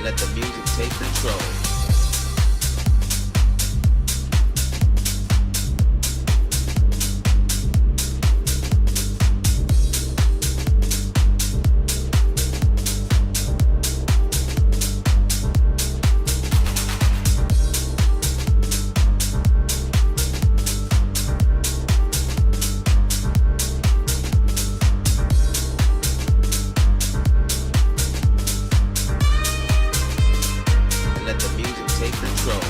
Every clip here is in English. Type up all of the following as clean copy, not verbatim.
let the music take control. Let the music take control.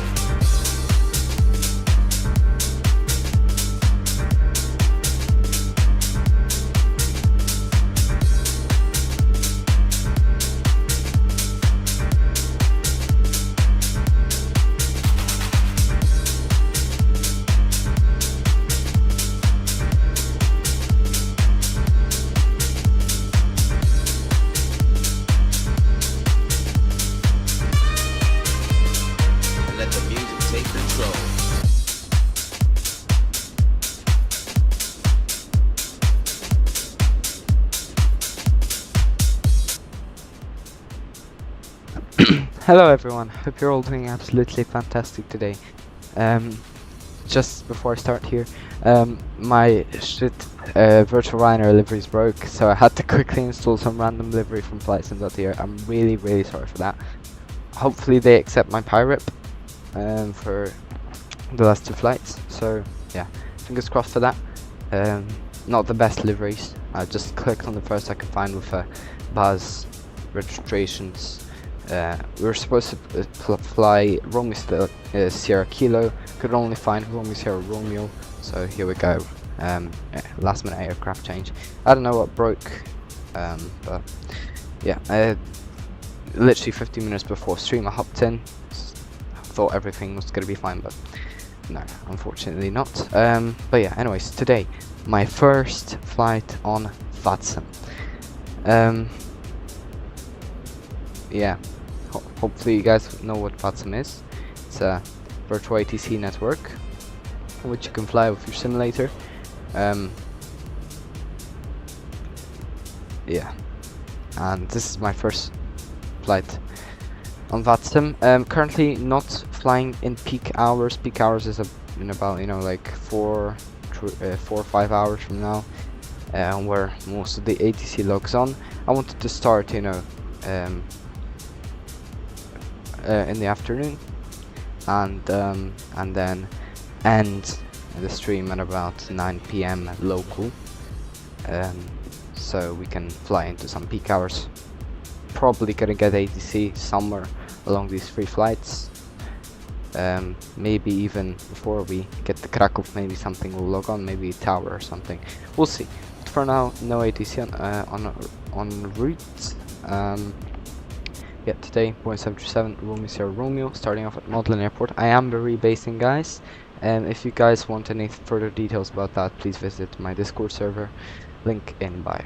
Let the music take control. Hello everyone, hope you're all doing absolutely fantastic today. Just before I start here, my virtual vRYR livery broke, so I had to quickly install some random livery from VATSIM.here. I'm really sorry for that. Hopefully they accept my pirate for the last two flights, so yeah, fingers crossed for that. Not the best liveries. I just clicked on the first I could find with Buzz registrations. We were supposed to fly Romeo Sierra Kilo, could only find Romeo Sierra Romeo, so here we go. Last minute aircraft change. I don't know what broke, but yeah, literally 15 minutes before stream I hopped in. Thought everything was gonna be fine, but no, unfortunately not. But yeah, anyways, today my first flight on VATSIM. Yeah, hopefully you guys know what VATSIM is. It's a virtual ATC network which you can fly with your simulator. Yeah, and this is my first flight on VATSIM. Currently not flying in peak hours. Peak hours is in about, you know, like 4 or 5 hours from now, where most of the ATC logs on. I wanted to start, you know, in the afternoon, and then end the stream at about 9 PM local, so we can fly into some peak hours. Probably gonna get ATC somewhere along these 3 flights. Maybe even before we get the Krakow, maybe something will log on, maybe a tower or something. We'll see. But for now, no ATC on route. Yeah, today Boeing 737 Romeo Sierra Romeo, starting off at Modlin Airport. I am rebasing, guys. If you guys want any further details about that, please visit my Discord server, link in bio.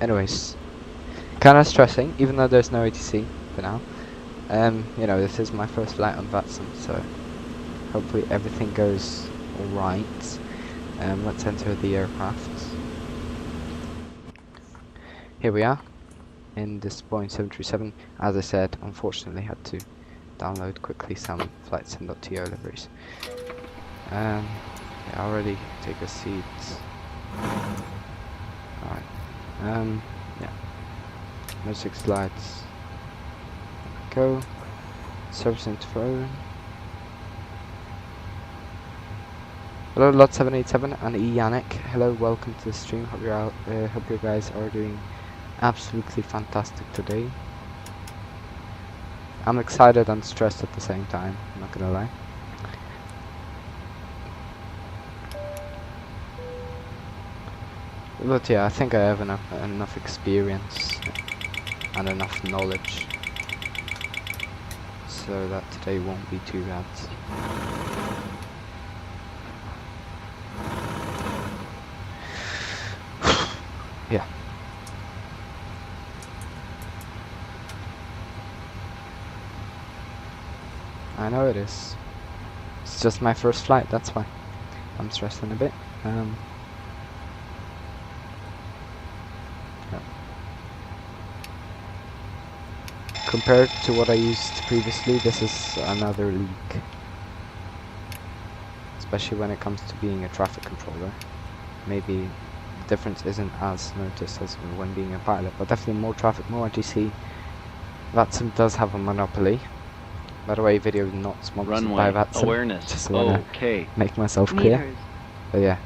Anyways, kind of stressing, even though there's no ATC for now. You know, this is my first flight on VATSIM, so hopefully everything goes alright. Let's enter the aircraft. Here we are in this Boeing 737. As I said, unfortunately had to download quickly some flightsim.to liveries. Yeah, already take a seat. Alright. Yeah. No 6 slides. Go. Service intro. Hello, Lot 787 and Yannick. Hello, welcome to the stream. Hope you're out. Hope you guys are doing absolutely fantastic today. I'm excited and stressed at the same time. I'm not gonna lie. But yeah, I think I have enough experience and enough knowledge, so that today won't be too bad. Yeah. I know it is. It's just my first flight, that's why I'm stressing a bit. Yeah. compared to what I used previously, this is another league. Especially when it comes to being a traffic controller. Maybe the difference isn't as noticed as when being a pilot, but definitely more traffic, more RTC. VATSIM does have a monopoly. By the way, video not sponsored by Runway VATSIM. awareness. Just wanna Okay. make myself clear. Meters. But yeah,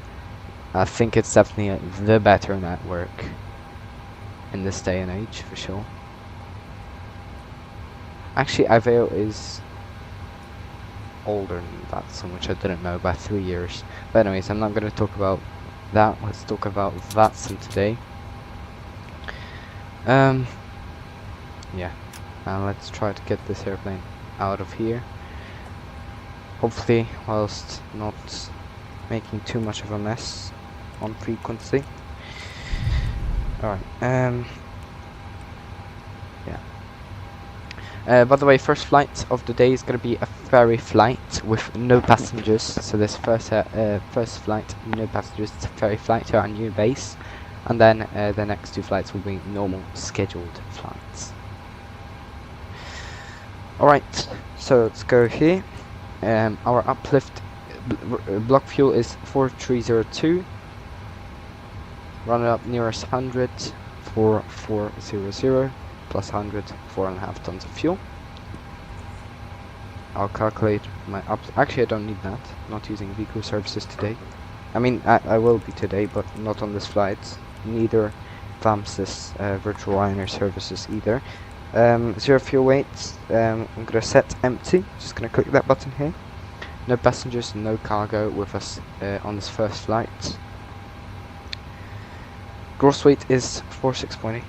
I think it's definitely the better network in this day and age, for sure. Actually, Iveo is older than VATSIM, which I didn't know, by 3 years. But anyways, I'm not going to talk about that. Let's talk about VATSIM today. Yeah, let's try to get this airplane out of here. Hopefully, whilst not making too much of a mess on frequency. Alright, yeah. By the way, first flight of the day is going to be a ferry flight with no passengers. So this first flight, no passengers, it's a ferry flight to our new base. And then the next 2 flights will be normal scheduled flights. Alright, so let's go here. Our uplift block fuel is 4302. Run it up nearest 100, 4400, plus 100, 4.5 tons of fuel. I'll calculate my actually I don't need that, not using vCrew services today. I mean, I will be today, but not on this flight. Neither VAMSIS virtual WMI services either. 0 fuel weight, I'm gonna set empty, just gonna click that button here. No passengers, no cargo with us on this first flight. Gross weight is 46.8.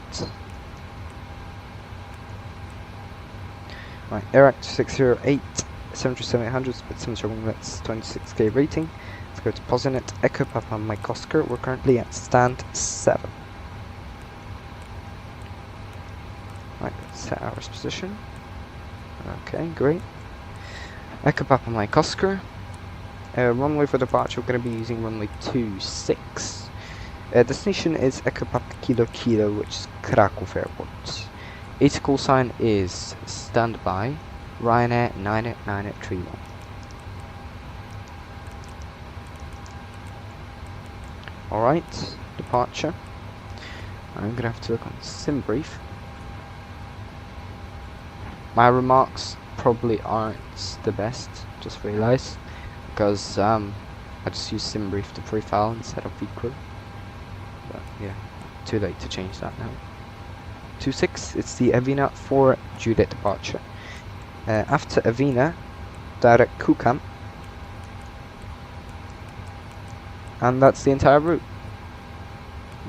Right, AirAct 608, 737-800, split 7 that's 26k rating. Let's go to Posinet, Echo Papa Mike Oscar. We're currently at stand 7. Right, let's set our position. Okay, great. Echo Papa Mike Oscar. Runway for departure, we're going to be using runway 26. Destination is Echo Papa Kilo Kilo, which is Kraków Airport. AT call sign is standby, Ryanair 98931. Alright, departure. I'm going to have to look on SimBrief. My remarks probably aren't the best, just realised, because I just use SimBrief to pre-file instead of vCrew. But yeah, too late to change that now. 26, it's the Avina for Juliet departure. After Avina, direct Kukam. And that's the entire route.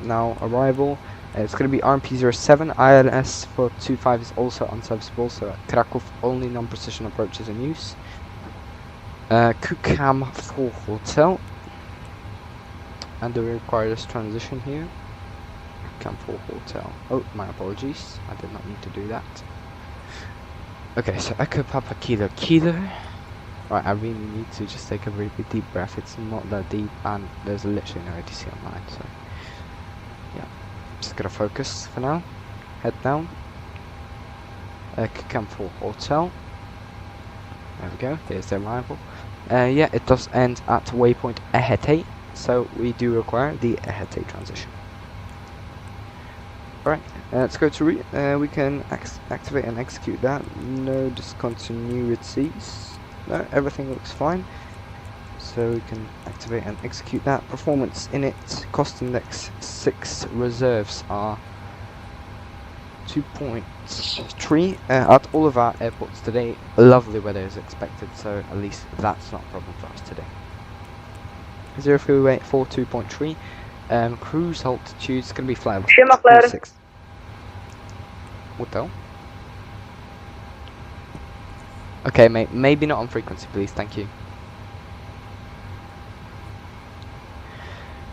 Now arrival, it's going to be RMP07, ILS 425 is also unserviceable, so Kraków only non-precision approaches in use. Kukam for hotel. And do we require this transition here? Kukam for hotel. Oh, my apologies, I did not need to do that. Okay, so Echo Papa Kilo Kilo. Right, I really need to just take a really deep breath. It's not that deep, and there's literally no ATC online, so yeah. Just gotta focus for now. Head down. Kukam for hotel. There we go, there's the arrival. Yeah, it does end at waypoint Ehete, so we do require the Ehete transition. Alright, let's go to we can activate and execute that. No discontinuities. No, everything looks fine. So we can activate and execute that. Performance in it, cost index 6, reserves are 2.3 at all of our airports today. Lovely weather is expected, so at least that's not a problem for us today. 0 fuel weight for 2.3. Cruise altitude is going to be flyable. 6. What the hell? Okay, mate, maybe not on frequency, please, thank you.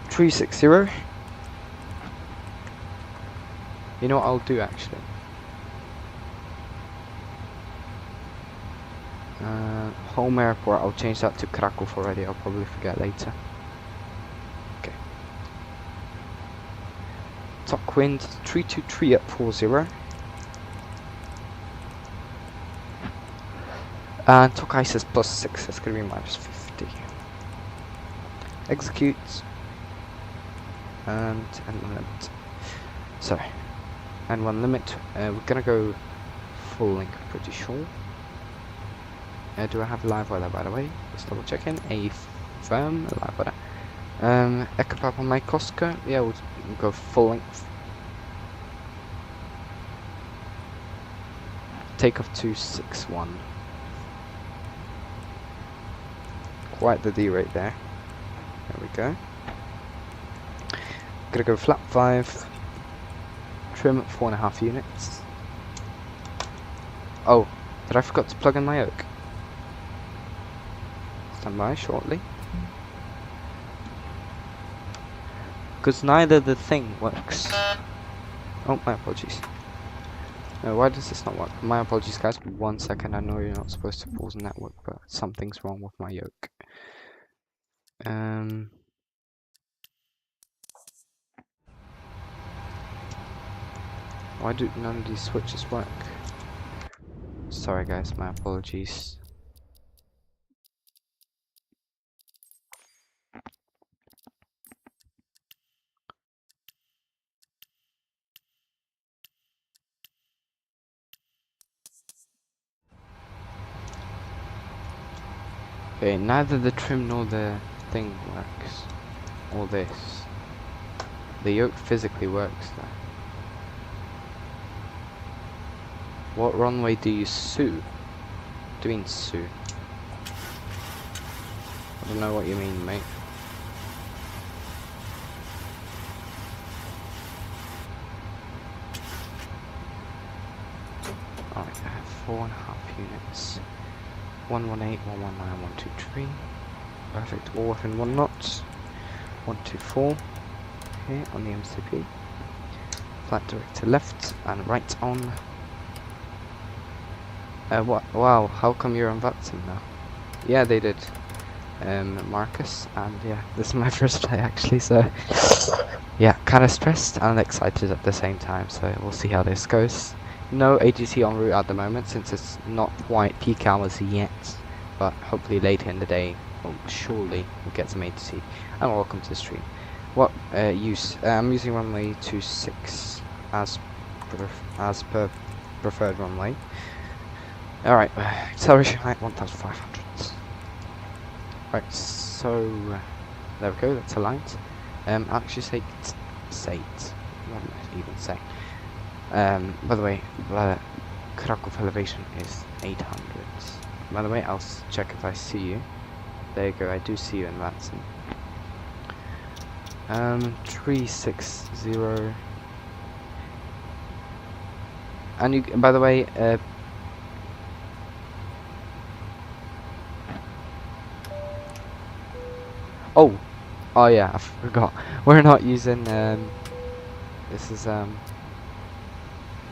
360. You know what I'll do actually? Home airport, I'll change that to Kraków already, I'll probably forget later. Okay. Top wind 323 at 40. And torque ISIS +6, that's going to be -50. Execute. And one limit. So, and one limit. We're going to go full link, pretty sure. Do I have a live weather, by the way? Just double checking. A firm live weather. Echo up on my Costco. Yeah, we'll go full length. Takeoff 261. Quite the D rate there. There we go. Gonna go flap 5. Trim 4.5 units. Oh, did I forget to plug in my yoke? Stand by shortly. Because neither the thing works. Oh, my apologies. Why does this not work? My apologies, guys. 1 second. I know you're not supposed to pause network, but something's wrong with my yoke. Why do none of these switches work? Sorry, guys. My apologies. Okay, neither the trim nor the thing works. Or this. The yoke physically works though. What runway do you sue? Do you mean sue? I don't know what you mean, mate. Alright, I have 4.5 units. 118, 119, 123. Perfect, all within 1 knot. 124 here on the MCP. Flat director left and right on. What? Wow, how come you're on VATSIM now? Yeah, they did. Marcus, and yeah, this is my first play actually, so yeah, kind of stressed and excited at the same time, so we'll see how this goes. No ATC en route at the moment since it's not quite peak hours yet, but hopefully later in the day, well, surely we'll get some ATC. And welcome to the stream. What use? I'm using runway 26 as per preferred runway. Alright, acceleration height 1500. Right, so there we go, that's aligned. Actually what did I even say? By the way, the cutoff elevation is 800. By the way, I'll check if I see you. There you go, I do see you in VATSIM. 360. And you, by the way, oh yeah, I forgot. We're not using this is I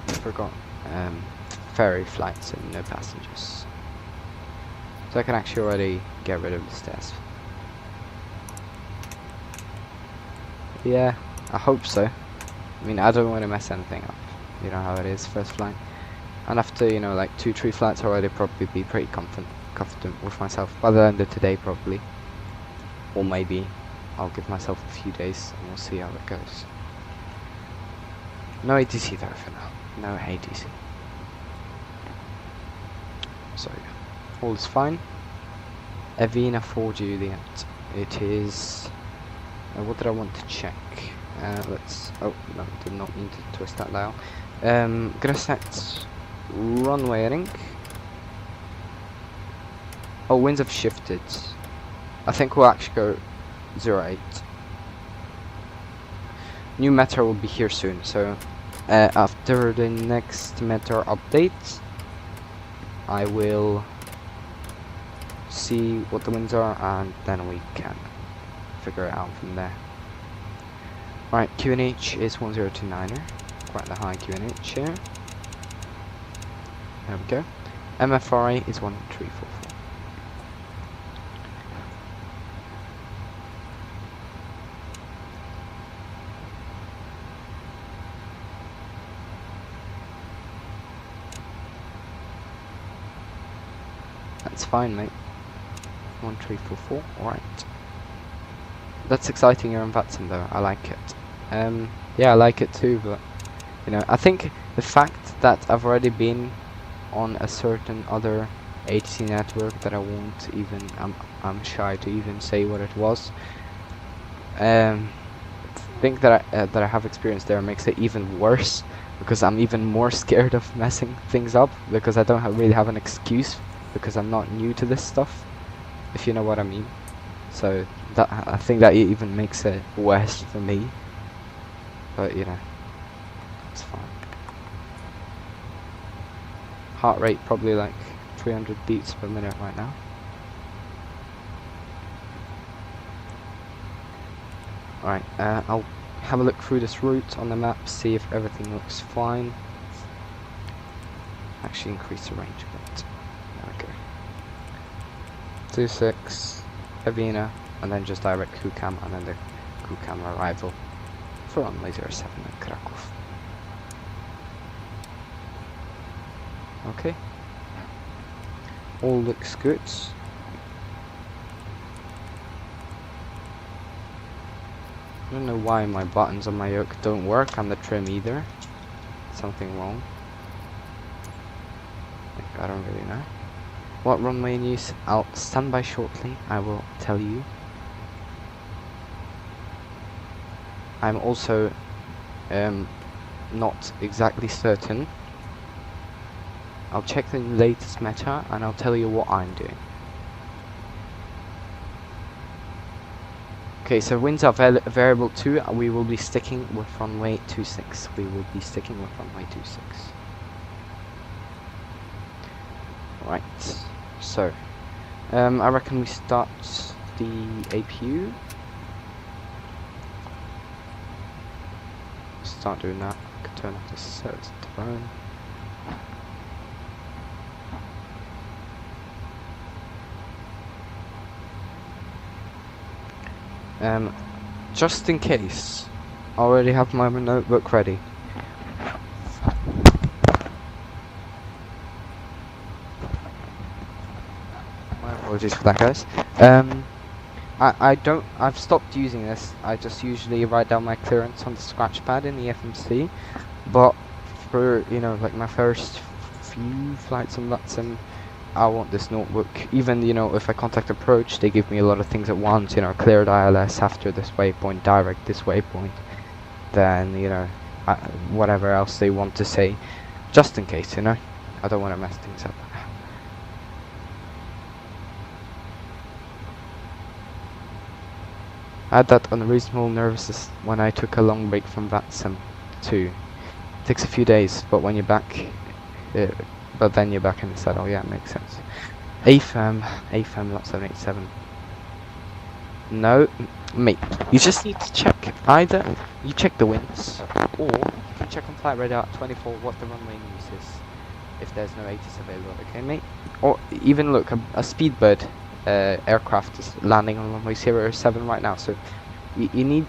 forgot ferry flights and no passengers, so I can actually already get rid of the stairs. Yeah, I hope so. I mean, I don't want to mess anything up. You know how it is, first flight. And after, you know, like 2-3 flights already, probably be pretty confident with myself by the end of today, probably. Or maybe I'll give myself a few days and we'll see how it goes. No ATC though for now. No ATC. So all is fine. Evina 4G the end. It is. What did I want to check? Let's. Oh no, did not mean to twist that dial. Gonna set runway, I think. Oh, winds have shifted. I think we'll actually go 08. New Meteor will be here soon, so after the next Meteor update, I will see what the winds are, and then we can figure it out from there. Alright, QNH is 1029er, quite the high QNH here. There we go. MFRA is 1344. It's fine, mate. 1, 3, 4, 4. Alright. That's exciting. You're on VATSIM though. I like it. Yeah, I like it too, but you know, I think the fact that I've already been on a certain other HC network that I won't even, I'm shy to even say what it was. Think that I have experience there makes it even worse, because I'm even more scared of messing things up, because I don't really have an excuse, because I'm not new to this stuff, if you know what I mean. So that, I think that even makes it worse for me, but you know, it's fine. Heart rate probably like 300 beats per minute right now. Alright, I'll have a look through this route on the map, see if everything looks fine. Actually increase the range a bit. There we go. 26, Avena, and then just direct crew cam, and then the crew cam arrival for runway 07 in Kraków. Okay. All looks good. I don't know why my buttons on my yoke don't work on the trim either. Something wrong. I don't really know. What runway news? I'll stand by shortly. I will tell you. I'm also not exactly certain. I'll check the latest meta and I'll tell you what I'm doing. Okay, so winds are variable too. We will be sticking with runway 26. We will be sticking with runway 26. Right. So, I reckon we start the APU. Start doing that. I can turn off the set drone. Just in case, I already have my notebook ready. My apologies for that, guys. I've stopped using this. I just usually write down my clearance on the scratch pad in the FMC. But for, you know, like my first few flights on VATSIM, I want this notebook. Even, you know, if I contact approach, they give me a lot of things at once, you know, cleared ILS after this waypoint, direct this waypoint, then, you know, whatever else they want to say, just in case, you know, I don't want to mess things up. I had that unreasonable nervousness when I took a long break from VATSIM too. It takes a few days, but when you're back, but then you're back in the saddle. Yeah, it makes sense. AFAM, lot 787. No, mate, you just need to check. Either you check the winds, or you can check on flight radar at 24 what the runway news is, if there's no 80s available, okay, mate? Or even look, a Speedbird aircraft is landing on runway 07 right now, so you need,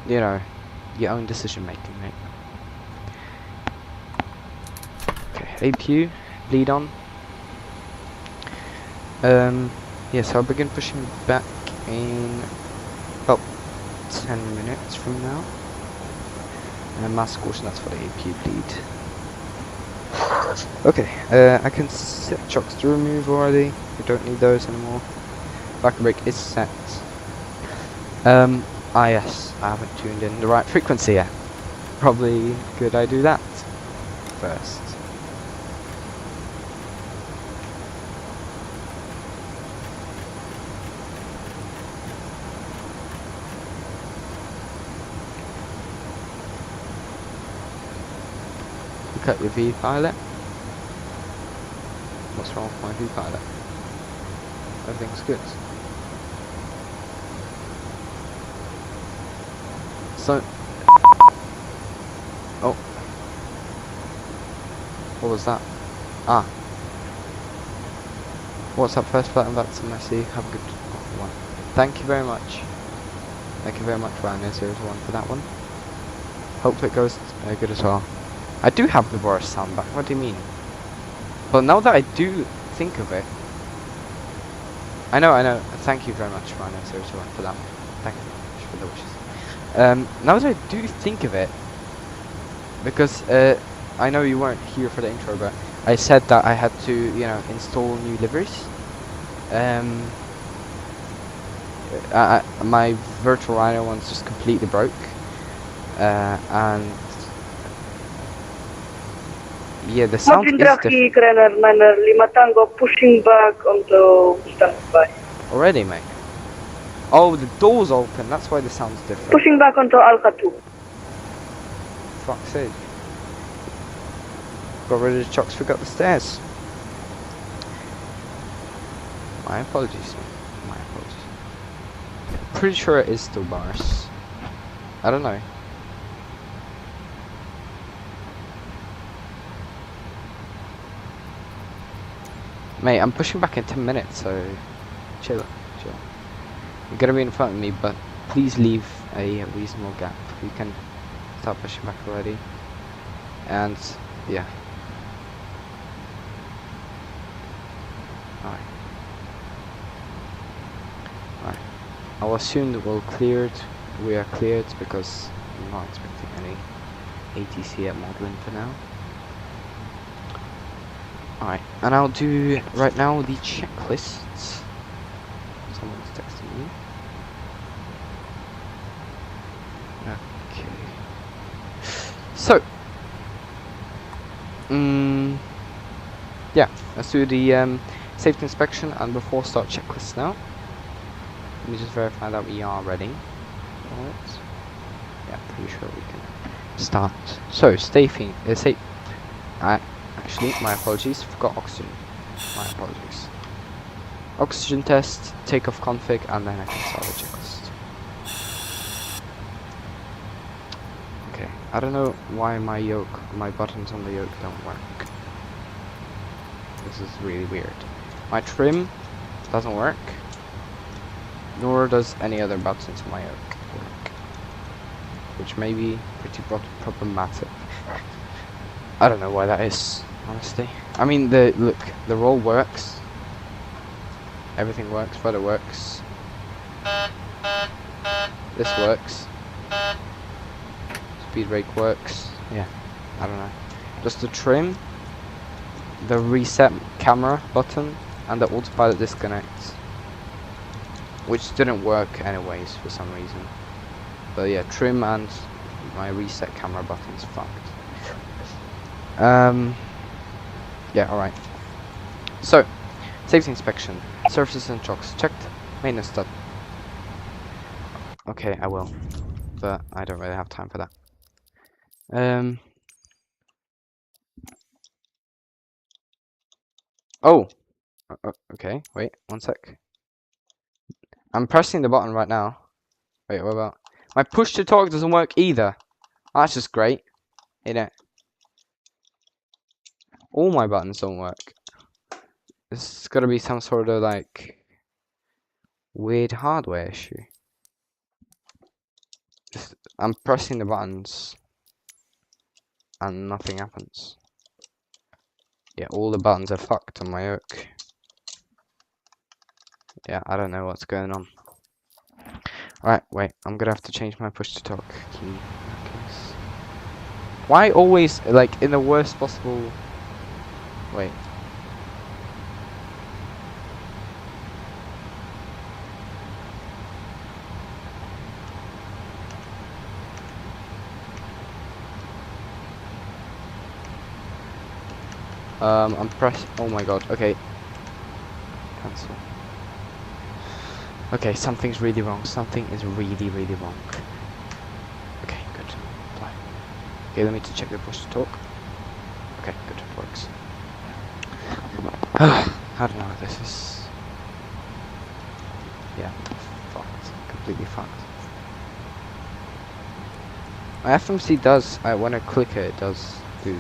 you know, your own decision making, mate. Okay, APU. Lead on. Yeah, so I'll begin pushing back in about 10 minutes from now. And mass caution, that's for the APU bleed. Okay, I can set chocks to remove already. We don't need those anymore. Back brake is set. Yes, I haven't tuned in the right frequency yet. Probably good I do that first. Look at your V-pilot. What's wrong with my V-pilot? Everything's good. So, oh, what was that? Ah, what's up, first flight on VATSIM? I see. Have a good one. Thank you very much. Thank you very much, Ryan001, for that one. Hope it goes good as well. I do have the worst sound back. What do you mean? But now that I do think of it, I know. Thank you very much, Rhino021, for that. Thank you very much for the wishes. Now that I do think of it, because I know you weren't here for the intro, but I said that I had to, you know, install new liveries. My virtual Rhino one's just completely broke, and yeah, the sound is different. Pushing back onto standby. Already, mate. Oh, the door's open. That's why the sound's different. Pushing back onto Alpha 2. Fuck's sake. Got rid of the chocks, forgot the stairs. My apologies, mate. My apologies. Pretty sure it is still bars. I don't know. Mate, I'm pushing back in 10 minutes, so chill. You're gonna be in front of me, but please leave a reasonable gap. You can start pushing back already. And yeah. Alright. I'll assume that we are cleared because I'm not expecting any ATC at modeling for now. Alright, and I'll do right now the checklists. Someone's texting me. Okay. So, yeah, let's do the safety inspection and before start checklist now. Let me just verify that we are ready for it. Yeah, pretty sure we can start. So, actually, my apologies, forgot oxygen. My apologies. Oxygen test, takeoff config, and then I can start the checklist. Okay, I don't know why my buttons on the yoke don't work. This is really weird. My trim doesn't work, nor does any other buttons on my yoke work, which may be pretty problematic. I don't know why that is, honestly. I mean, the roll works. Everything works, rudder works. This works. Speed brake works. Yeah, I don't know. Just the trim, the reset camera button, and the autopilot disconnect, which didn't work anyways for some reason. But yeah, trim and my reset camera button's fucked. Yeah, alright. So, safety inspection. Surfaces and chocks checked. Maintenance done. Okay, I will. But I don't really have time for that. Oh! Okay, wait, one sec. I'm pressing the button right now. Wait, what about... My push to talk doesn't work either. That's just great. Ain't it? All my buttons don't work. This is gotta be some sort of like weird hardware issue. I'm pressing the buttons and nothing happens. Yeah, all the buttons are fucked on my yoke. Yeah, I don't know what's going on. Alright, wait, I'm gonna have to change my push to talk key in that case. Why always, like, in the worst possible... Wait. I'm oh my god, okay. Cancel. Okay, something's really wrong. Something is really wrong. Okay, good. Apply. Okay, let me check the push to talk. Okay, good, it works. I don't know, this is... Yeah, fucked. Completely fucked. My FMC does, when I click it, it does do.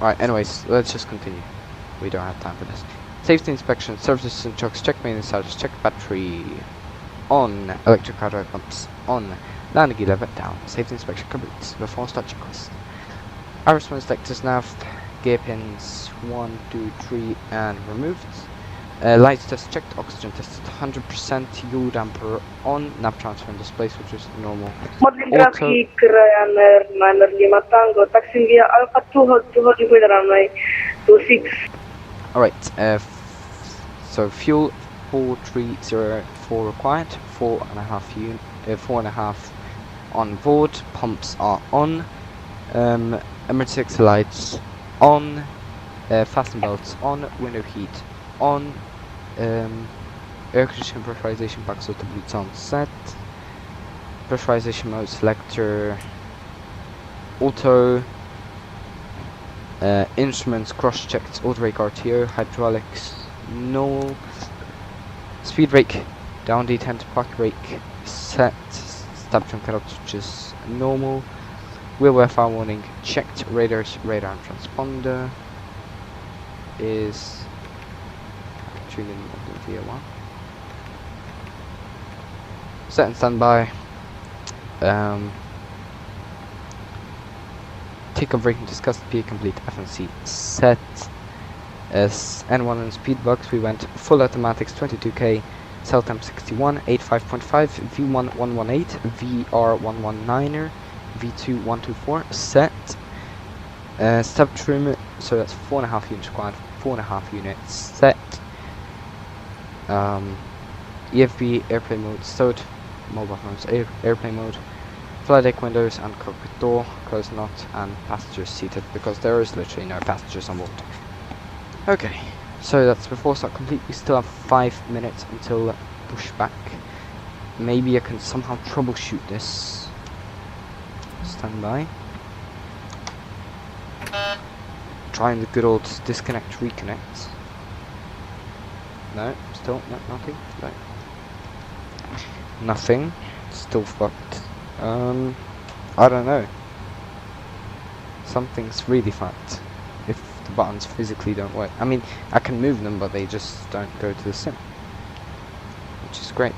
Right, anyways, let's just continue. We don't have time for this. Safety inspection, services and chocks, check maintenance status, check battery on, electric hardware pumps on, landing gear lever down, safety inspection complete, before start checklist. Iris one selectors nav, gear pins 1, 2, 3 and removed. Lights test checked, oxygen tested 100%, yield damper on, nav transfer and display switches normal. Modern Auto, traffic, Ryanair 9 Tango, taxing via Alpha 2, hold with runway 26. alright, so fuel 4304 required, 4.5 on board, pumps are on, emergency exit lights on, fasten belts on, window heat on, air conditioning pressurization back so the bleeds on set, pressurization mode selector auto, instruments cross checked, auto brake RTO, hydraulics no, speed brake down D10 to park brake set, stop jump cutout switches normal, wheel wear fire warning checked, radar and transponder is tuned in via 1. Set and standby. Take-off braking discussed, PA complete, FNC set. As N1 and speed box, we went full automatics 22k, cell temp 61, 85.5, V1 118, VR 119er, V2 124 set. Step trim, so that's 4.5 units required, 4.5 units set. EFB airplane mode stowed, mobile phones airplane mode, flight deck windows and cockpit door closed not, and passengers seated because there is literally no passengers on board. Okay, so that's before start complete. We still have 5 minutes until pushback. Maybe I can somehow troubleshoot this. Stand by. Trying the good old disconnect reconnect. No, still nothing. No. Nothing. Still fucked. I don't know. Something's really fucked. If the buttons physically don't work. I mean, I can move them, but they just don't go to the sim. Which is great.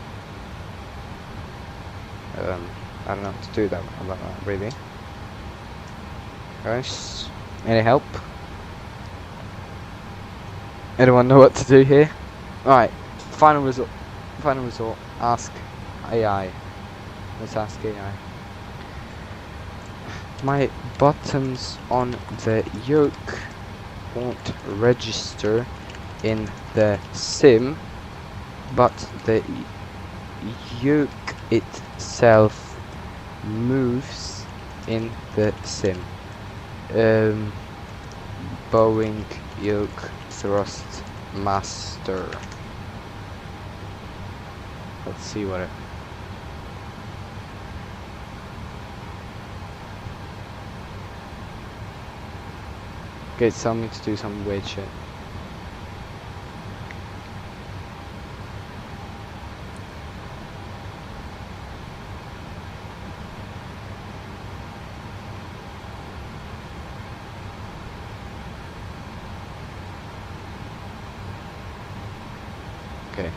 I don't know what to do about that, really. Guys, any help? Anyone know what to do here? Alright, final resort. Ask AI. Let's ask AI. My buttons on the yoke won't register in the sim, but the yoke itself moves in the sim. Boeing yoke thrust master. Let's see what it. Okay, it's telling me to do some weird shit. Okay.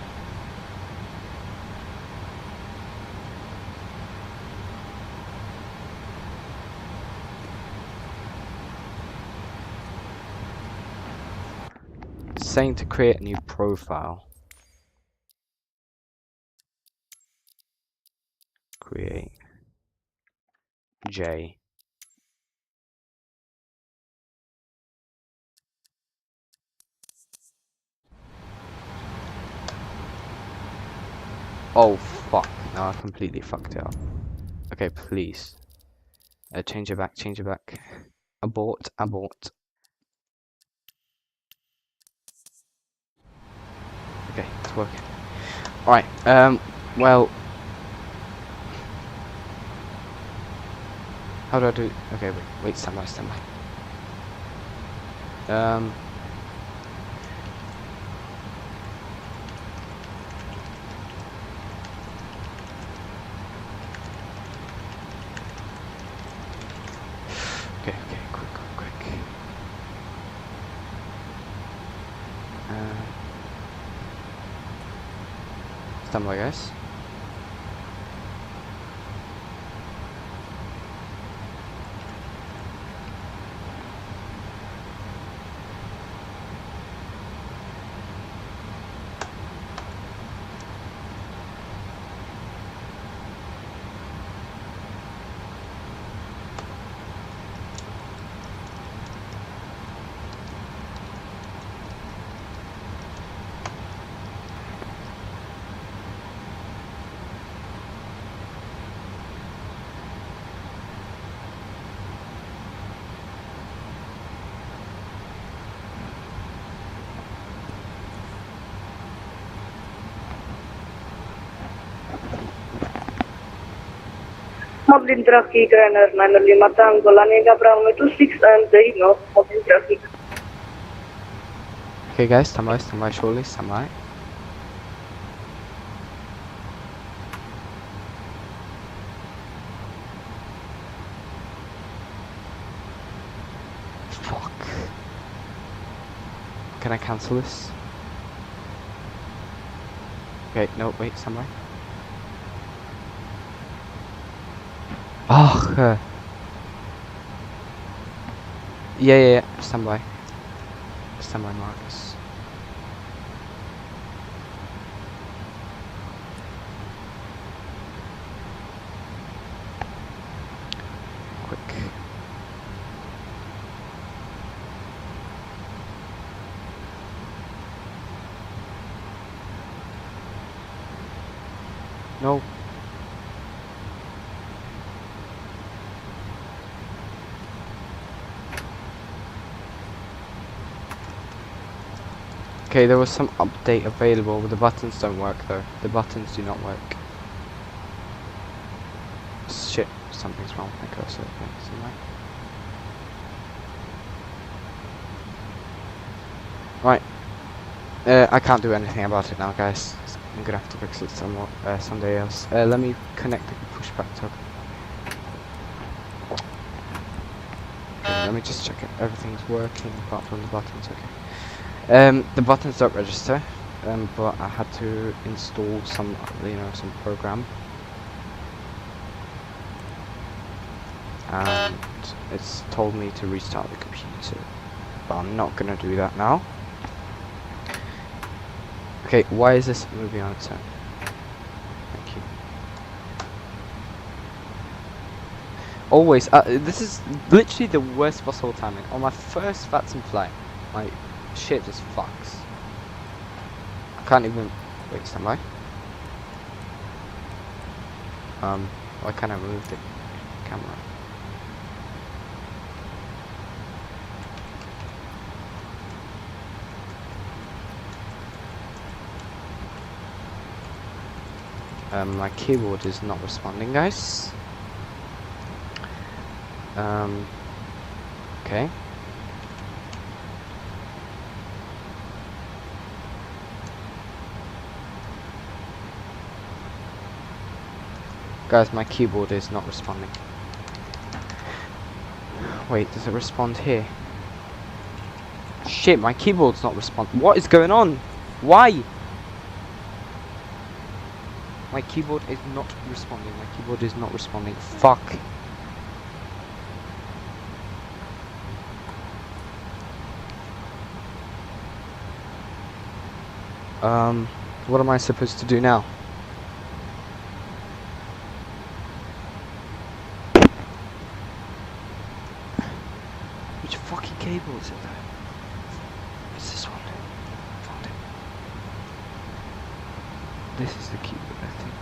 It's saying to create a new profile. Create J. Oh fuck, no, I completely fucked it up. Okay, please. Change it back, Abort. Okay, it's working. Alright, well... How do I do... Okay, wait, stand by. Okay, quick. Stand by, guys. Modeling traffic runner 905 Tango landing Bravo 26 and no modeling traffic. Okay guys, stand by shortly, stand by. Fuck. Can I cancel this? Okay, no, wait, stand by. Oh, yeah, stand by. Stand by, Marcus. Quick. No. Okay, there was some update available, but the buttons don't work though. The buttons do not work. Shit, something's wrong with my cursor. Okay, right. I can't do anything about it now, guys. I'm gonna have to fix it someday else. Let me connect the pushback toggle. Okay, let me just check it. Everything's working apart from the buttons. Okay. The buttons don't register, but I had to install some, some program, and it's told me to restart the computer, but I'm not gonna do that now. Okay, why is this moving on its own? Thank you. Always, this is literally the worst possible timing. On my first VATSIM flight, my shit just fucks. I can't even wait, stand by. Why can't I move the camera? My keyboard is not responding, guys. Okay. Guys, my keyboard is not responding. Wait, does it respond here? Shit, my keyboard's not responding. What is going on? Why? My keyboard is not responding. My keyboard is not responding. Fuck. What am I supposed to do now? Which fucking cable is it though? It's this one. Found it. This is the keyboard, I think.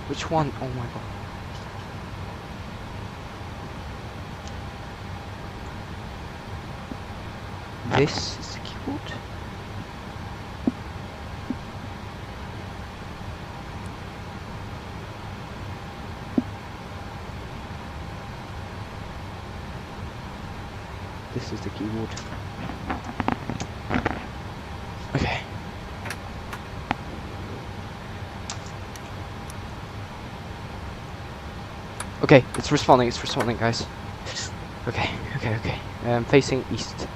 Which one? Oh my god. This is the keyboard? This is the keyboard. Okay. Okay, it's responding, guys. Okay. Facing east.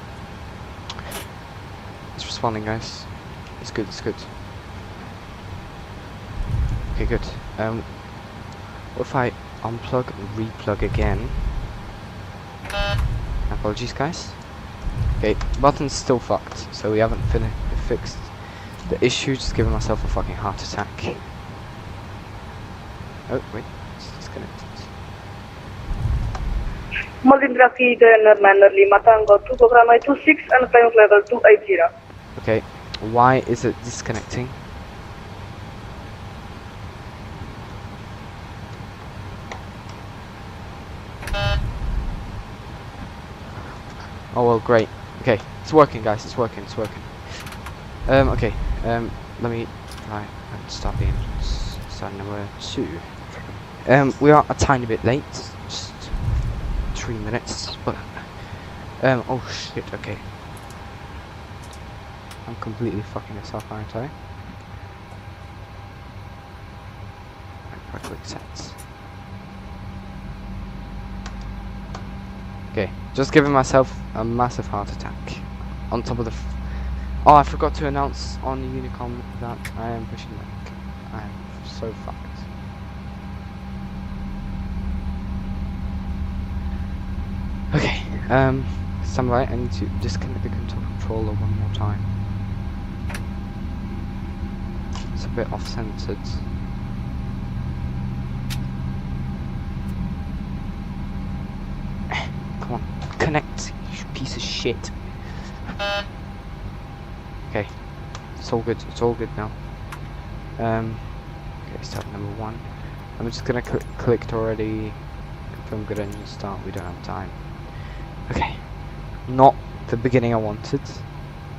It's responding, guys. It's good. Okay, good. What if I unplug and replug again? Apologies, guys. Okay, button's still fucked, so we haven't fixed the issue. Just giving myself a fucking heart attack. Oh, wait, it's disconnected. Modeling traffic runner 905 Tango 2 WMI 26 and climb level 280. Okay, why is it disconnecting? Oh well, great. Okay, it's working, guys. It's working. Okay. Let me try and start the engines. Start number 2. We are a tiny bit late, just 3 minutes, but oh shit, okay. I'm completely fucking this up, aren't I? Right, quick sense. Okay, just giving myself a massive heart attack. On top of the oh, I forgot to announce on the Unicom that I am pushing back. I am so fucked. Okay, stand by, I need to disconnect the controller one more time. It's a bit off-centered. Come on, connect, you piece of shit. Okay, it's all good now. Okay, step number 1. I'm just gonna click to already confirm good engine start, we don't have time. Okay, not the beginning I wanted.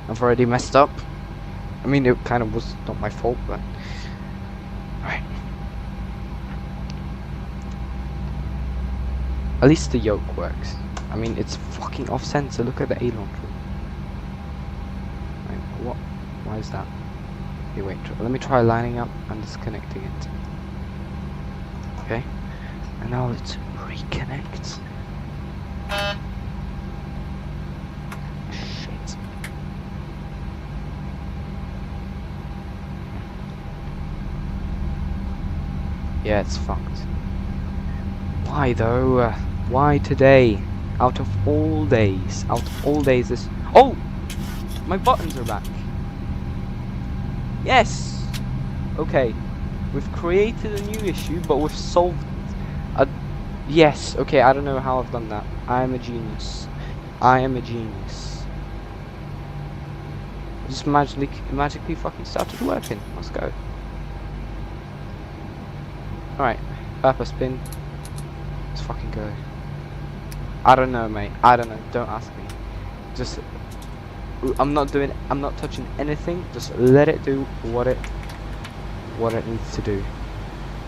I've already messed up. I mean, it kind of was not my fault, but... Alright. At least the yoke works. I mean, it's fucking off-center, look at the aileron. Right, what? Why is that? Okay, wait, let me try lining up and disconnecting it. Okay, and now let's reconnect. Shit. Yeah, it's fucked. Why though? Why today? Out of all days, this... Oh! My buttons are back. Yes! Okay. We've created a new issue, but we've solved a... Yes, okay, I don't know how I've done that. I am a genius. I am a genius. Just magically fucking started working. Let's go. Alright, purpose spin. Let's fucking go. I don't know, mate. I don't know. Don't ask me. Just... I'm not touching anything. Just let it do what it needs to do.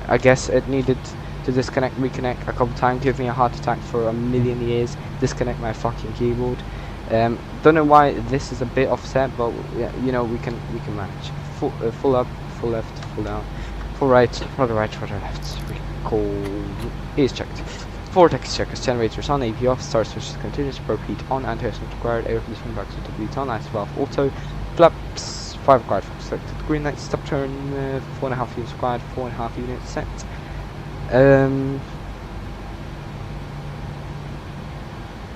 I guess it needed to disconnect, reconnect a couple times, give me a heart attack for a million years, disconnect my fucking keyboard. Don't know why this is a bit offset, but yeah, you know, we can manage. Full up, full left, full down, full right, rather right, rather left. Recall is checked. Vortex checkers, generators on, AP off, star switches continuous, probe heat on, anti-airsoft required, air conditioning box to bleed on, ice valve auto, flaps 5 required for selected, green light stop turn, 4.5 units required, 4.5 units set.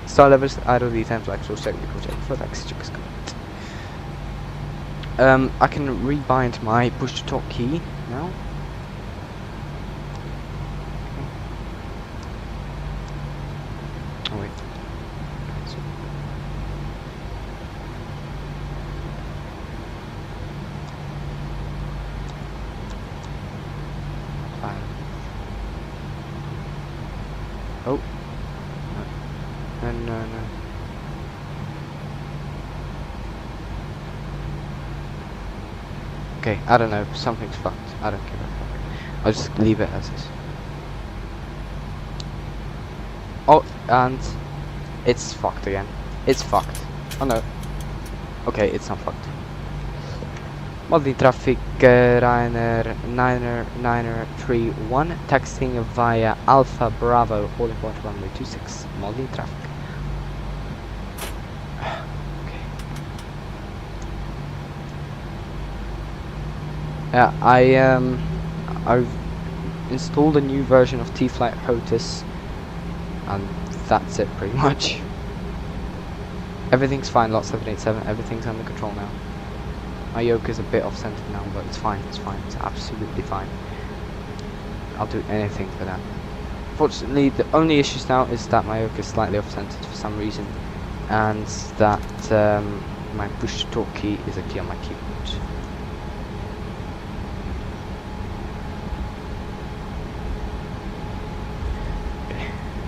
Star levels, idle V10 flex, so technical check, vortex checkers complete. I can rebind my push to talk key now. Oh wait. Oh. No. Okay, I don't know. Something's fucked. I don't give a fuck. I'll just leave it as is. Oh, and it's fucked again. It's fucked. Oh no. Okay, it's not fucked. Modeling traffic Ryanair 931 taxiing via Alpha Bravo holding point runway 26. Modeling traffic. Okay. Yeah, I've installed a new version of T-Flight HOTAS, and that's it pretty much. Everything's fine, lot 787, everything's under control now. My yoke is a bit off-center now, but it's fine, it's absolutely fine. I'll do anything for that. Fortunately, the only issues now is that my yoke is slightly off-centered for some reason, and that my push-to-talk key is a key on my keyboard.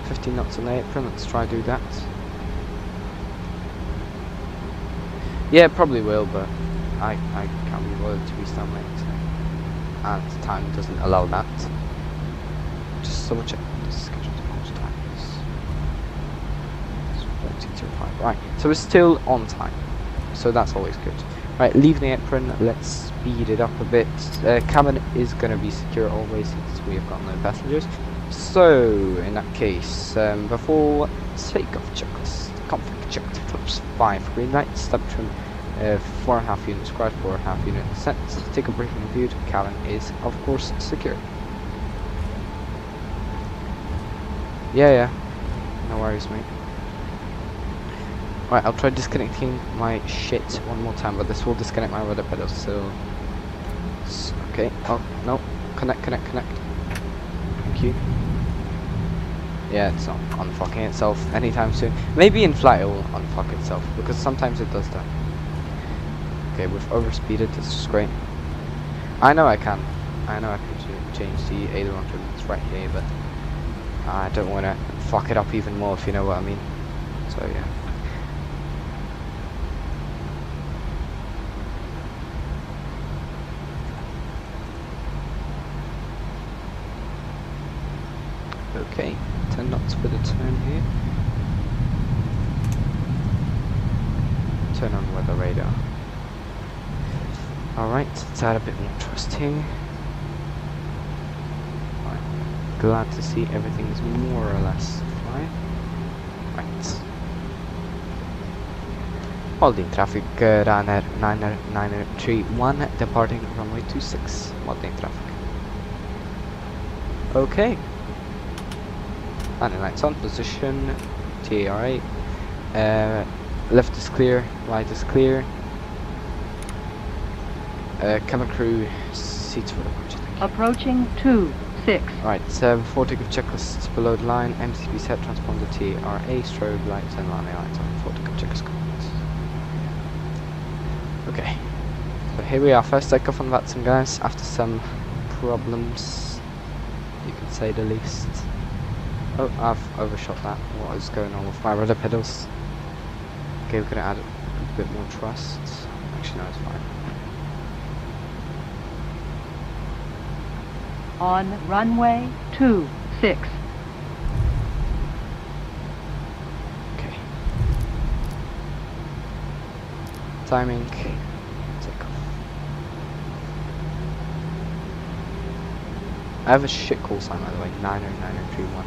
15 knots on the apron, let's try do that. Yeah, probably will, but I can't be bothered to restart my internet, and time doesn't allow that. Just just double check the schedule course times. It's 14:05. Right, so we're still on time, so that's always good. Right, leave the apron. Let's speed it up a bit. Cabin is going to be secure always since we have got no passengers. So in that case, before takeoff checklist, config checked, flaps 5 green lights, step trim 4.5 units squad, 4.5 units set. Take a briefing view. Cabin is of course secure. Yeah, no worries, mate. Right, I'll try disconnecting my shit one more time, but this will disconnect my rudder pedals, so... Okay, oh, no. Connect. Thank you. Yeah, it's not unfucking itself anytime soon. Maybe in flight it will unfuck itself, because sometimes it does that. Okay, we've overspeeded, this is great. I know I can change the aileron trim, it's right here, but... I don't want to fuck it up even more, if you know what I mean. So, yeah. Okay, 10 knots for the turn here. Turn on weather radar. Alright, let's add a bit more thrust here. Right. Glad to see everything is more or less fine. Right. Holding traffic, runner 931, departing runway 26. Holding traffic. Okay. Landing lights on, position, TARA, left is clear, right is clear, cabin crew, seats for departure, thank you. Approaching 26. Right, before takeoff checklists below the line, MCB set, transponder TARA, strobe lights and landing lights on, before takeoff checklist complete. Okay, so here we are, first takeoff on VATSIM guys, after some problems, you can say the least. Oh, I've overshot that. What is going on with my rudder pedals? Okay, we're gonna add a bit more thrust. Actually, no, it's fine. On runway 26. Okay. Timing. Take off. I have a shit call sign, by the way. 909031.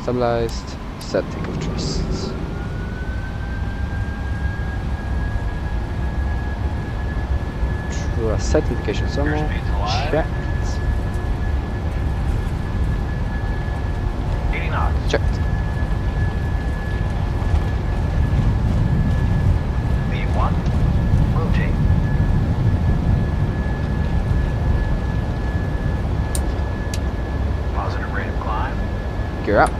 Stabilized, set takeoff thrusts. Trust set indication thermal. Checked. 80 knots. Checked. V1. Rotate. Positive rate of climb. Gear up.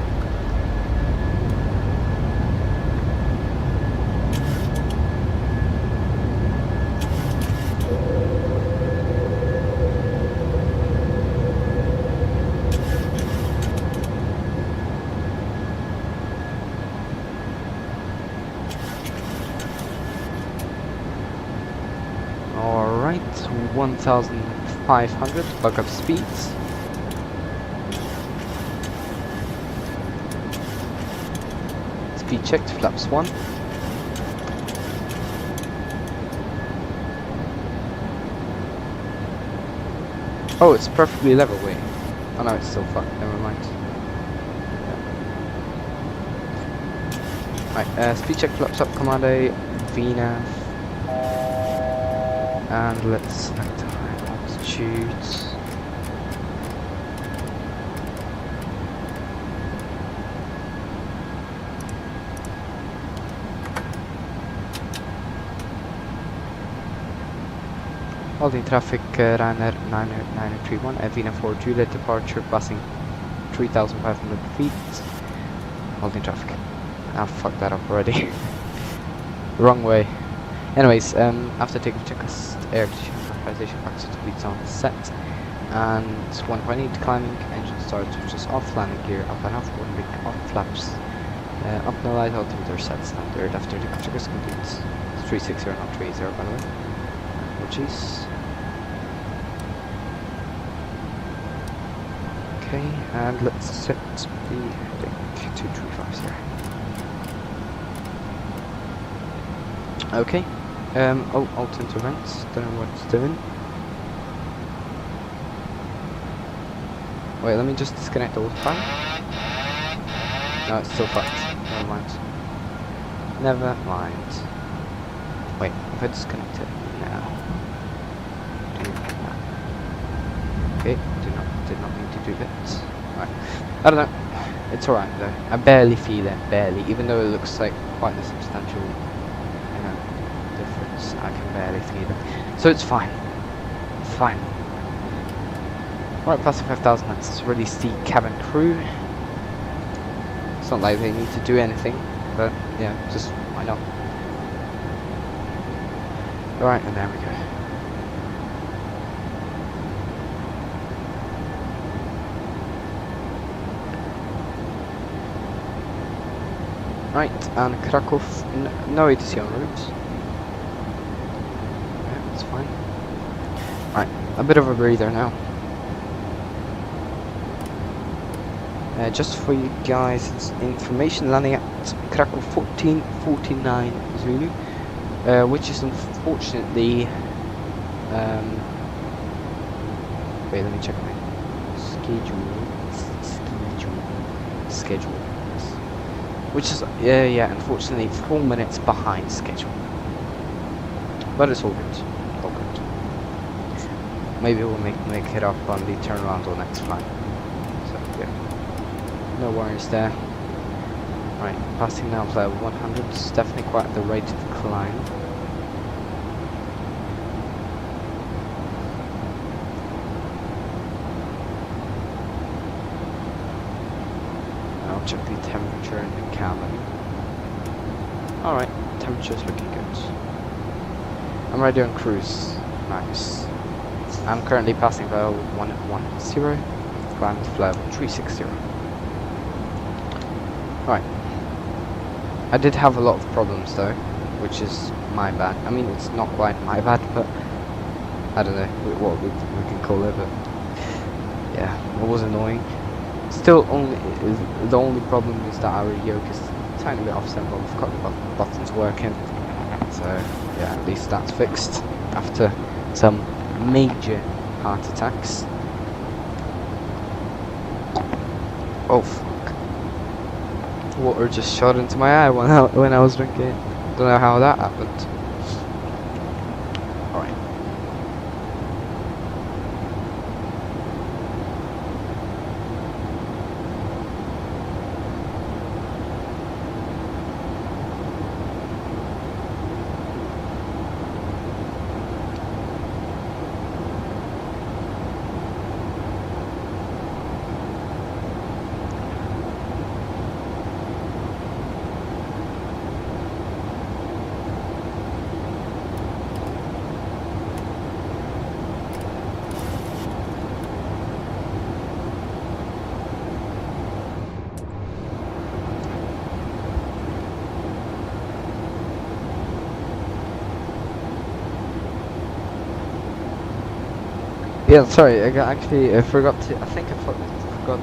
Alright, 1,500, bug up speeds. Speed checked, flaps 1. Oh, it's perfectly level, wait. Oh no, it's still fucked, never mind. Right, speed check, flaps up, command A, VNAV. And let's select our altitude. Holding traffic, Ryanair 931, Athena 4 Juliet departure, passing 3,500 feet. Holding traffic. Ah, fucked that up already. Wrong way. Anyways, after taking checklist, air pressurization factor to beat on set, and 1.8 climbing, engine start switches off, landing gear up and off, 1 big off, flaps up, no light, altimeter set standard. After the checklist completes, 360 not 30 by the way. Apologies. Okay, and let's set the heading 2350. Okay. Oh, alt intervents. Don't know what it's doing. Wait, let me just disconnect all the time. No, it's still fucked. Never mind. Never mind. Wait, if I disconnect it now. Okay, did not mean to do that. Right. I don't know. It's alright though. I barely feel it, barely. Even though it looks like quite a substantial, you know, difference, I can barely feel it. So it's fine. Fine. Right, past the 5,000, let's release the cabin crew. It's not like they need to do anything, but yeah, just why not? Alright, and there we go. Right, and Krakow, no ATC en route. Yeah, that's fine. Right, a bit of a breather now. Just for you guys' information, landing at Krakow 1449 Zulu, which is unfortunately, wait, let me check my schedule, which is, yeah, unfortunately 4 minutes behind schedule, but it's all good, all good. Maybe we'll make it up on the turnaround or next flight, so yeah. No worries there. Right, passing now for 100. It's definitely quite the rate of climb. I'll check the temperature in the cabin. Alright, temperature's looking good. I'm ready on cruise. Nice. I'm currently passing for 110. Climb to level 360. Right. I did have a lot of problems though, which is my bad. I mean, it's not quite my bad, but I don't know what we can call it, but yeah, it was annoying. Still, the only problem is that our yoke is a tiny bit offset, but we've got the buttons working. So yeah, at least that's fixed after some major heart attacks. Oh. Water just shot into my eye when I was drinking it. Don't know how that happened. Alright. Yeah, sorry, I forgot to, I think I forgot,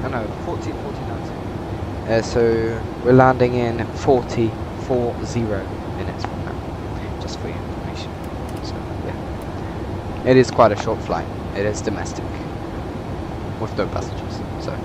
I know, 1449. So, we're landing in 40 minutes from now, just for your information. So, yeah. It is quite a short flight. It is domestic, with no passengers, so, yeah.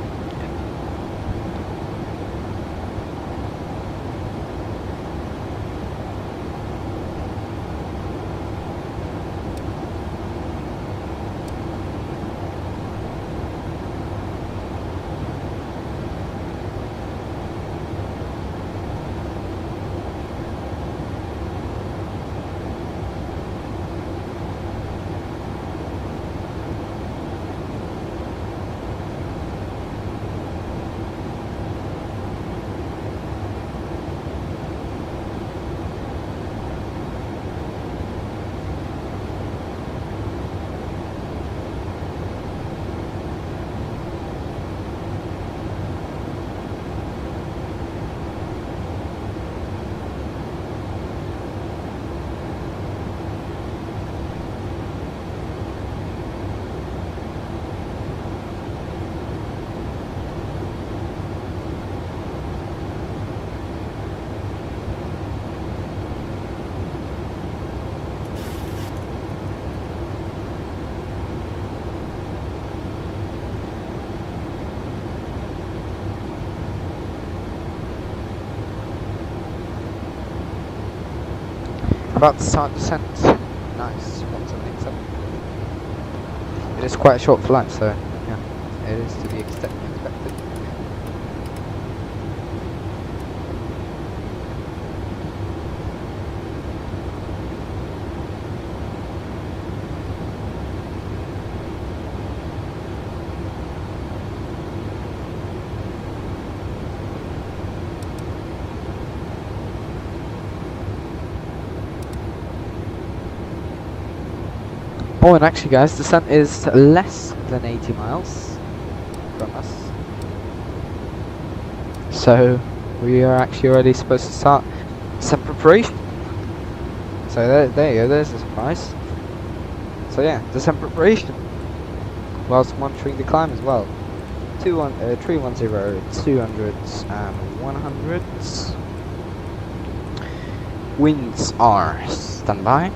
about to start descent. Nice, 1787. It is quite a short flight, so yeah, it is to be expected. Oh, and actually guys, descent is less than 80 miles from us. So, we are actually already supposed to start some preparation. So there you go, there's a surprise. So yeah, descent preparation. Whilst monitoring the climb as well. 310, 200s and 100s. Winds are standby.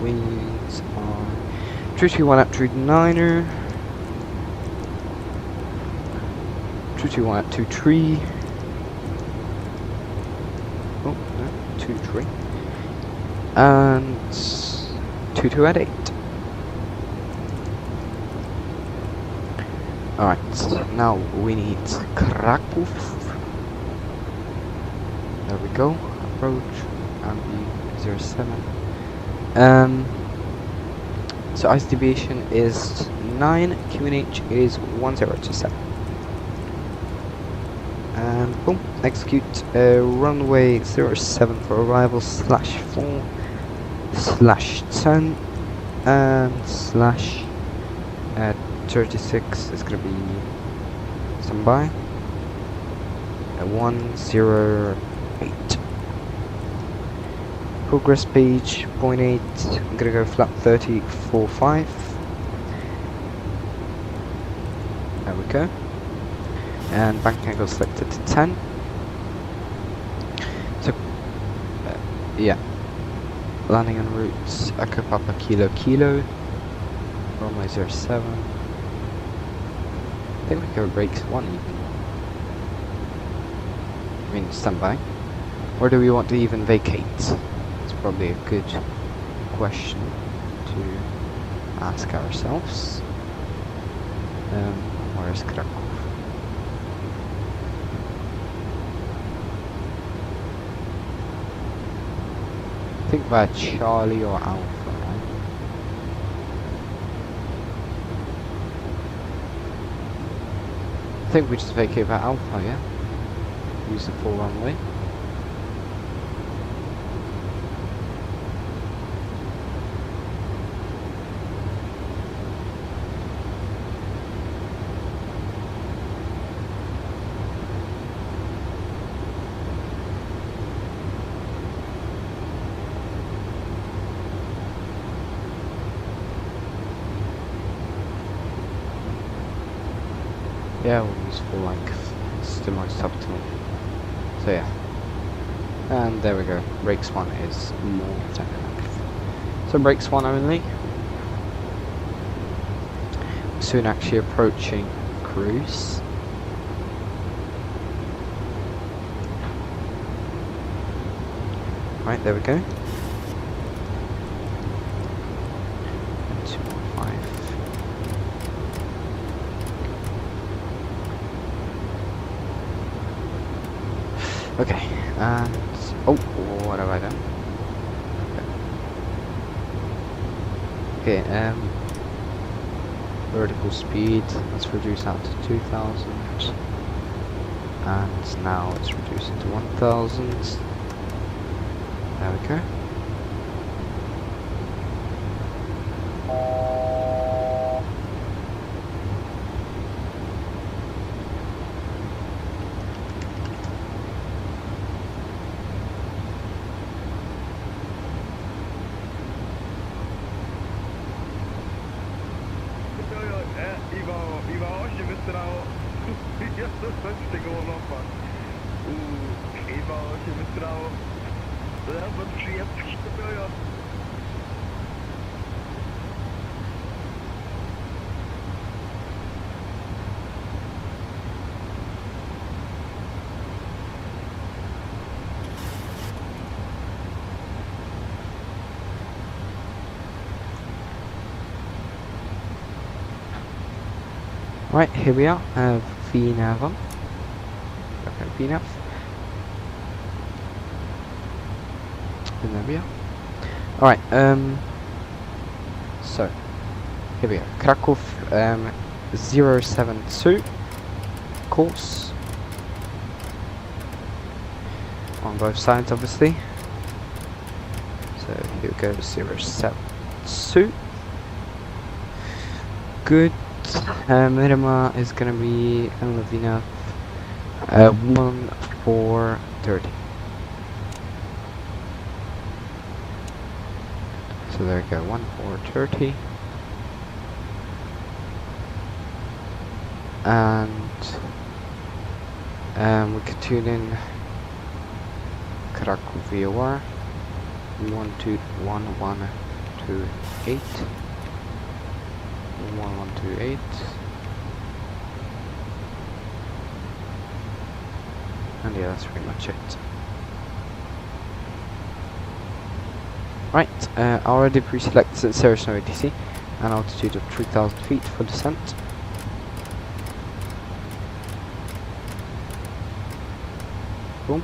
Winds are 321 at 39er, 321 at 23. Oh no, 23. And 22 at 8. Alright, now we need Kraków. There we go. Approach and B07. So ice deviation is 9, QNH is 1027. And boom, execute runway 07 for arrival /4/10 and /36 is gonna be standby at 108. Progress page 0.8. I'm gonna go flat 30.45. There we go. And bank angle selected to 10. So yeah, landing en route Echo Papa Kilo Kilo, runway 07. I think we go brakes 1 even. I mean standby. Or do we want to even vacate? It's probably a good question to ask ourselves. Where is Kraków? I think by Charlie or Alpha, right? I think we just vacate by Alpha, yeah? Use the full runway. Yeah, we'll use full length. It's still most optimal. So yeah. And there we go. Brakes 1 is more than enough. So brakes 1 only. Soon actually approaching cruise. Right, there we go. And 215. Okay, and oh, what have I done? Okay, vertical speed, let's reduce out to 2000, and now it's reducing to 1000. There we go. Right, here we are, VNav on. Okay, VNav. And there we are. Alright, so, here we are. Krakow 072 course. On both sides, obviously. So, here we go, 072. Good. Minima is gonna be Lavina 1430. So there we go, 1430. And we could tune in Krakow vRYR 1128. 1128. And yeah, that's pretty much it. Right, already pre-selected Cirrus no ATC, an altitude of 3000 feet for descent. Boom.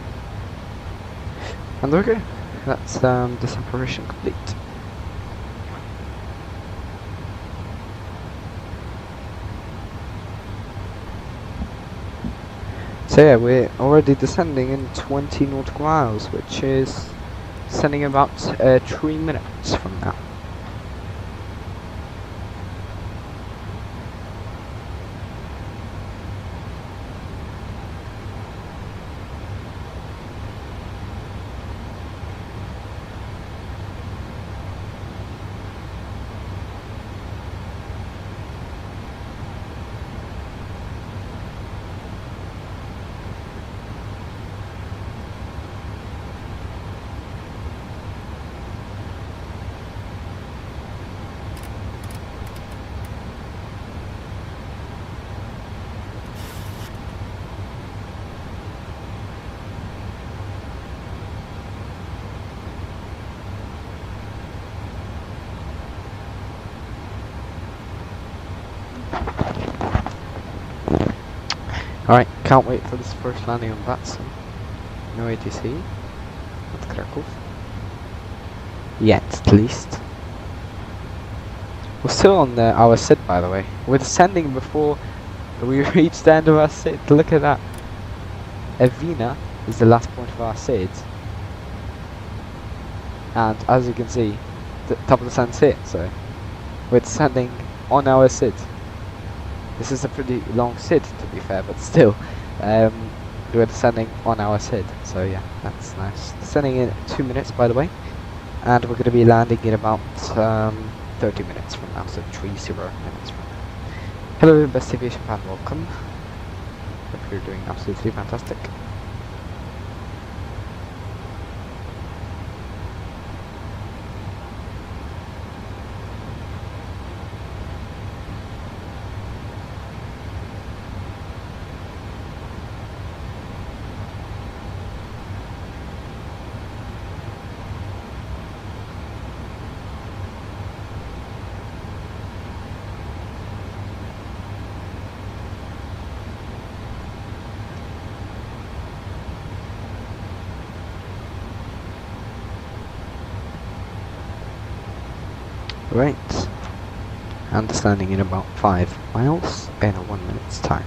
And there we go. That's the separation complete. So yeah, we're already descending in 20 nautical miles, which is descending about 3 minutes from now. Alright, can't wait for this first landing on VATSIM. No ATC at Krakow. Yet, at least. We're still on our SID, by the way. We're descending before we reach the end of our SID. Look at that. Evina is the last point of our SID. And as you can see, the top of the sun's here, so we're descending on our SID. This is a pretty long SID, to be fair, but still, we're descending on our SID, so yeah, that's nice. Descending in 2 minutes, by the way, and we're going to be landing in about 30 minutes from now, so 30 minutes from now. Hello, best aviation fan, welcome. Hope you're doing absolutely fantastic. Right, and descending in about 5 miles in 1 minute's time.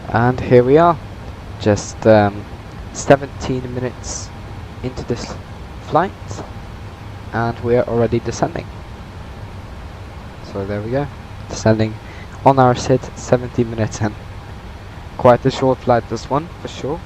And here we are, just 17 minutes into this flight, and we are already descending. So there we go, descending on our SID, 17 minutes in. Quite a short flight, this one, for sure.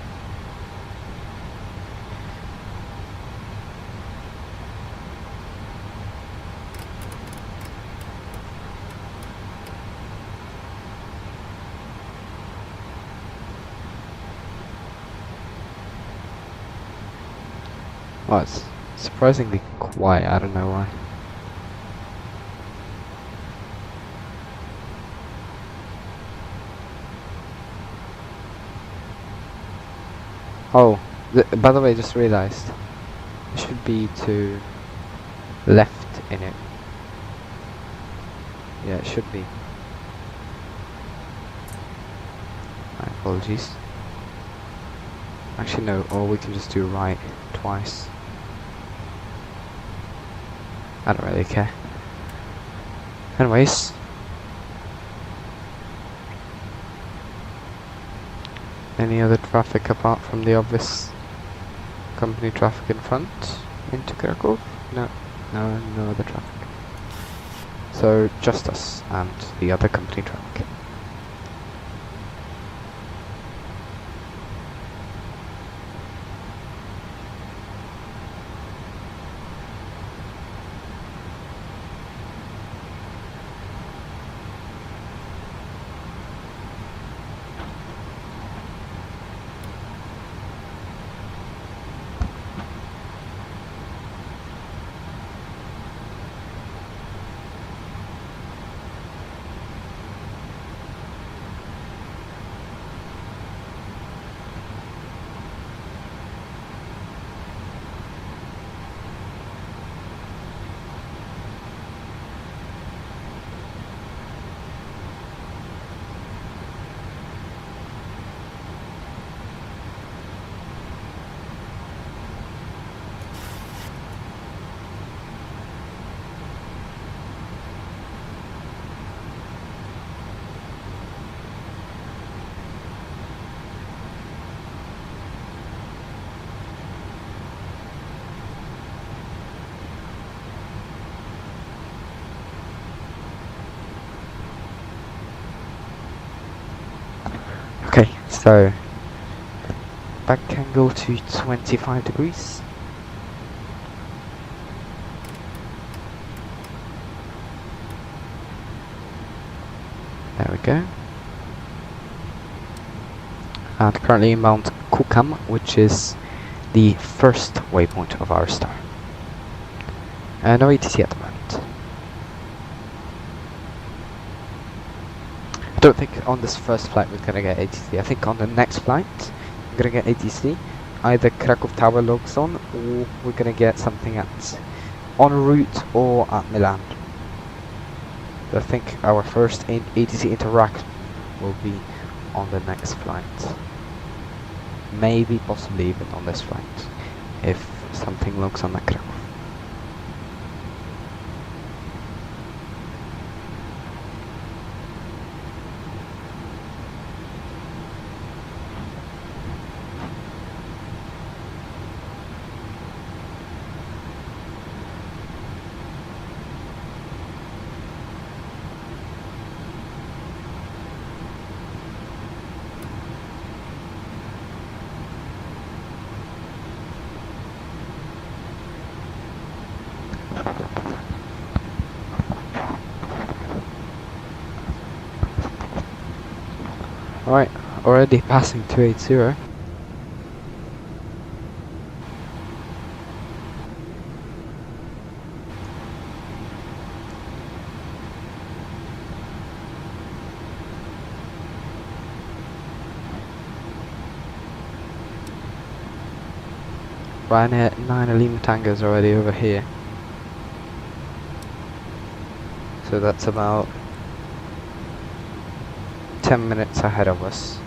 Well, it's surprisingly quiet, I don't know why. Oh, by the way, just realized. It should be to left in it. Yeah, it should be. My apologies. Actually no, or we can just do right twice. I don't really care. Anyways. Any other traffic apart from the obvious company traffic in front into Krakow? No, no other traffic. So just us and the other company traffic. Okay, so back angle to 25 degrees. There we go. And currently inbound Kukam, which is the first waypoint of our star. No ATC at the moment. I don't think on this first flight we're gonna get ATC. I think on the next flight we're gonna get ATC. Either Krakow Tower logs on, or we're gonna get something at en route or at Milan. But I think our first ATC interaction will be on the next flight. Maybe, possibly even on this flight, if something logs on at Krakow. Alright, already passing 280. Ryanair 9 Lima Tango is already over here. So that's about 10 minutes ahead of us.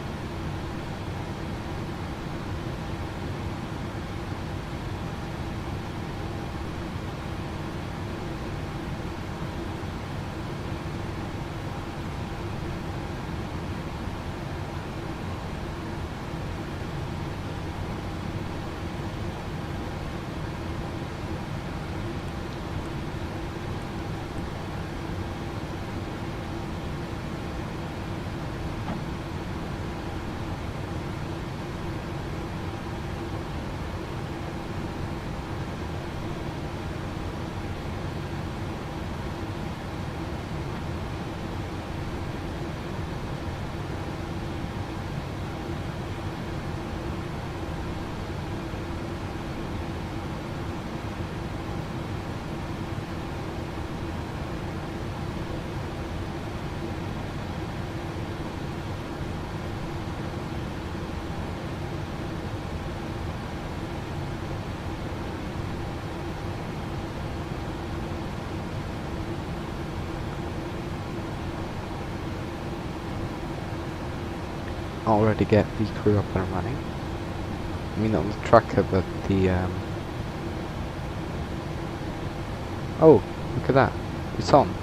already get vCrew up and running. I mean, not the tracker, but the oh, look at that, it's on.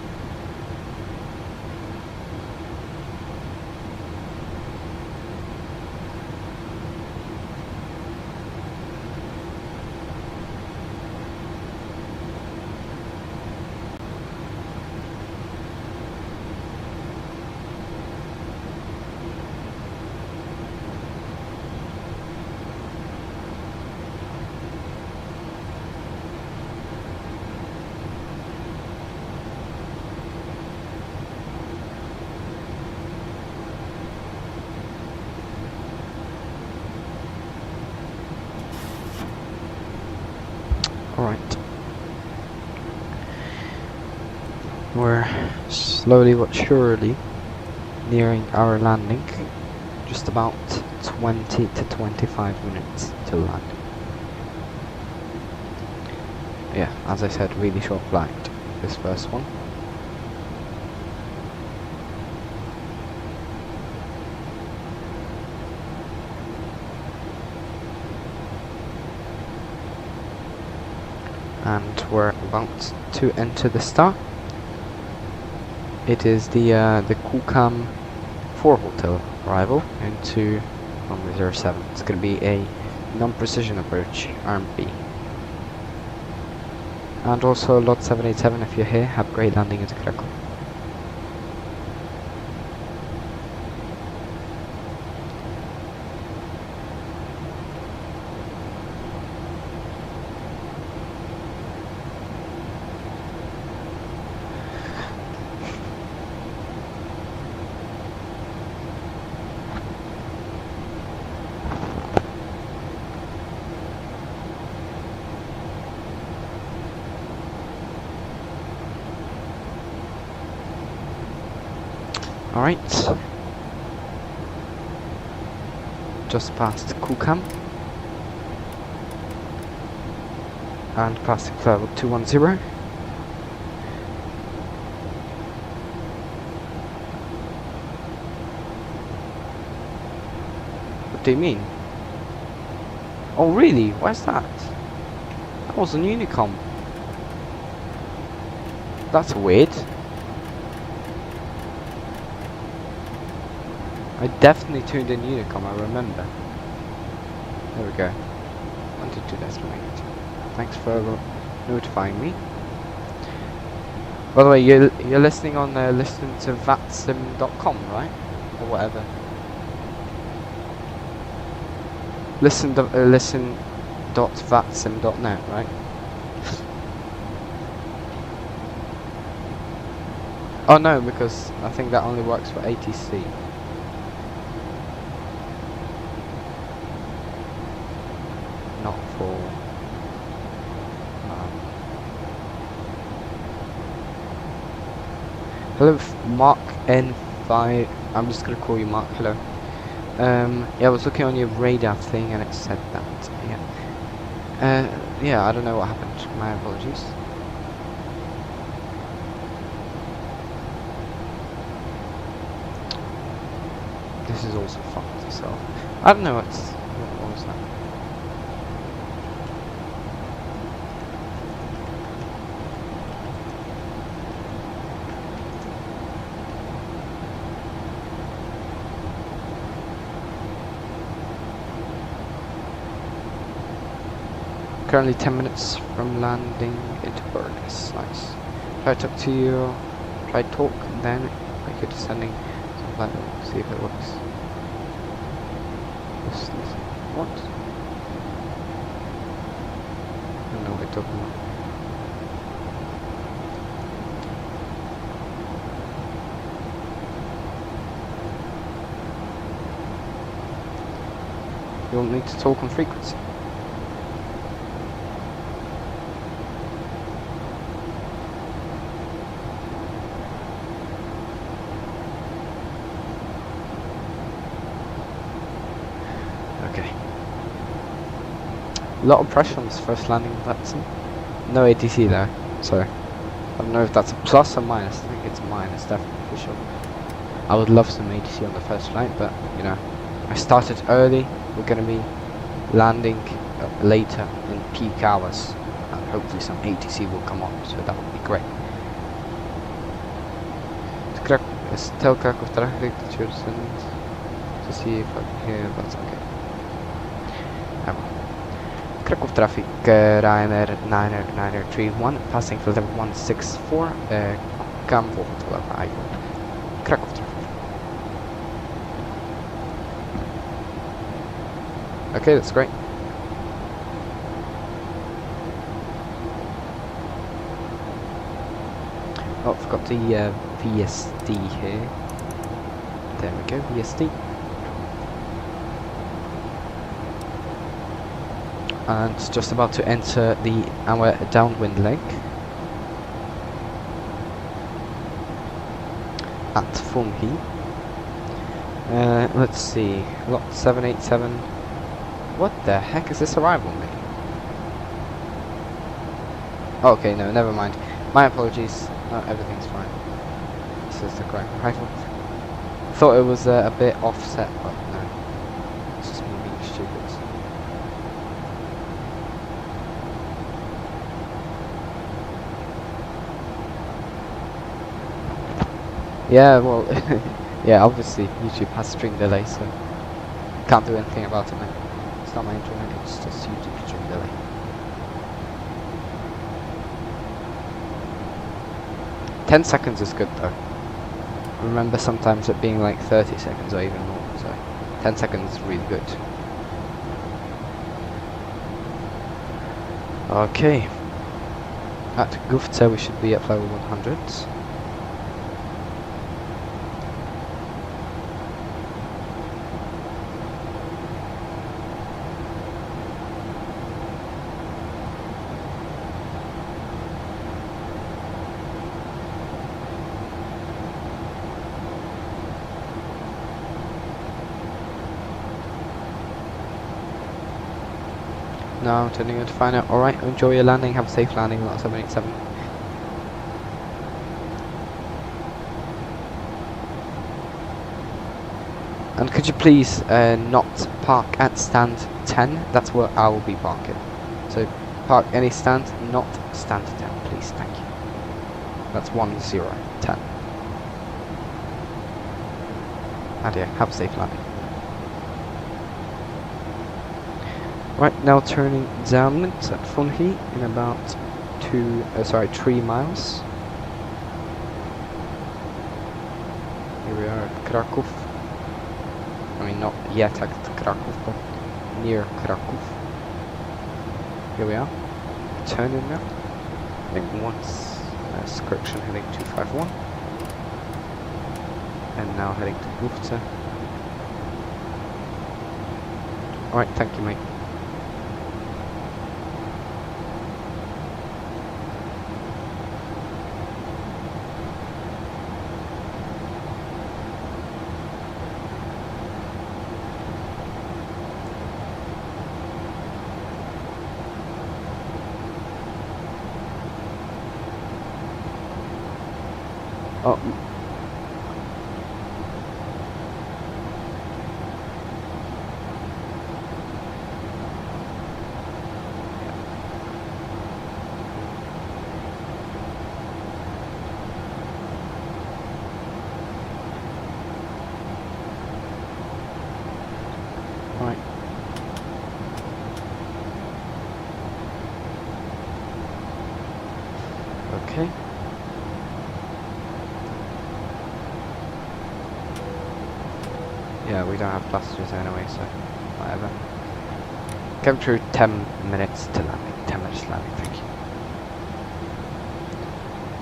Alright. We're slowly but surely nearing our landing. Just about 20 to 25 minutes till landing. Yeah, as I said, really short flight, this first one. And we're about to enter the star. It is the Kulkam 4 hotel arrival into runway 07. It's going to be a non-precision approach, Arm B. And also lot 787, if you're here, have a great landing into Krakow. Alright, just past Kulkam and passing level 210. What do you mean? Oh really? Where's that? That was an Unicom. That's weird. I definitely tuned in Unicom, I remember. There we go. 122.8. Thanks for notifying me. By the way, you're listening on listening to VATSIM.com, right? Or whatever. Listen.vatsim.net, right? Oh no, because I think that only works for ATC. Not for hello Mark N5. I'm just gonna call you Mark. Hello. Yeah, I was looking on your radar thing and it said that. Yeah, I don't know what happened. My apologies. This is also fucked, so I don't know what was that. Currently 10 minutes from landing into Burgess. Nice. Try to talk to you. Try talk, then like you're descending. See if it works. What? I don't know what you're talking about. You'll need to talk on frequency. Okay. A lot of pressure on this first landing of VATSIM. No ATC though, so I don't know if that's a plus or minus. I think it's a minus, definitely for sure. I would love some ATC on the first flight, but you know, I started early. We're going to be landing later in peak hours, and hopefully some ATC will come on, so that would be great. Tell Krakow traffic to see if I can hear, that's okay. Krakow traffic, Ryanair 931, passing for level 164, come forward to level I. Krakow traffic. Okay, that's great. Oh, I've got the VSD here. There we go, VSD. And just about to enter our downwind leg at Funhi. Let's see, lot 787. What the heck is this arrival making? Okay, no, never mind. My apologies. No, everything's fine. This is the correct arrival. Thought it was a bit offset, but no. It's just me being stupid. Yeah, well, yeah, obviously YouTube has string delay, so can't do anything about it, man. It's not my internet, it's just YouTube string delay. "10 seconds is good though. I remember sometimes it being like 30 seconds or even more, so 10 seconds is really good. Okay. At Gufta we should be at level 100. Now I'm turning to find out. Alright, enjoy your landing, have a safe landing, lot 787. And could you please not park at stand 10? That's where I will be parking. So park any stand, not stand 10, please, thank you. That's 10. And yeah, have a safe landing. Right, now turning downwind at Funhi in about 3 miles. Here we are at Krakow. I mean, not yet at Krakow, but near Krakow. Here we are. Turning now. Heading once. Correction, heading 251. And now heading to Gufta. Alright, thank you, mate. Oh. Right. Okay. Yeah, we don't have passengers anyway, so whatever. Come through 10 minutes to landing. 10 minutes landing, thank you.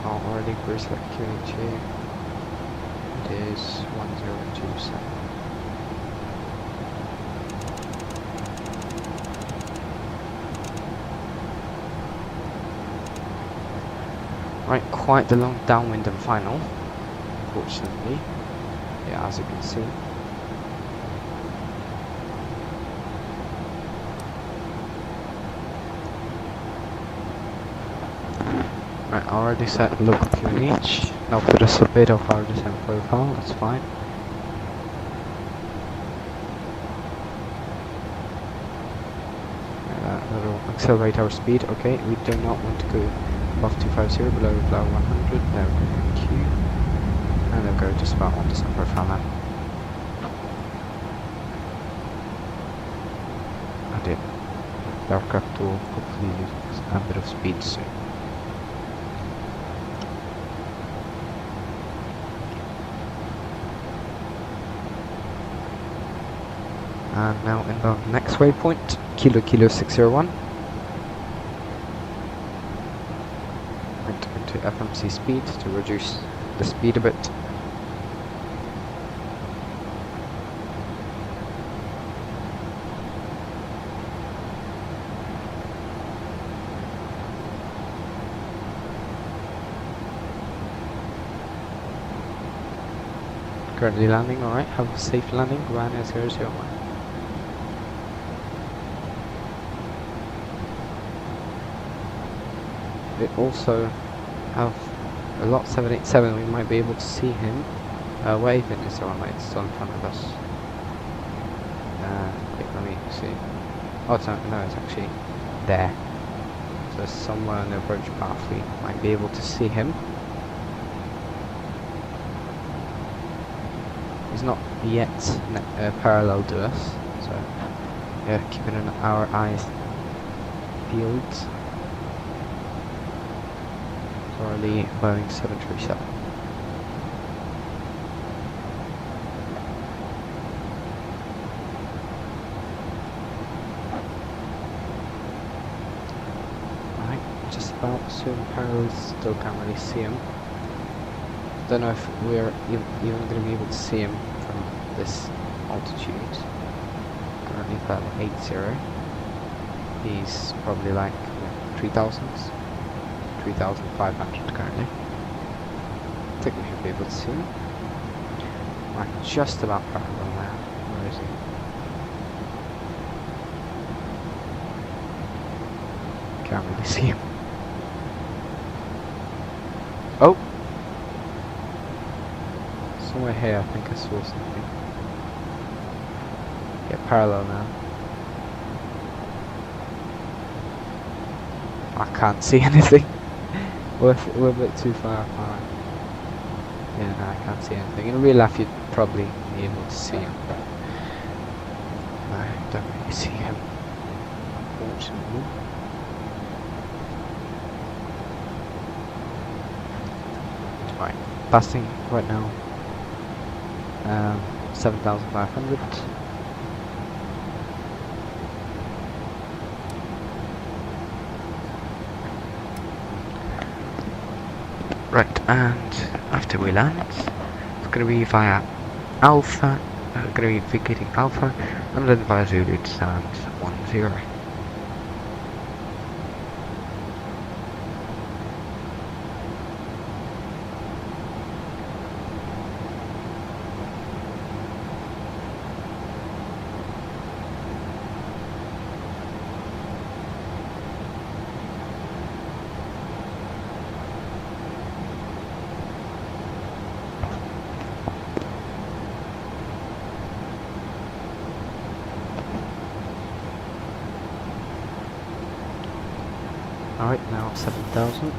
Already pre-select QH. It is 1027. Right, quite the long downwind and final, unfortunately. Yeah, as you can see. Right, I already set local QH. Now put a bit of our descent profile, that's fine. That'll accelerate our speed. Okay, we do not want to go above 250, below 100. There we go, Q. And they'll go just about on the same profile now. I did. The aircraft will hopefully lose a bit of speed soon. And now inbound next waypoint, Kilo Kilo 601. Right into FMC speed to reduce the speed a bit. Currently landing, alright, have a safe landing, Ryanair 001. We also have a lot 787, we might be able to see him. Where even is the runway? It's still in front of us. Wait, let me see. Oh, it's not, no, it's actually there. So somewhere on the approach path we might be able to see him. He's not yet parallel to us, so yeah, keeping our eyes peeled. For the Boeing 737. Right, just about soon parallel, still can't really see him. Don't know if we're even going to be able to see him from this altitude. Currently about 80. He's probably like 3,000s. 3,500 currently. I think we should be able to see him. Right, just about parallel now. Where is he? Can't really see him. Oh! Somewhere here I think I saw something. Yeah, parallel now. I can't see anything. We're a bit too far apart. Yeah, no, I can't see anything. In real life, you'd probably be able to see him. I don't really see him, unfortunately. Right, passing right now. 7,500. Right, and after we land, it's going to be via Alpha, going to be vacating Alpha, and then via Zulu to stand 10. Alright, now 7,000.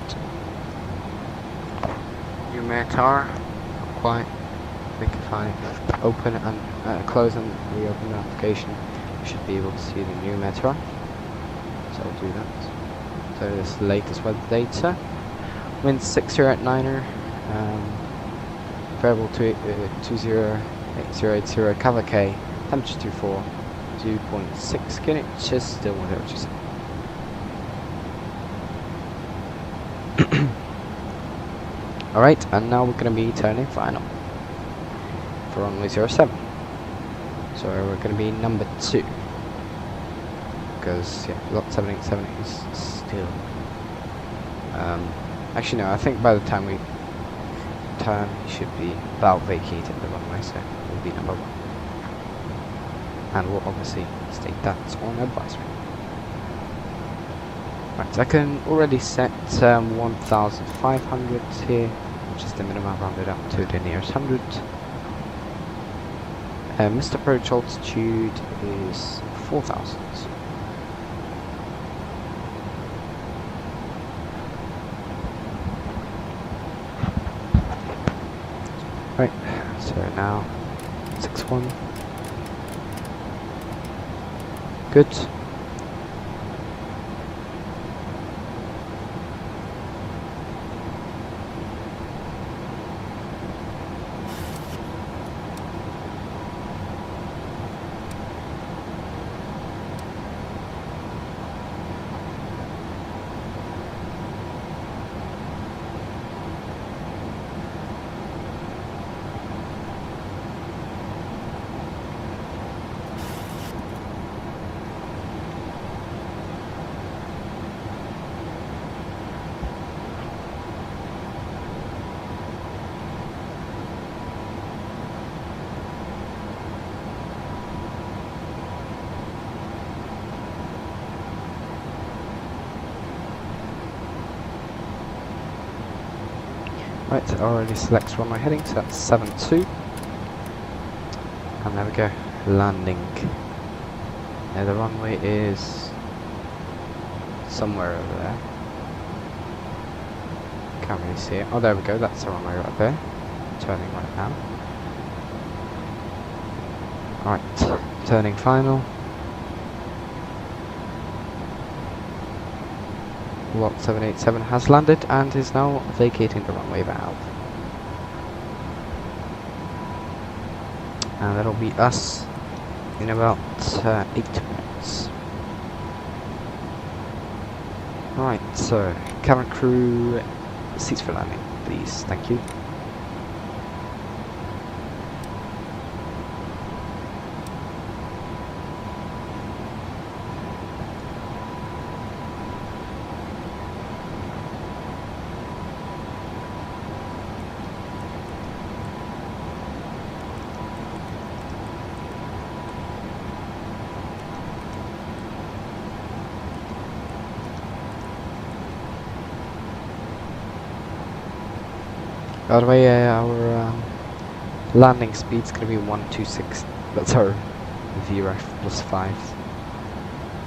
New METAR. Not quite. I think if I open and close and reopen the application, you should be able to see the new METAR. So I'll do that. So this latest weather data. Wind 6089er. Variable 208080 KRK. Temperature 24. 2.6 inches. Still 1027. Alright, and now we're going to be turning final for runway 07. So we're going to be number 2. Because, yeah, lot 787 is still... actually no, I think by the time we turn, we should be about vacated the runway, so we'll be number 1. And we'll obviously state that on advisory. Right, I can already set 1,500 here, which is the minimum rounded up to the nearest 100. Missed approach altitude is 4,000. So now 6-1. Good. Right, it already selects runway heading, so that's 7-2. And there we go, landing. Now the runway is somewhere over there. Can't really see it. Oh, there we go, that's the runway right there. Turning right now. Right, turning final. Lot 787 has landed and is now vacating the runway valve. And that'll be us in about 8 minutes. Right, so cabin crew, seats for landing, please. Thank you. By the way, our landing speed's gonna be 126. That's our vRYR +5.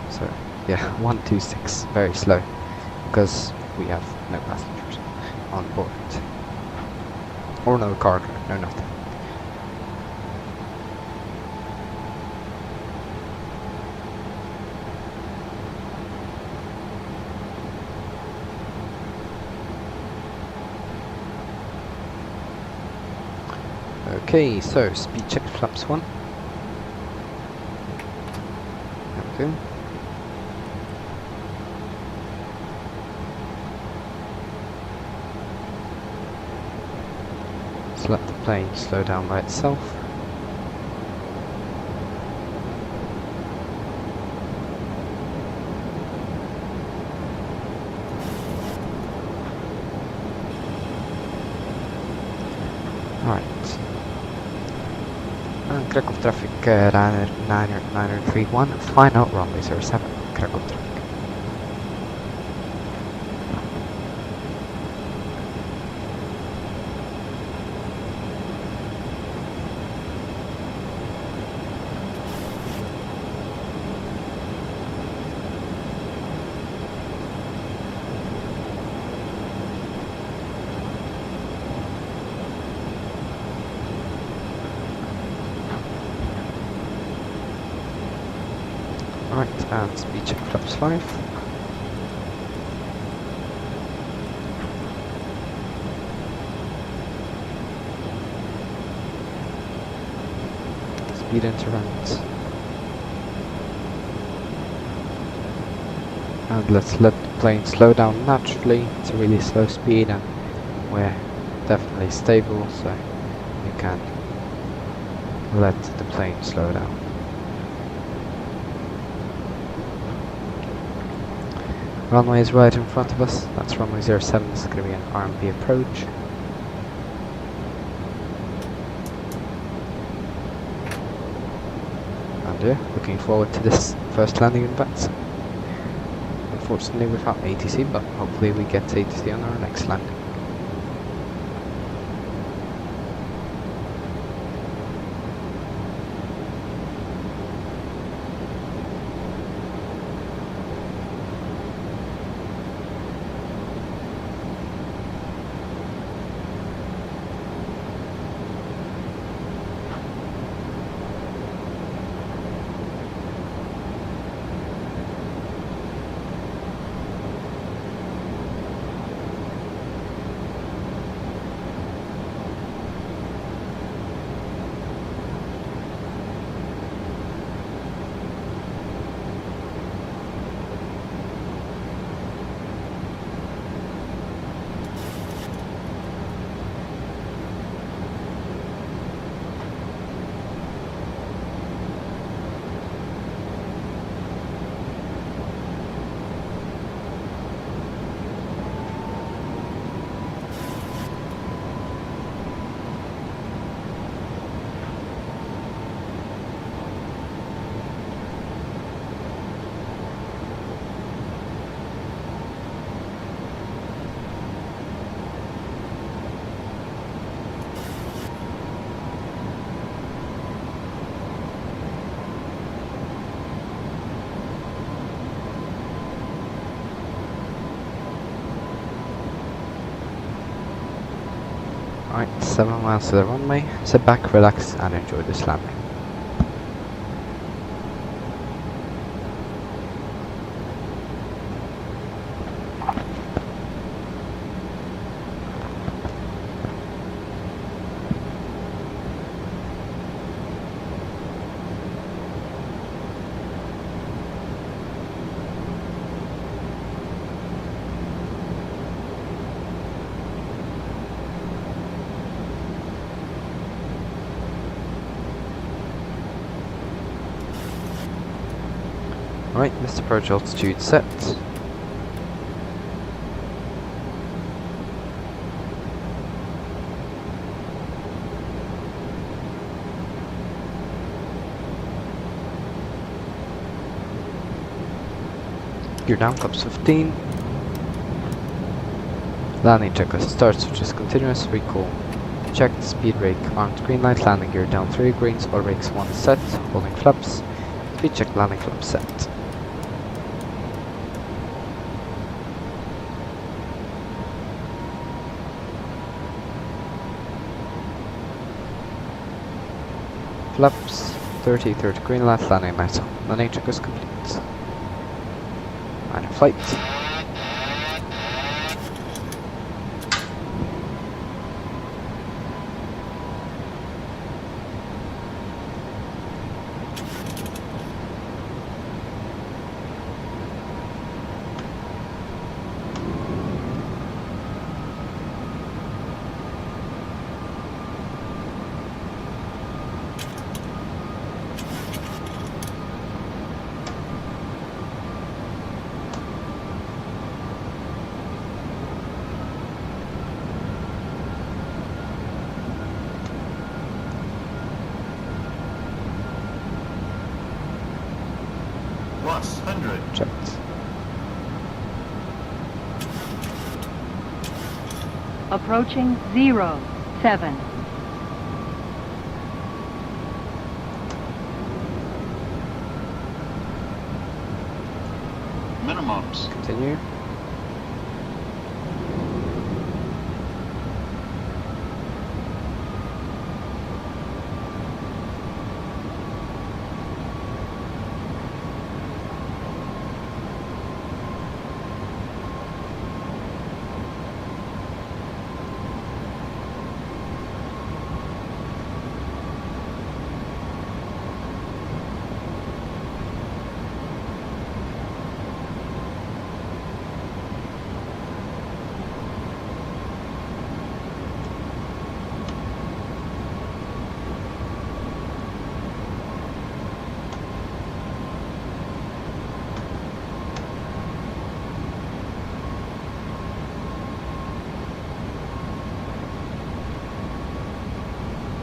So yeah, 126, very slow, because we have no passengers on board, or no cargo, no nothing. Okay, so speed check flaps 1. There we go. Let's let the plane slow down by itself. Right. Krakow traffic runner 931, final runway 07, Krakow traffic. Right, and speed check flaps 5. Speed interrupt. And let's let the plane slow down naturally. It's a really slow speed and we're definitely stable, so you can let the plane slow down. Runway is right in front of us. That's runway 07. This is going to be an RMP approach. And yeah, looking forward to this first landing in VATSIM. Unfortunately without ATC, but hopefully we get ATC on our next landing. Alright, 7 miles to the runway. Sit back, relax, and enjoy this landing. Alright, Mr. Approach altitude set. Gear down, flaps 15. Landing checklist starts, which is continuous recall. Checked, speed rake, armed green light, landing gear down 3 greens, or rakes 1 set, holding flaps. Speed check, landing flaps set. Flaps 30 green light, landing lights on. Landing check is complete. Minor flight. Plus 100. Checked. Approaching 07. Minimums. Continue.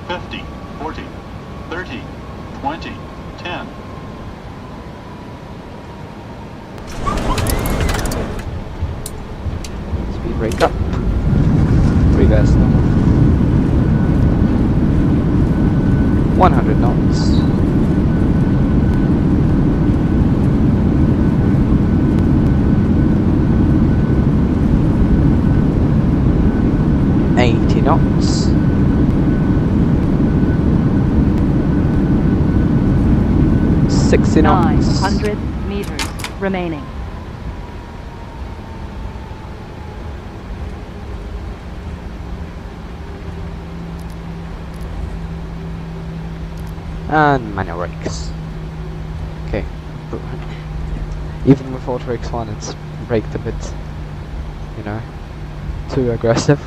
Fifty, 40, 30, 20, 10. Speed rake up. Reverse normal. 100 knots. Knots. 60 knots. 900 meters remaining. And manual brakes. Okay. Even with auto brakes on, it's braked a bit, you know, too aggressive.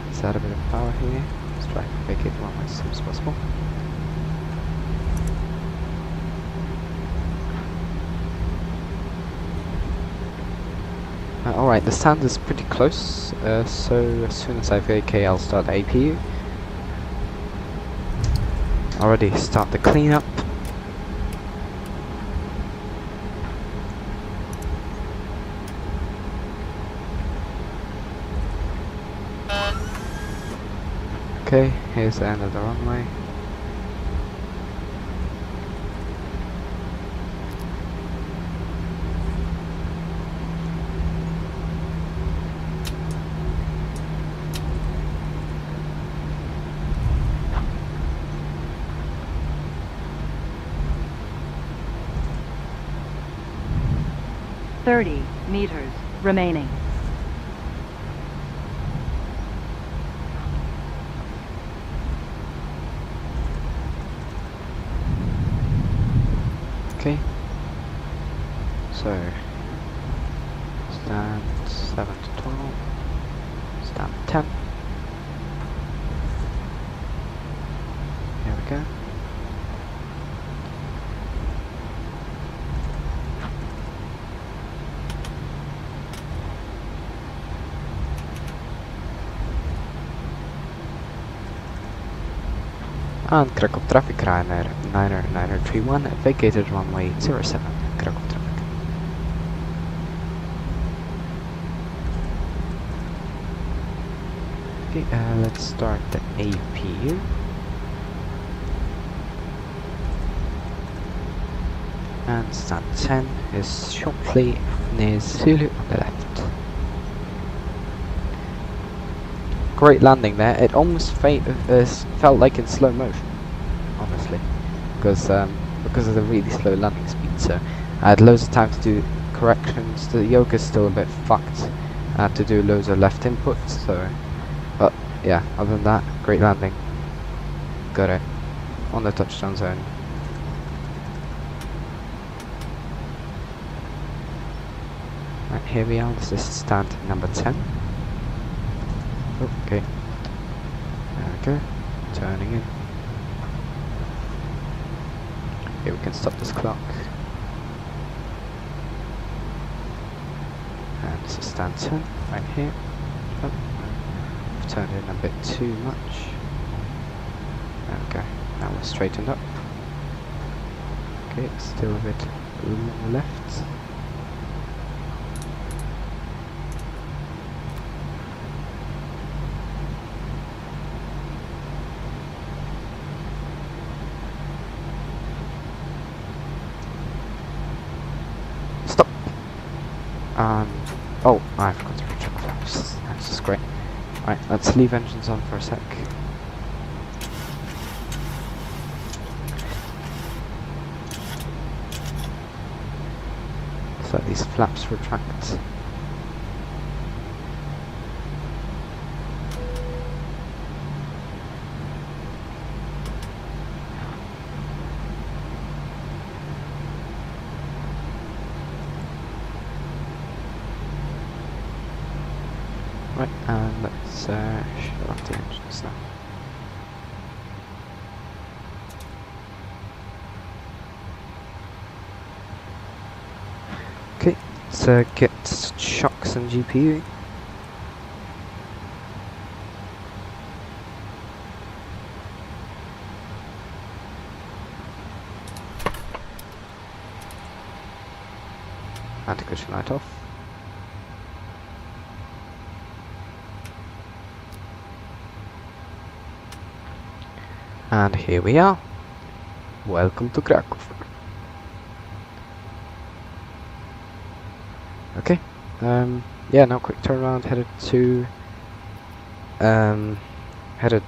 Let's add a bit of power here. Let's try to vacate the runway as soon as possible. Alright, the stand is pretty close, so as soon as I vacate, I'll start the APU. Already start the cleanup. Okay, here's the end of the runway. 30 meters remaining. Okay. So stand 7 to 12. Stand 10. Here we go. And Krakow traffic Ryanair 93931 vacated runway 07 Krakow traffic. Okay, let's start the APU. And stand 10 is shortly near Zulu on the left. Great landing there. It almost felt like in slow motion, honestly, because of the really slow landing speed. So I had loads of time to do corrections. The yoke is still a bit fucked. I had to do loads of left inputs. So, but yeah, other than that, great landing. Got it on the touchdown zone. Right, here we are. This is stand number 10. Okay, there we go, turning in. Here we can stop this clock. And this is stand 10, right here. Oh, I've turned in a bit too much. There we go, now we're straightened up. Okay, still a bit more left. Oh, I forgot to recheck flaps. That's just great. Right, let's leave engines on for a sec. So these flaps retract. Right, and let's shut off the engines now. Okay, let's get shocks and GPU. Anti-cushion light off. And here we are. Welcome to Krakow. Okay. Yeah, now quick turnaround, headed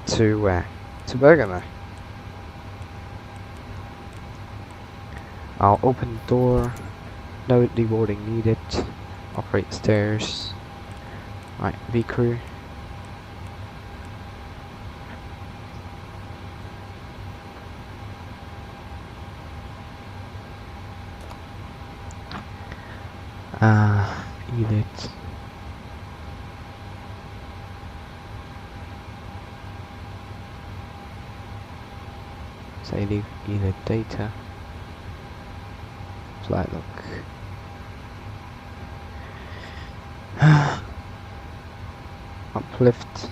to where? To Bergamo. I'll open the door. No deboarding needed. Operate stairs. Right, vCrew. Edit. Say leave edit data. Flight look. Uplift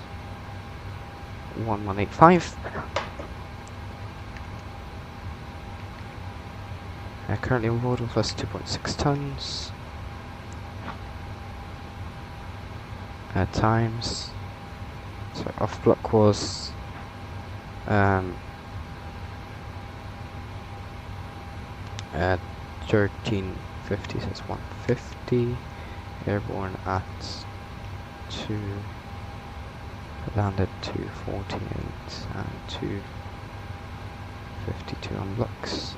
1185. Currently on board with us 2.6 tons. Times. So off block was 1350, so it's 150. Airborne at 2. Landed 248 and 252 on blocks.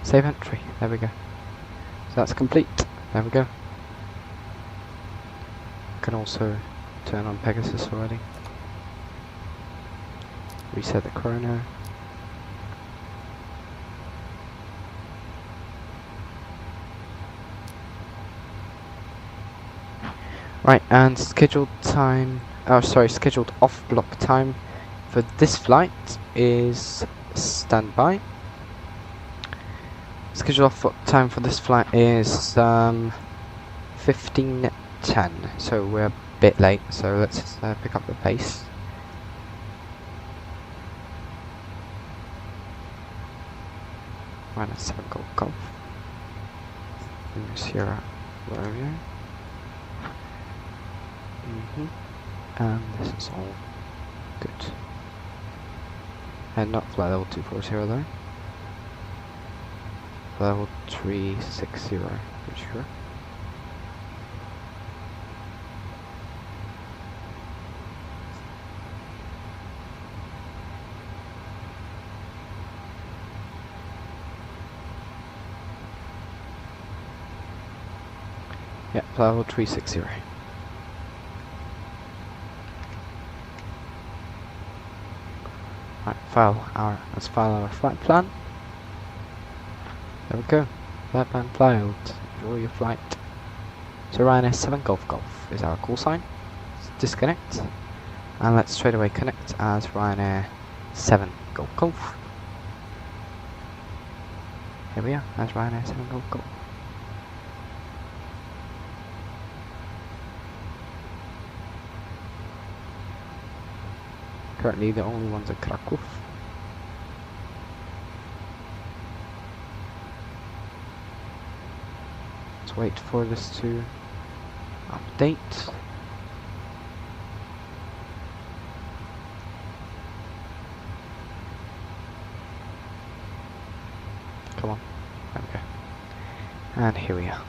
Save entry. There we go. So that's complete. There we go. Can also turn on Pegasus already. Reset the chrono. Right, and scheduled time, scheduled off block time for this flight is standby. Scheduled off block time for this flight is 15:10, so we're a bit late, so let's pick up the pace. Minus 7 Golf. Sierra Romeo. And this is all good. And not flight level 240 though. Level 360, pretty sure. Yeah, level 360. Right, let's file our flight plan. There we go. Flight plan filed. Enjoy your flight. So Ryanair 7 Golf is our call sign. Let's disconnect. And let's straight away connect as Ryanair 7 Golf. Here we are, as Ryanair 7 Golf. Currently the only ones at Krakow. Let's wait for this to update. Come on. Okay. And here we are.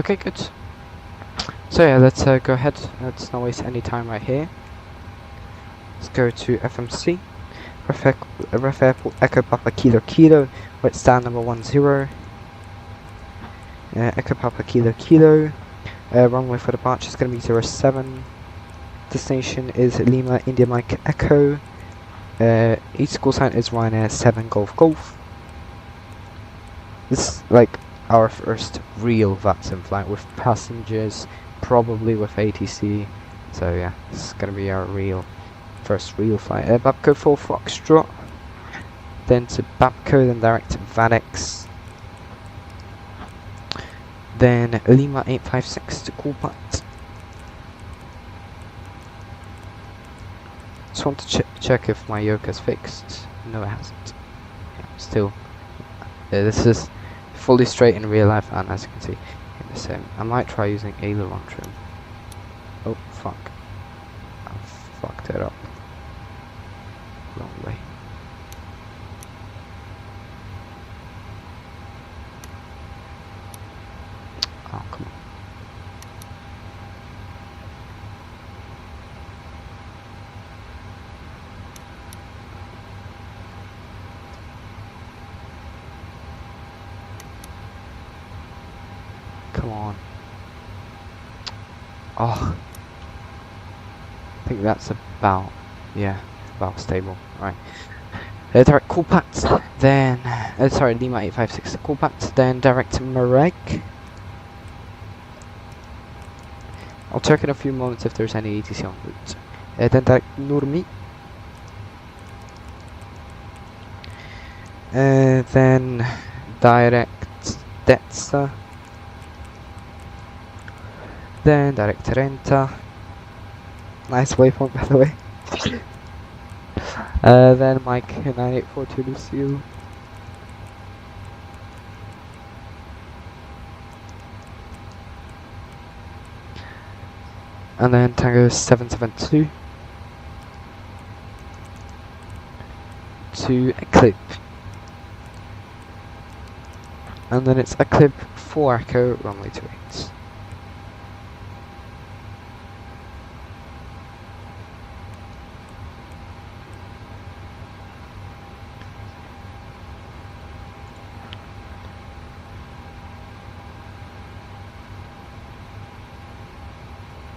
Okay, good. So yeah, let's go ahead. Let's not waste any time right here. Let's go to FMC. Ref Airport Echo Papa Kilo Kilo. Wait, stand number 10. Echo Papa Kilo Kilo. Runway for departure is going to be 07. Destination is Lima India Mike Echo. Each call sign is Ryanair 7 Golf. This is like our first real VATSIM flight with passengers, probably with ATC. So yeah, this is gonna be our first real flight. Babco 4 Foxtrot, then to Babco, then direct to VADX, then Lima 856 to Coolpat. Just want to check if my yoke fixed. No, it hasn't. Yeah, still, this is fully straight in real life, and as you can see in the same. I might try using aileron trim. Oh fuck, I fucked it up. Wrong way. Oh come on. Come on. Oh. I think that's about, yeah, about stable. Right. Direct Coolpat, then, sorry, Lima 856 to Coolpat, then direct to Marek. I'll check in a few moments if there's any ATC en route. Then direct Nurmi. Then direct Detsa. Then direct Renta. Nice waypoint, by the way. Then Mike 9842 Lucille. And then Tango 772. to eclipse. And then it's eclipse 4 echo, runway 28.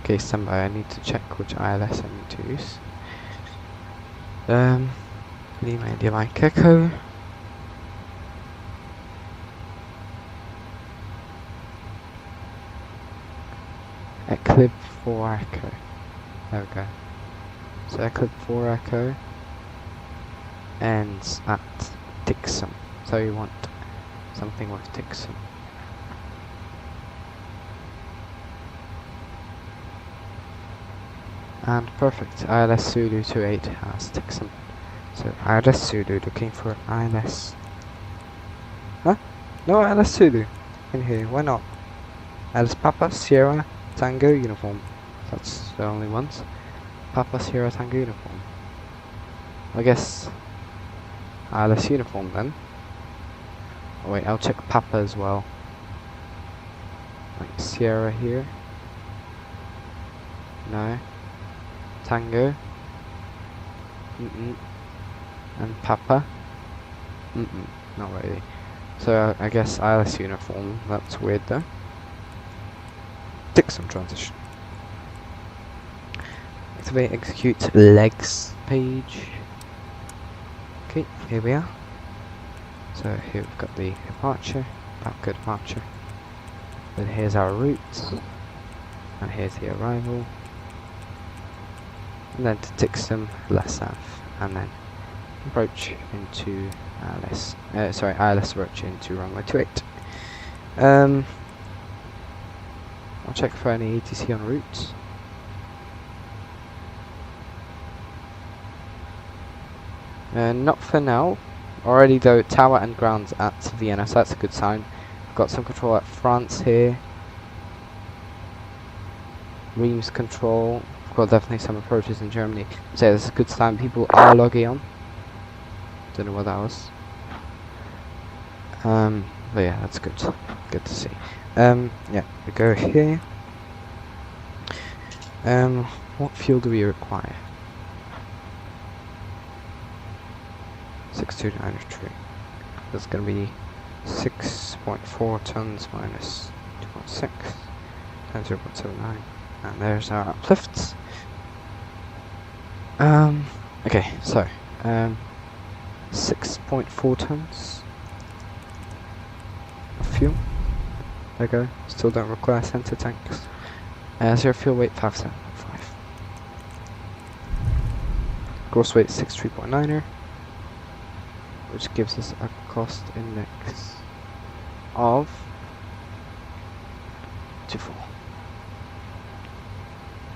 Okay, standby, I need to check which ILS I need to use. WMI-KRK-BGY-KRK. Eclipse 4 echo. There we go. So eclipse 4 echo ends at Tixum. So you want something with Tixum. And perfect, ILS Zulu 28 has Tixum. So ILS Zulu looking for ILS. Huh? No ILS Zulu in here, why not? ILS Papa Sierra Tango uniform. That's the only ones. Papa Sierra Tango uniform. I guess ILS uniform then. Oh wait, I'll check Papa as well. Like Sierra here. No. Tango. And Papa. Not really. So I guess ILS uniform. That's weird though. Tixum transition. Activate execute legs page. Okay, here we are. So here we've got the departure, backward departure. Then here's our route. And here's the arrival. And then to Tixum, Lasav, and then approach into ILS. ILS approach into runway 28. I'll check for any ATC en route. Not for now. Already though, tower and grounds at Vienna, so that's a good sign. I've got some control at France here. Reims control. I've got definitely some approaches in Germany. So that's a good sign. People are logging on. Don't know what that was. But yeah, that's good. Good to see. Yeah, we go here. What fuel do we require? 6293. That's going to be 6.4 tons minus 2.6 times 0.79. And there's our uplifts. Okay, so 6.4 tons of fuel. There we go. Still don't require center tanks. Zero fuel weight 57.5. Gross weight 63.9er, which gives us a cost index of 24.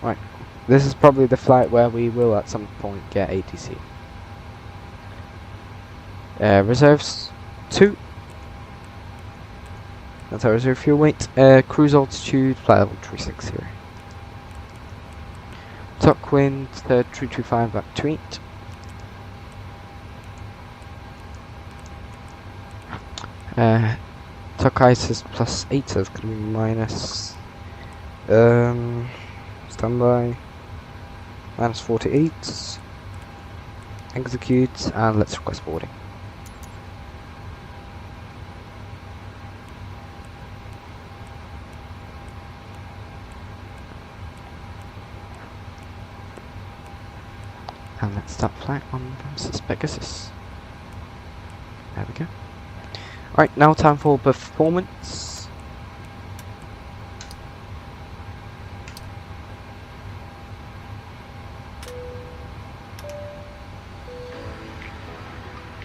Right, this is probably the flight where we will at some point get ATC. Reserves 2. That's our reserve fuel weight. Cruise altitude, flight level 360. Top wind 325 back to 8. Tuck ice is +8, so it's going to be minus. Standby. -48. Execute, and let's request boarding. And let's start flight on Pegasus. There we go. Alright, now time for performance.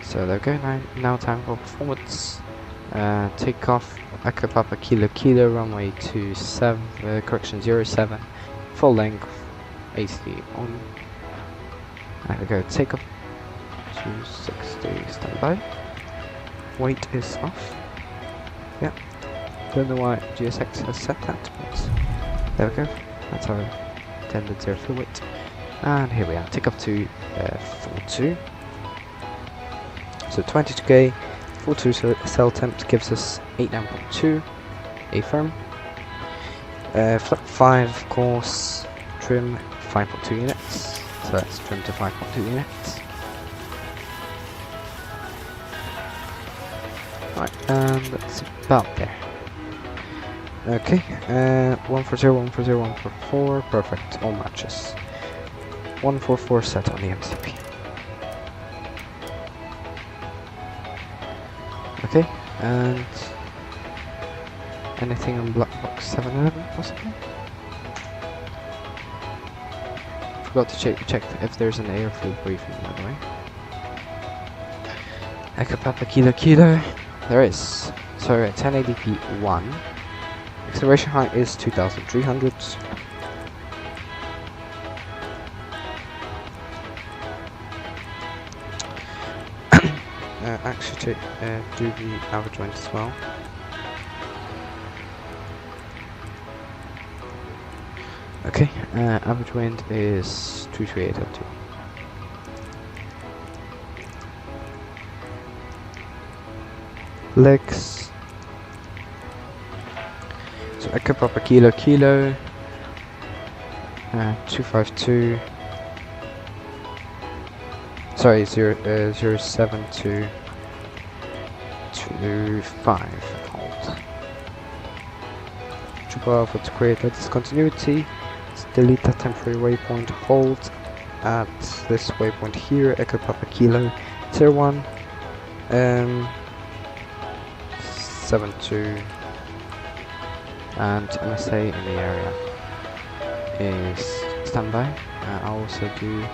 So there we go, now time for performance. Take off, Echo Papa Kilo Kilo, runway 07, full length, AC on. There we go, take off 260, standby. Weight is off. Yep. Don't know why GSX has set that, but there we go. That's our intended zero fuel weight. And here we are, take off to 42. So 22k, 42 cell temp gives us 89.2, A firm. Flip 5 course, trim 5.2 units, so that's trim to 5.2 units. Right, and that's about there. Okay, 140, 140, 144, perfect, all matches. 144 set on the MCP. Okay, and anything on black box 711 possibly? Forgot to check if there's an airfield briefing, by the way. Echo Papa Kilo Kilo, there is. So at 1080p 1, acceleration height is 2300. Actually, do the average wind as well. Okay, average wind is 23802. Legs. So Echo Papa Kilo Kilo. 252. Sorry, 072. 25. Hold. Triple Alpha to create a discontinuity. Let's delete that temporary waypoint. Hold at this waypoint here. Echo Papa Kilo. Tier 1. 72. And MSA in the area is standby. I'll also do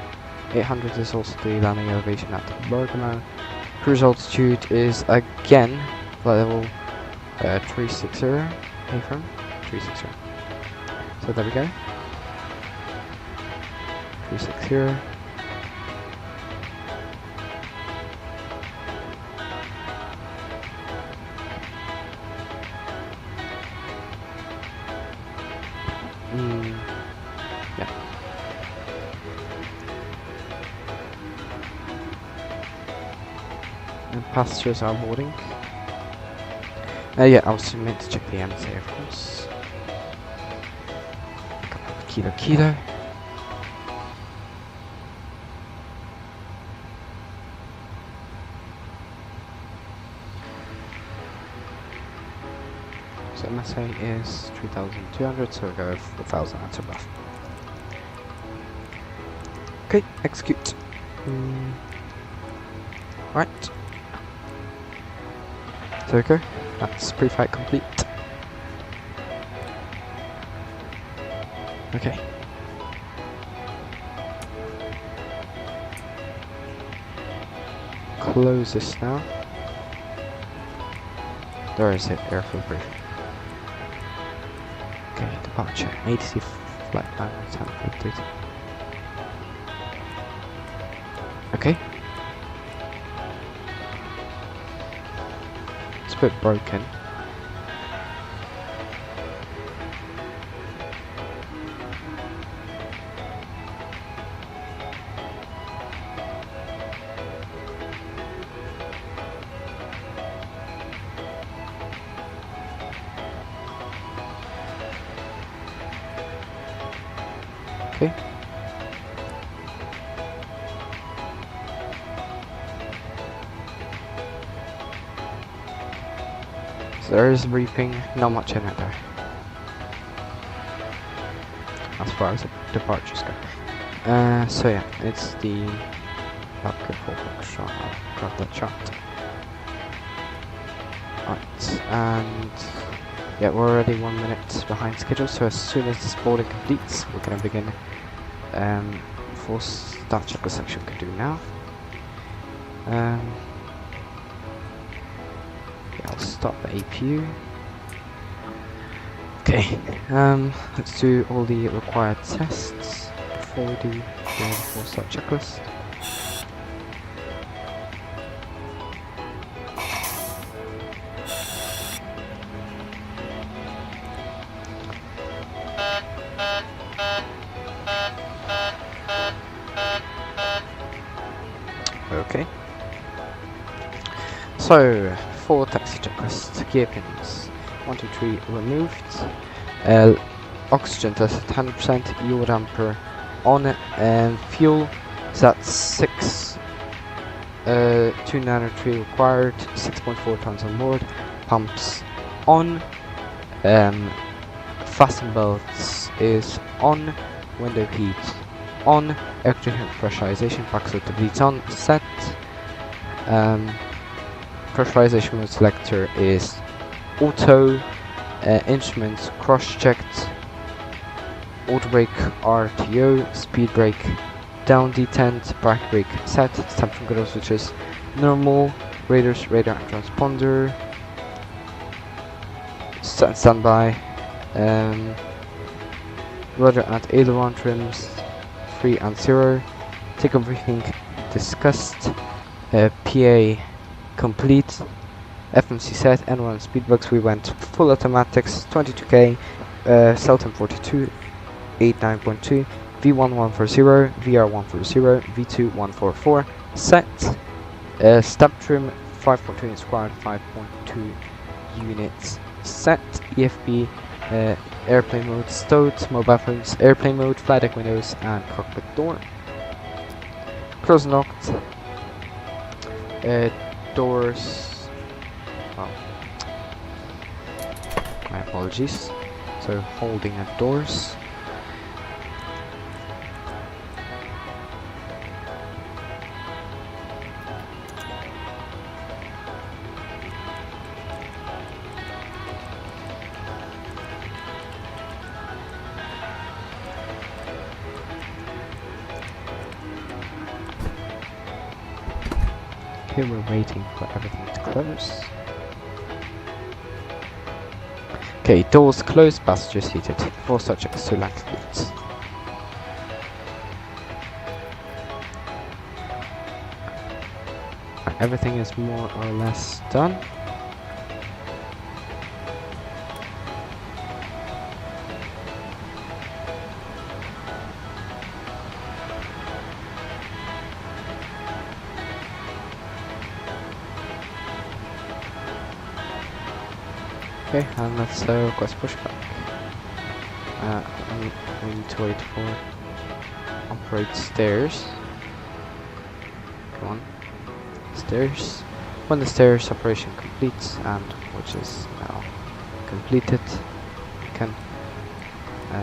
800 is also the landing elevation at Bergamo. Cruise altitude is again level 360. Affirm 360. So there we go. 360. Yeah. And passengers are boarding. Yeah, I was meant to check the MSA, of course. Kilo Kilo. So MSA is 3,200, so we'll go with 1,000 and above. Okay, execute. Right. So go. That's pre-flight complete. Okay. Close this now. There is it, airfield briefing. Okay, departure. ATC flight plan time update. Okay. It's a bit broken. Okay. So there is a briefing, not much in it though, as far as the departures go. So yeah, it's the Falcon 4 shot. I'll grab that shot. Right, and yeah, we're already 1 minute behind schedule, so as soon as this boarding completes, we're going to begin full start checker section we can do now. Yeah, I'll stop the APU. Okay, let's do all the required tests before we do the full start checklist. Okay. So, for taxi checklist, gear pins 1, 2, 3 removed. Oxygen test at 100%, yaw damper on, and fuel is at 293 required, 6.4 tons on board. Pumps on. Fasten belts is on. Window heat on. Air conditioning pressurization packs with the bleeds on. Set. Pressurization mode selector is auto. Instruments cross-checked. Auto brake RTO. Speed brake down detent. Brake brake set. Temperature control switches normal. Radars, radar and transponder. Standby. Rudder and aileron trims 3 and 0. Take-off briefing discussed. PA complete. FMC set. N1 speedbox. We went full automatics. 22k. Celton 42. 89.2. V1140. VR140. V2144. Set. Stamp trim 5.2 is required. 5.2 units. Set. EFB. Airplane mode stowed, mobile phones, airplane mode, flight deck windows, and cockpit door. Close and locked. Doors. Oh, my apologies. So holding at doors. Here we're waiting for everything to close. Okay, doors closed, passengers seated. 4-star checkers to land complete. Everything is more or less done. Okay, and let's request pushback. We need to wait for operate stairs. Come on, stairs. When the stairs operation completes, and which is now completed, we can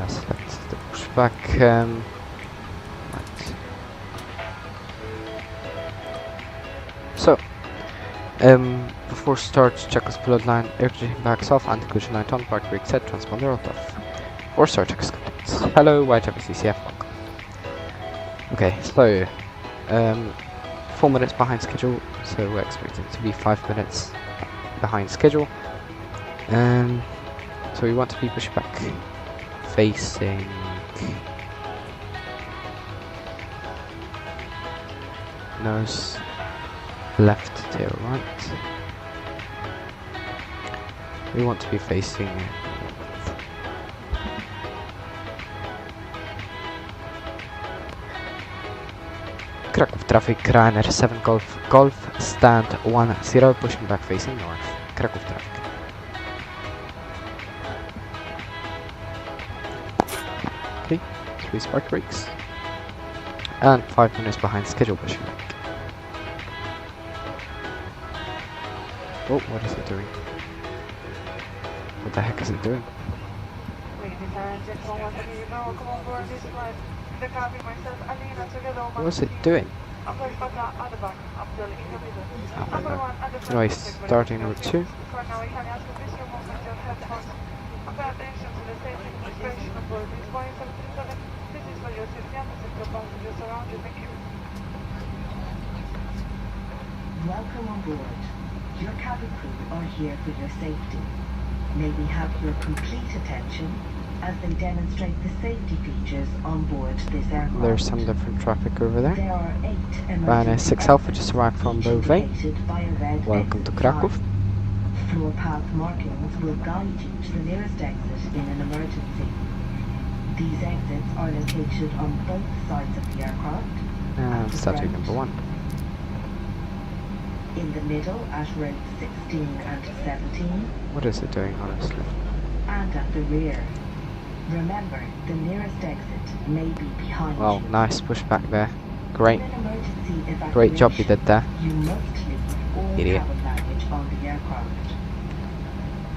select the pushback. Right. So, before start, checklist pilot line, air conditioning backs off, anti-collision light on, park brake set, transponder off. 4-star checklist complete. Hello, White CCF, welcome. Okay, so 4 minutes behind schedule, so we're expecting to be 5 minutes behind schedule. So we want to be pushed back, facing nose left, tail right. We want to be facing Kraków traffic, Ryanair 7 Golf, stand 10, pushing back facing north. Kraków traffic. Okay, 3 spark brakes. And 5 minutes behind schedule, pushing back. Oh, what is it doing? What the heck is it doing? What is it doing? Anyway, starting number 2. Welcome on board. Your cabin crew are here for your safety. May we have your complete attention as they demonstrate the safety features on board this aircraft. There's some different traffic over there. There are 8 Ryanair emergency 6 Alpha just arrived from each Beauvais. indicated by a red Welcome to exit Kraków. sign. Floor path markings will guide you to the nearest exit in an emergency. These exits are located on both sides of the aircraft. And starting number 1. In the middle at rows 16 and 17, What is it doing, honestly? and at the rear. Remember, the nearest exit may be behind Well, you. nice pushback there. Great. In an emergency Great job you evacuation, did there. You must leave all Idiot. cabin baggage on the aircraft.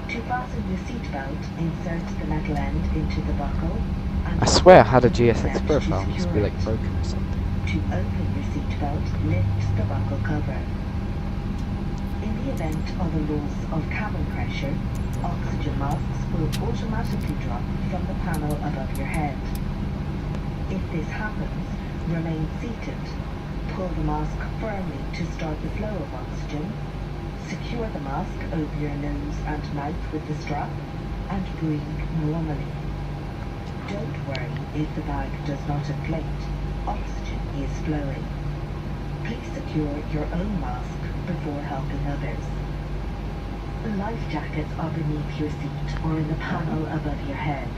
To fasten your seatbelt, insert the metal end into the buckle. And I swear I had a hold GSX it to profile. Must be secure like it. broken or something. To open your seatbelt, lift the buckle cover. In the event of a loss of cabin pressure, oxygen masks will automatically drop from the panel above your head. If this happens, remain seated. Pull the mask firmly to start the flow of oxygen. Secure the mask over your nose and mouth with the strap and breathe normally. Don't worry if the bag does not inflate. Oxygen is flowing. Please secure your own mask before helping others. Life jackets are beneath your seat or in the panel above your head.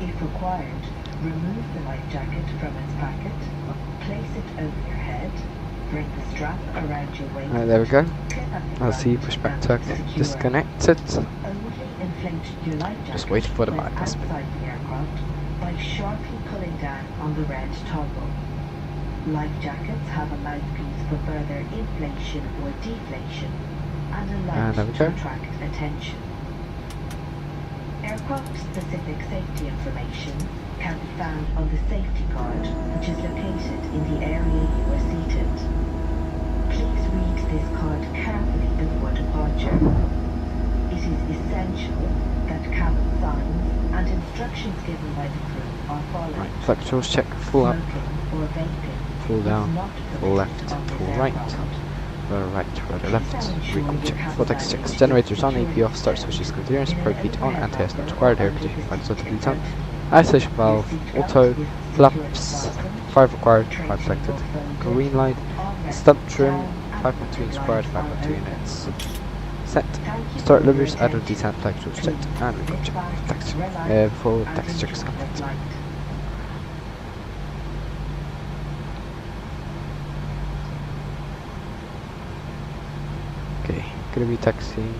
If required, remove the life jacket from its packet, place it over your head, bring the strap around your waist. Alright, there we go. clip at the I'll see front pushback and tuck secure. disconnected. Only inflate your life jacket Just wait for the when bypass pin. outside the aircraft by sharply pulling down on the red toggle. Life jackets have a mouthpiece for further inflation or deflation and a light there we to go. attract attention. Aircraft-specific safety information can be found on the safety card, which is located in the area you are seated. Please read this card carefully before departure. It is essential that cabin signs and instructions given by the crew are followed. Right, flex jaws check. Full up, Smoking or vaping full is down, not full permitted left, on this full right. aircraft. Rudder right, rudder left. Recall check. Vortex checks. Generators on, AP off, start switches clearance, probe heat on, anti-air not required, air conditioning fans not bleed on. Isolation valve, auto, flaps, 5 required, 5 selected. Green light, stump trim, 5.2 units required, 5.2 units. Set. Start levers, idle descent, flag tools checked, and recall check. Full taxi checks complete. Okay, gonna be taxiing.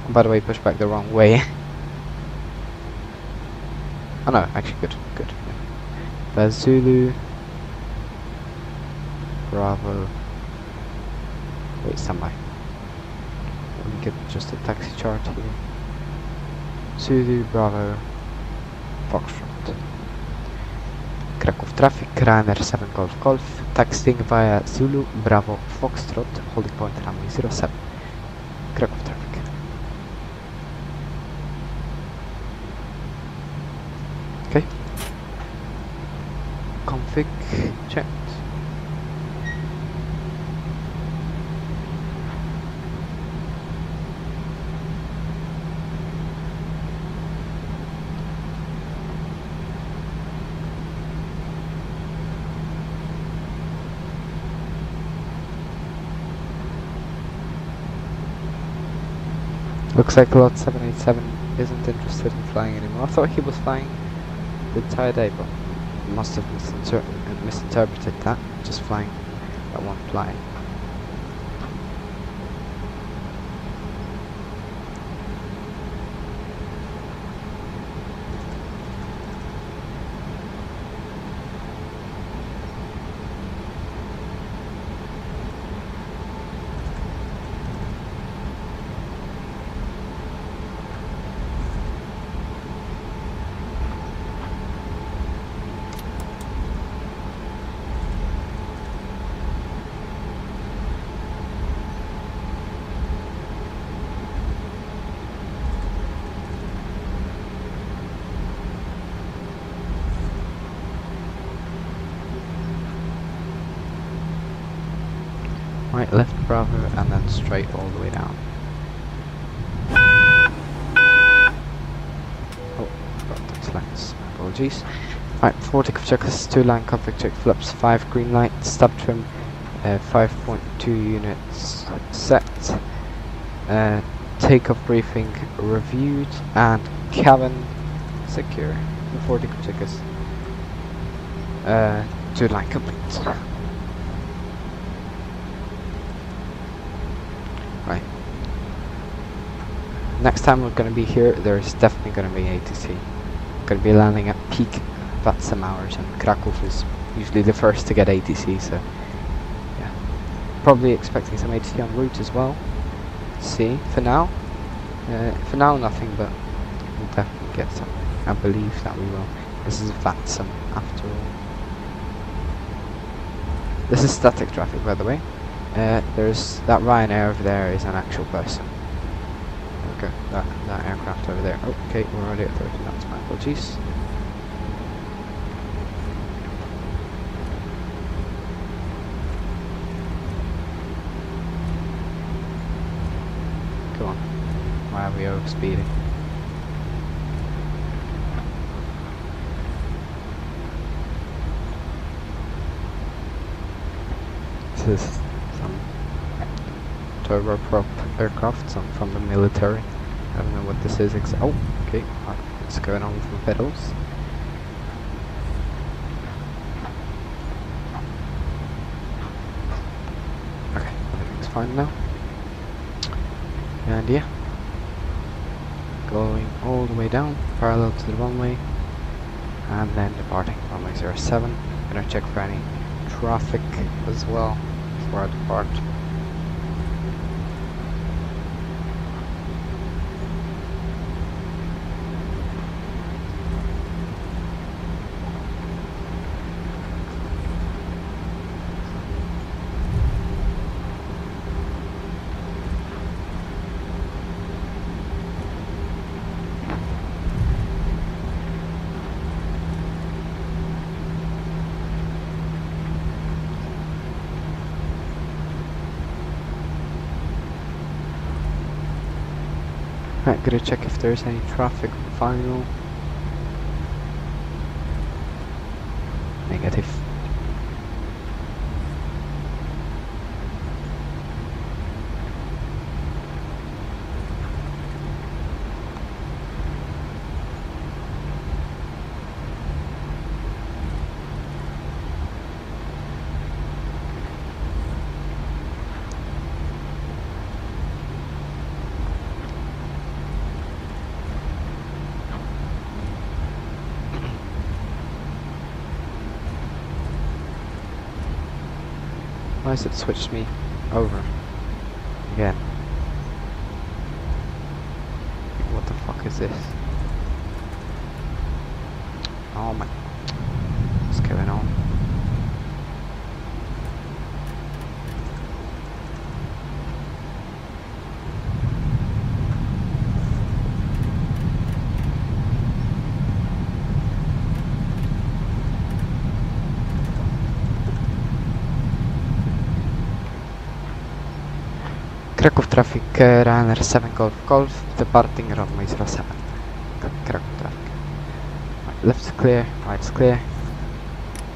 By the way, push back the wrong way. Oh no, actually good, good. Yeah. Zulu, Bravo. Wait, standby. Let me get just a taxi chart here. Zulu, Bravo, Foxtrot. Kraków traffic, Ryanair 7 Golf Golf, taxiing via Zulu, Bravo, Foxtrot, holding point runway 07. Kraków traffic. Okay. Config checked. Looks like Lot 787 isn't interested in flying anymore. I thought he was flying the entire day, but must have misinterpreted that. Just flying that one flight. Right, left Bravo, and then straight all the way down. Oh, forgot to select. Apologies. Right, 4 takeoff checklist, 2 line config check, flaps, 5 green light, stub trim, 5.2 units set, takeoff briefing reviewed, and cabin secure. The 4 takeoff checklist, 2 line complete. Next time we're going to be here, there's definitely going to be ATC. Going to be landing at peak VATSIM hours, and Kraków is usually the first to get ATC, so yeah. Probably expecting some ATC en route as well. See, for now nothing, but we'll definitely get some. I believe that we will. This is VATSIM after all. This is static traffic, by the way. There's that Ryanair over there is an actual person. Okay, that aircraft over there. Oh, okay, we're already at 30 knots. My apologies. Go on. Why are we over speeding? This is some turboprop aircraft, some from the military. I don't know what this is. Oh, okay. What's going on with the pedals? Okay, everything's fine now. And yeah, going all the way down, parallel to the runway, and then departing runway 07. Gonna check for any traffic as well before I depart. Right, gonna check if there's any traffic on final. Negative. Why has it switched me over again? What the fuck is this? Oh my... What's going on? Kraków traffic, Ryanair 7 Golf, departing runway 07. Kraków traffic. Right, left's clear, right's clear.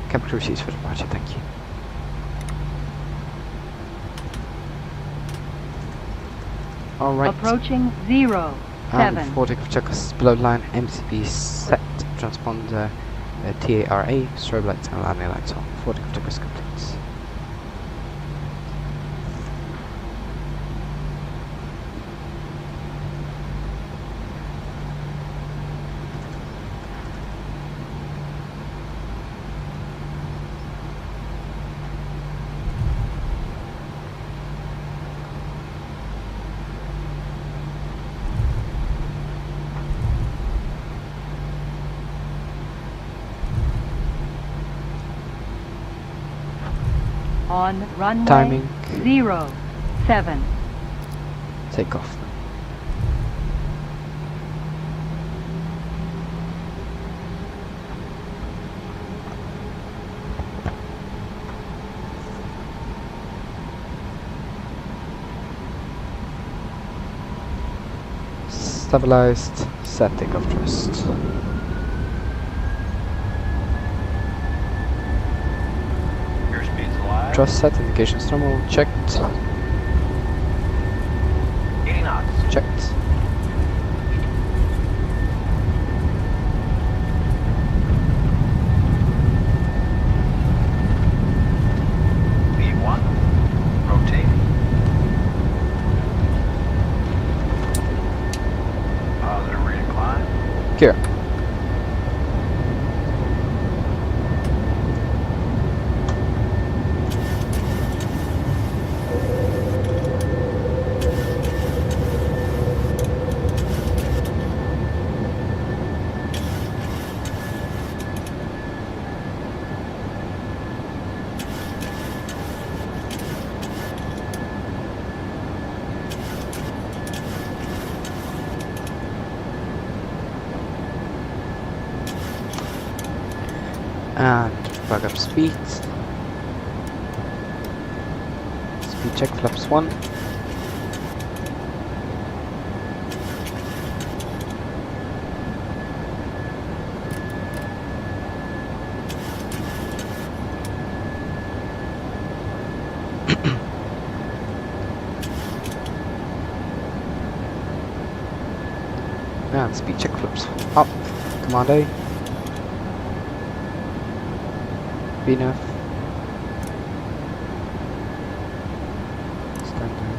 Cabin crew seats for departure, thank you. Alright. Approaching 07. 40 Czechos below line, MCB set, transponder TARA, strobe lights and landing lights on. 40 Czechos complete. On runway Timing. 07. Take off. Stabilized, set takeoff thrust. Airspeed's alive. Thrust set, indications normal, checked. 80 knots. Checked. V1. Rotate. Clear. And back up speed. Speed check flaps 1. And speed check flaps up. Command A. Enough. Standard.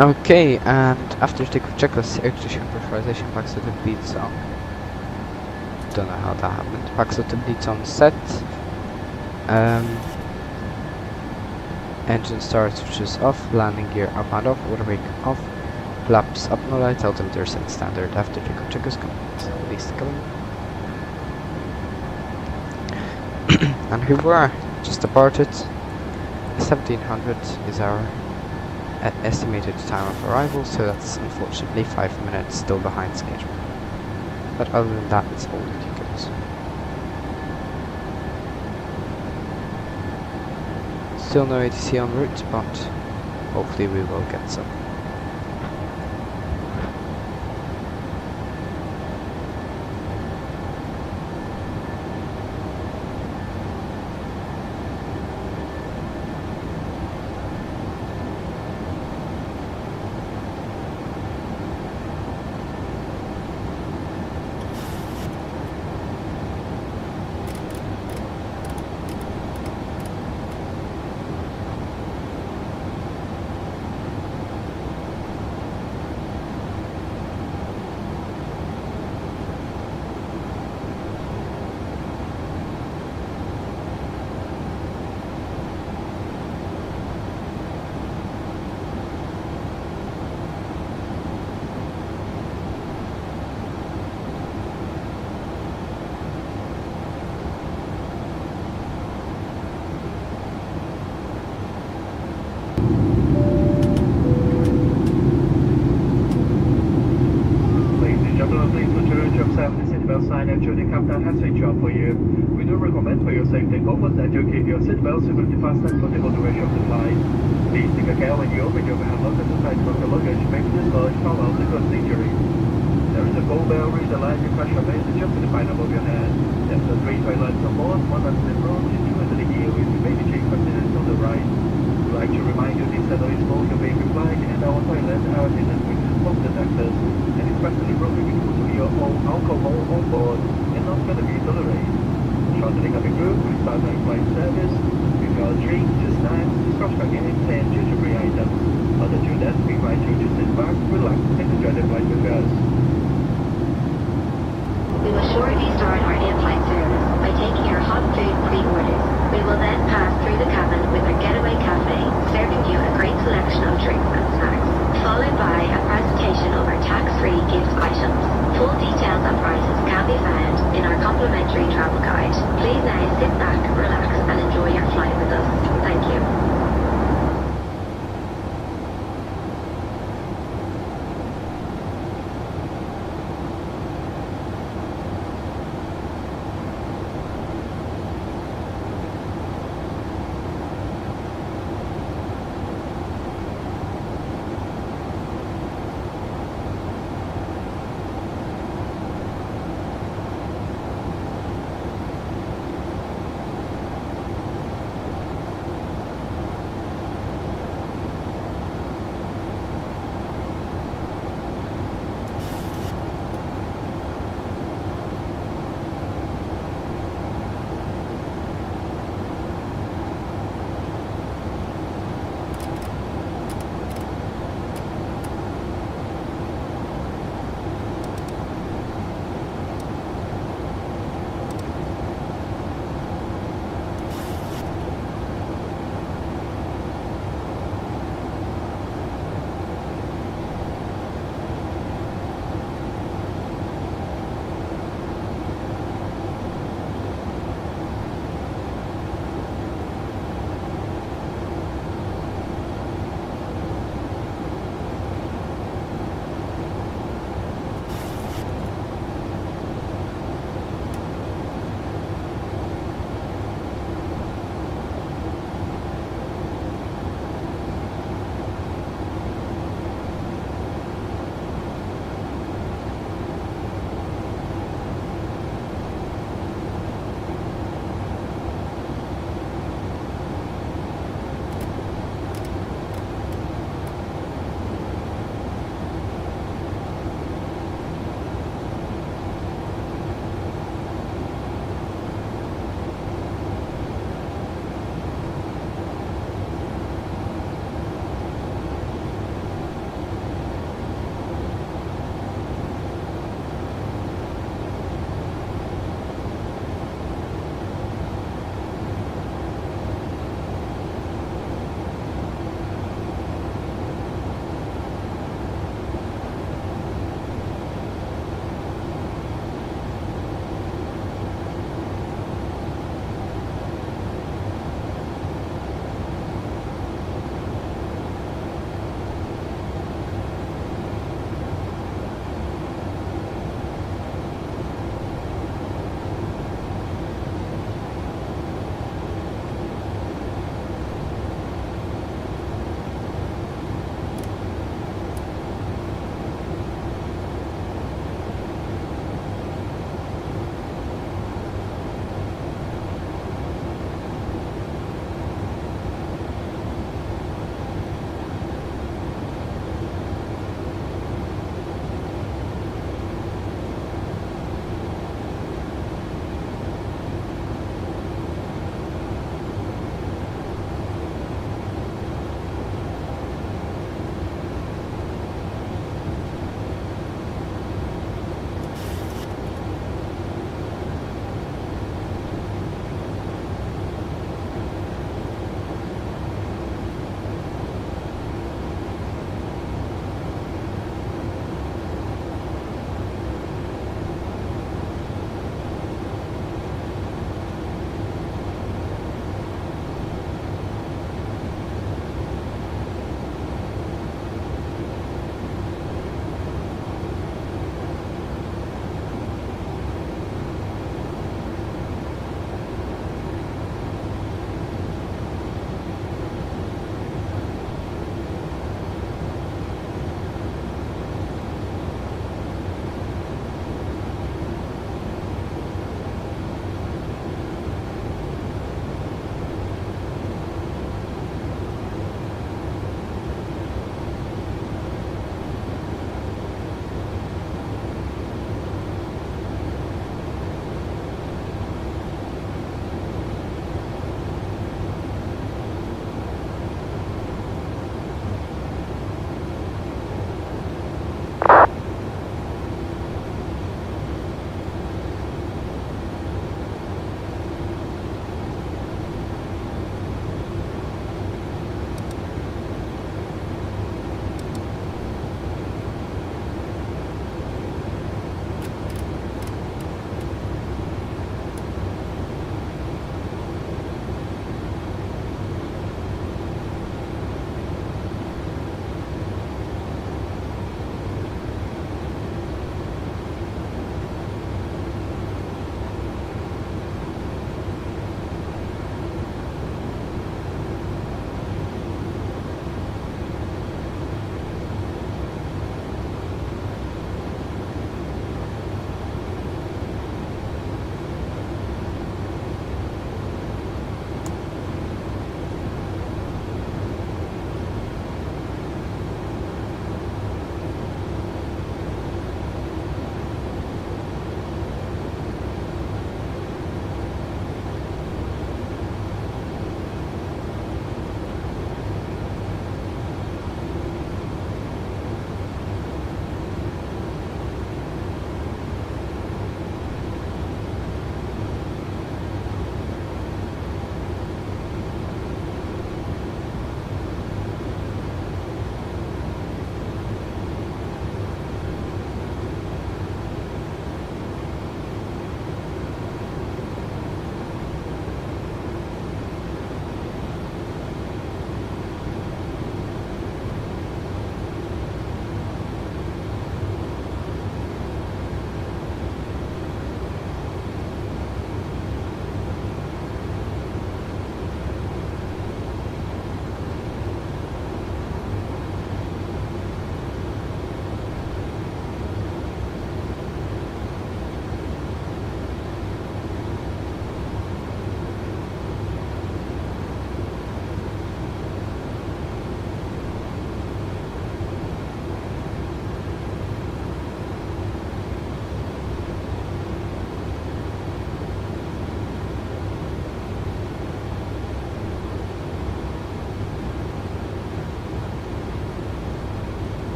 Okay, and after takeoff checklist, air condition pressurization packs out the bleed zone. Don't know how that happened. Packs out the bleed zone set. Engine start switches off, landing gear up and off, water brake off, flaps up no lights, altimeter set standard. After takeoff checkers complete, release the gun. And here we are, just departed. 1700 is our estimated time of arrival, so that's unfortunately 5 minutes still behind schedule. But other than that, it's all ridiculous. Still no ATC en route, but hopefully we will get some. Sign and the captain has switched off for you. We do recommend for your safety purpose that you keep your seatbelt securely fastened for the whole duration of the flight. Please take care when you open your hand lock as the sides of your luggage may be dislodged fall out and cause injury. There is a gold bell with the light pressure base just to the pine above your head. There's the 3 toilets on board, 1 at the front, 2 at the heel with the baby chain containers on the right. We'd like to remind you this is for your baby flight and our toilets are attended with smoke detectors and especially prohibited to your own alcohol on board and not going to be tolerated. Shortly coming group, we start our flight service with your drinks, snacks, soft games and duty-free items. Other than that, we invite you to sit back, relax and enjoy the flight with us. We will shortly start our in-flight service by taking your hot food pre-order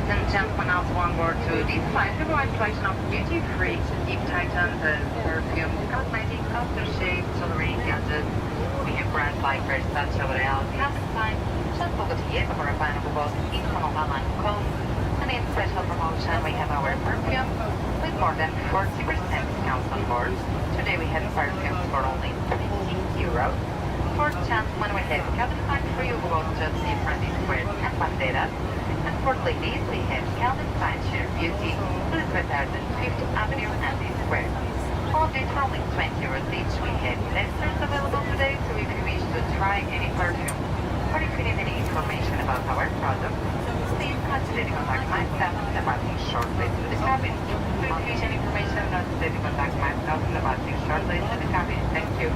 Ladies and gentlemen, also on board to this flight, we provide selection of duty-free, deep Titan, perfume, cosmetics, aftershave, jewelry, gadgets. We have brands like Versace, L'Oreal, Calvin Klein, just over the year for a final both internal and comb. And in special promotion, we have our perfume with more than 40% discounts on board. Today we have perfumes for only 30 euros. For gentlemen, we have Calvin Klein for you both just different squares and banderas. And for ladies, we have Calvin Klein Sheer Beauty, Elizabeth Arden, 5th Avenue and the Square. All these for only 20 euros each. We have testers available today, so if you wish to try any perfume, or if you need any information about our product, please consider to contact myself in the bathroom shortly to the cabin. So if you wish any information, not to contact myself in the bathroom shortly to the cabin. Thank you.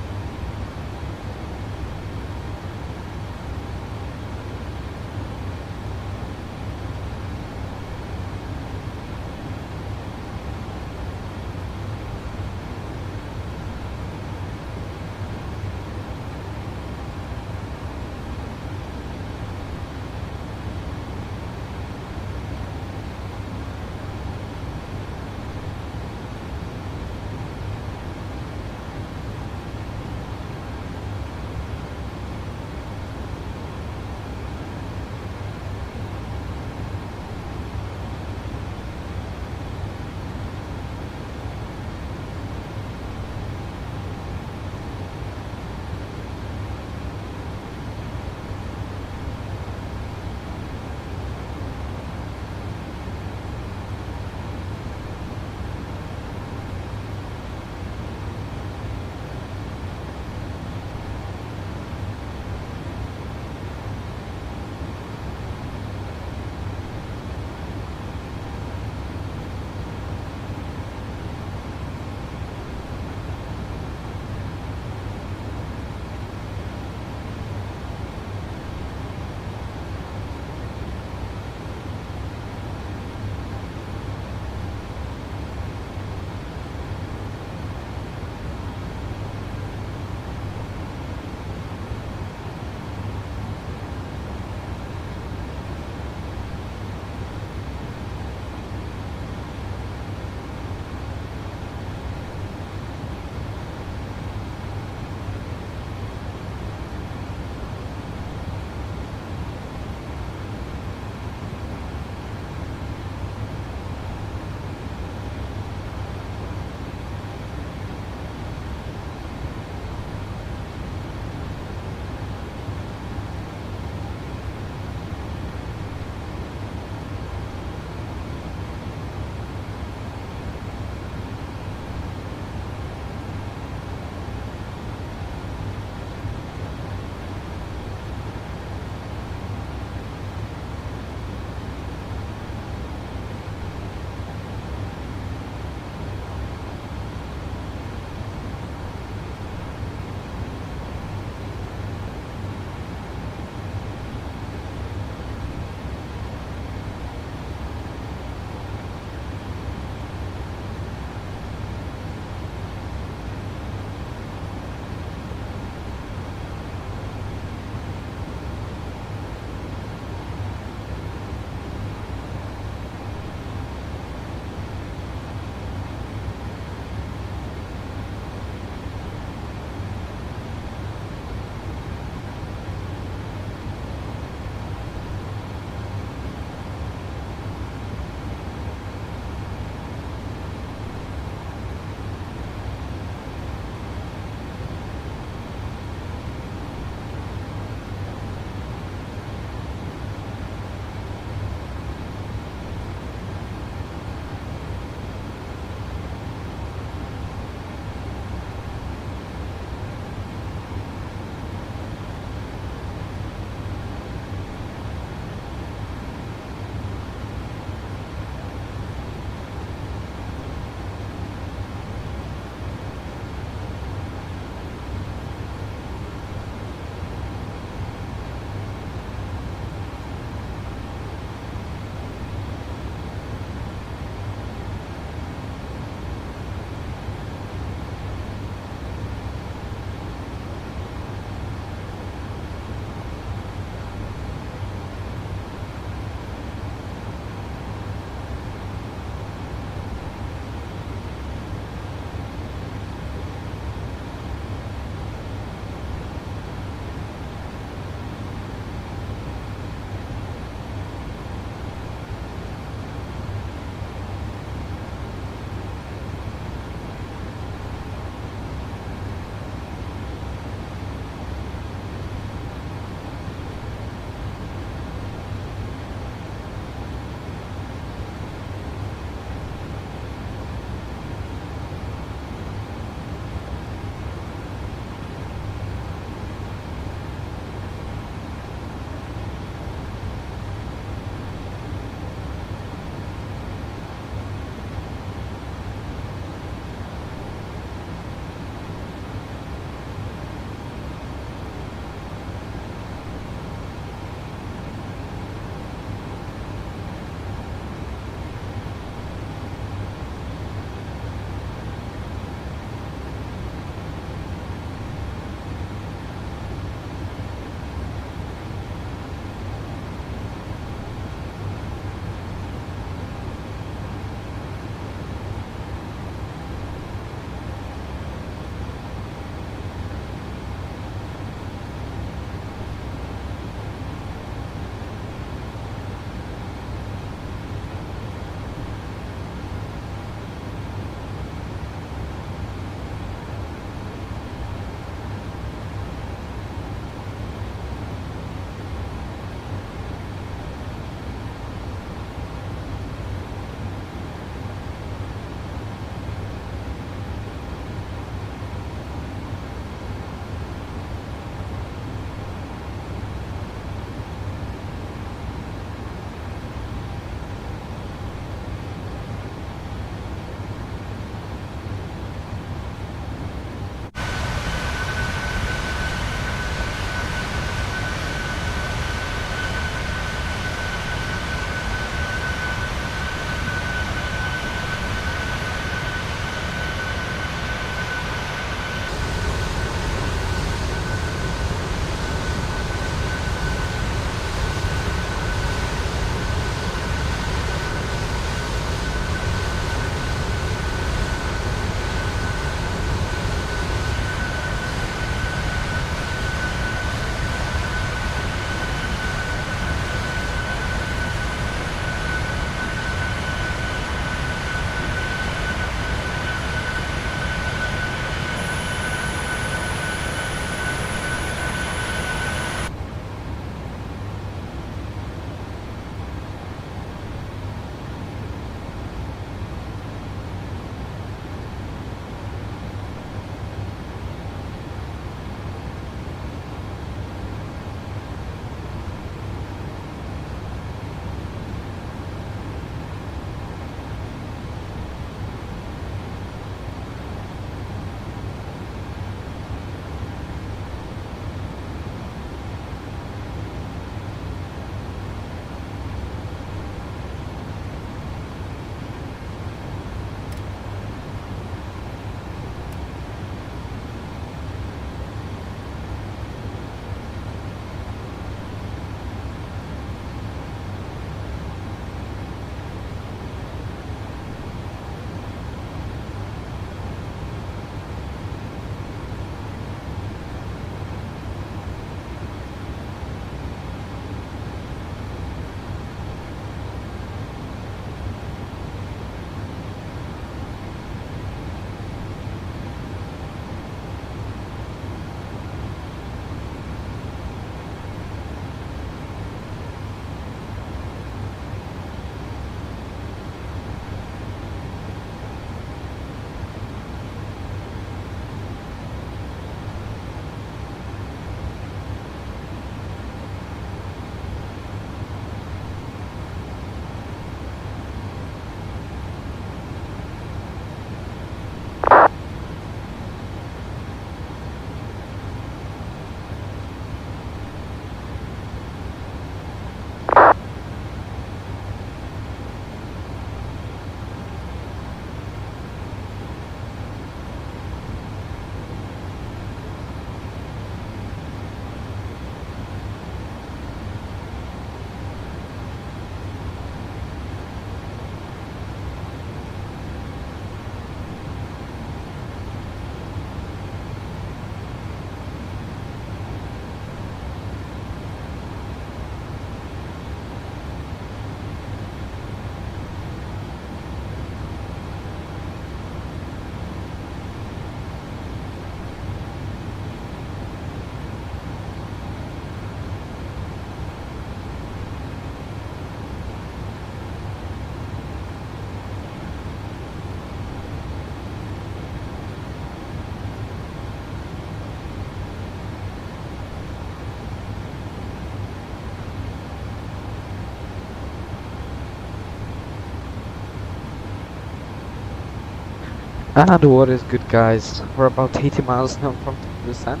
And what is good, guys? We're about 80 miles now from the descent,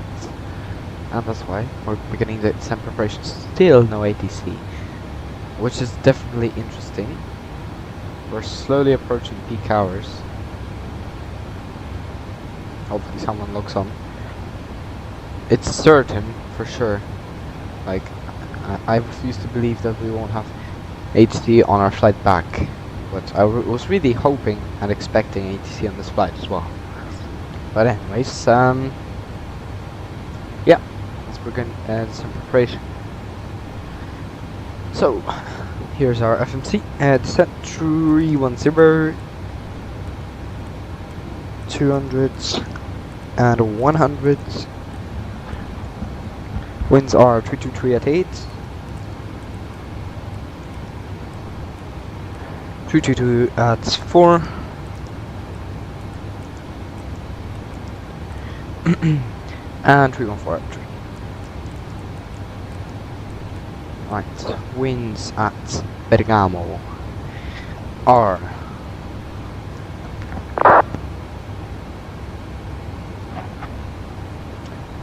and that's why we're beginning the descent preparations. Still no ATC, which is definitely interesting. We're slowly approaching peak hours. Hopefully someone logs on. It's certain, for sure. Like, I refuse to believe that we won't have ATC on our flight back. But I was really hoping and expecting ATC on this flight as well. But anyways, yeah, let's begin some preparation. So, here's our FMC. Descent 310, 200s and 100s. Winds are 323 at 8. 322 at 4. And 314 at 3. Right, winds at Bergamo are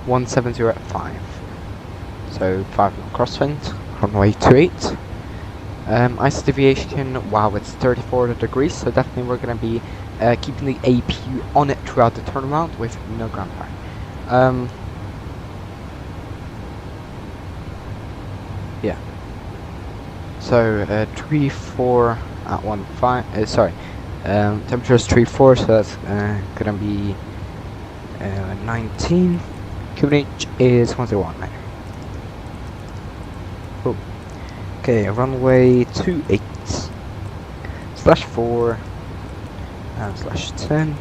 170 at 5. So 5 knot crosswind, runway 28. Ice deviation, wow, it's 34 degrees, so definitely we're going to be keeping the APU on it throughout the turnaround with no ground power. Yeah. So 3-4 at 1.5. Sorry. Temperature is 3-4, so that's going to be 19. QNH is 101. Cool. Okay, runway 28 /4 and /10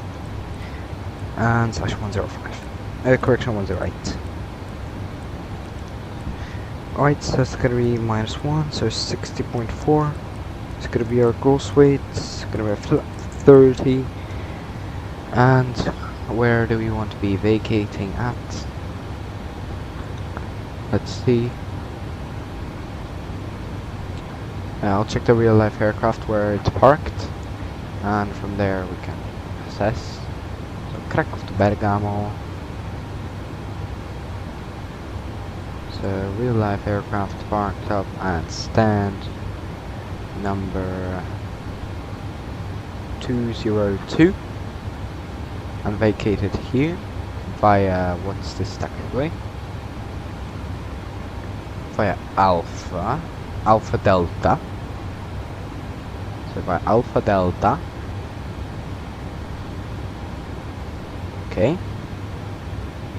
and /105. Correction, 108. Alright, so it's gonna be -1, so 60.4. It's gonna be our gross weight. It's gonna be a flat 30. And where do we want to be vacating at? Let's see. I'll check the real life aircraft where it's parked, and from there we can assess. So Kraków to Bergamo. So real life aircraft parked up at stand number 202 and vacated here via, what's this taxiway? Via Alpha Delta. So by Alpha Delta. Okay.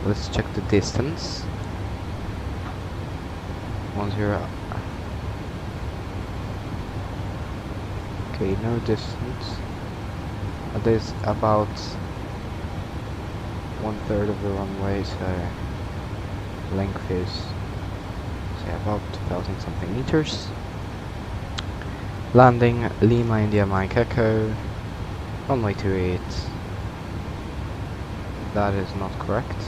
Let's check the distance. 10. Okay, no distance. There's about 1/3 of the runway, so length is say about 2,000 something meters. Landing Lima India Mike Echo, runway 28. That is not correct.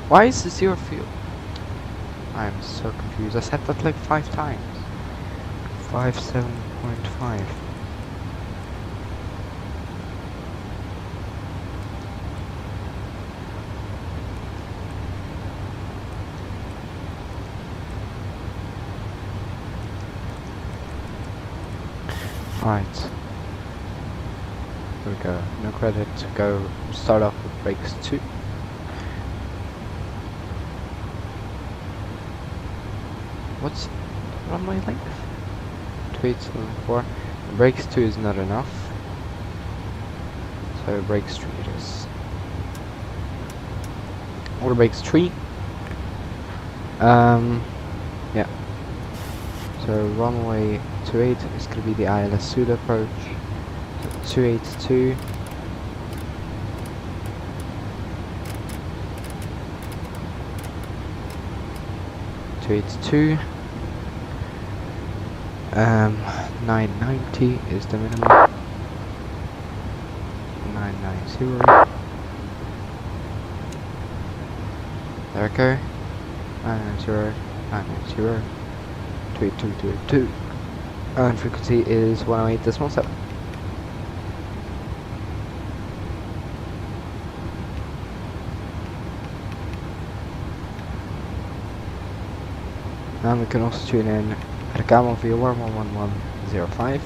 Why is this zero fuel? I am so confused. I said that like 5 times. 57.5. Right. Here we go. No credit to go start off with brakes 2. What's runway length? 2874. Brakes 2 is not enough. So brakes 3 it is. Or brakes 3. Yeah. So runway 28 is going to be the ILS Sud approach. 282. .282. 990 is the minimum. 990. There we go. 990, 990, 28222. and frequency is 108.7. And we can also tune in Bergamo vRYR 11105.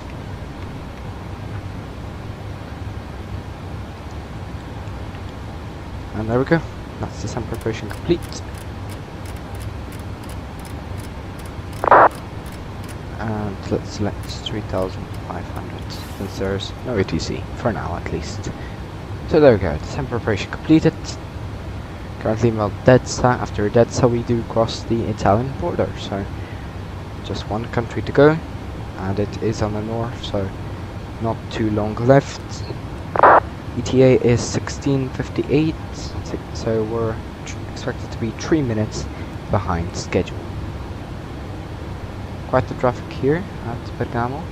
And there we go. That's the SEM preparation complete. And let's select 3500 since there's no ATC for now at least. So there we go. SEM preparation completed. Currently in Valdezza. After Valdezza we do cross the Italian border, so just one country to go, and it is on the north, so not too long left. ETA is 16:58, so we're expected to be 3 minutes behind schedule. Quite the traffic here at Bergamo.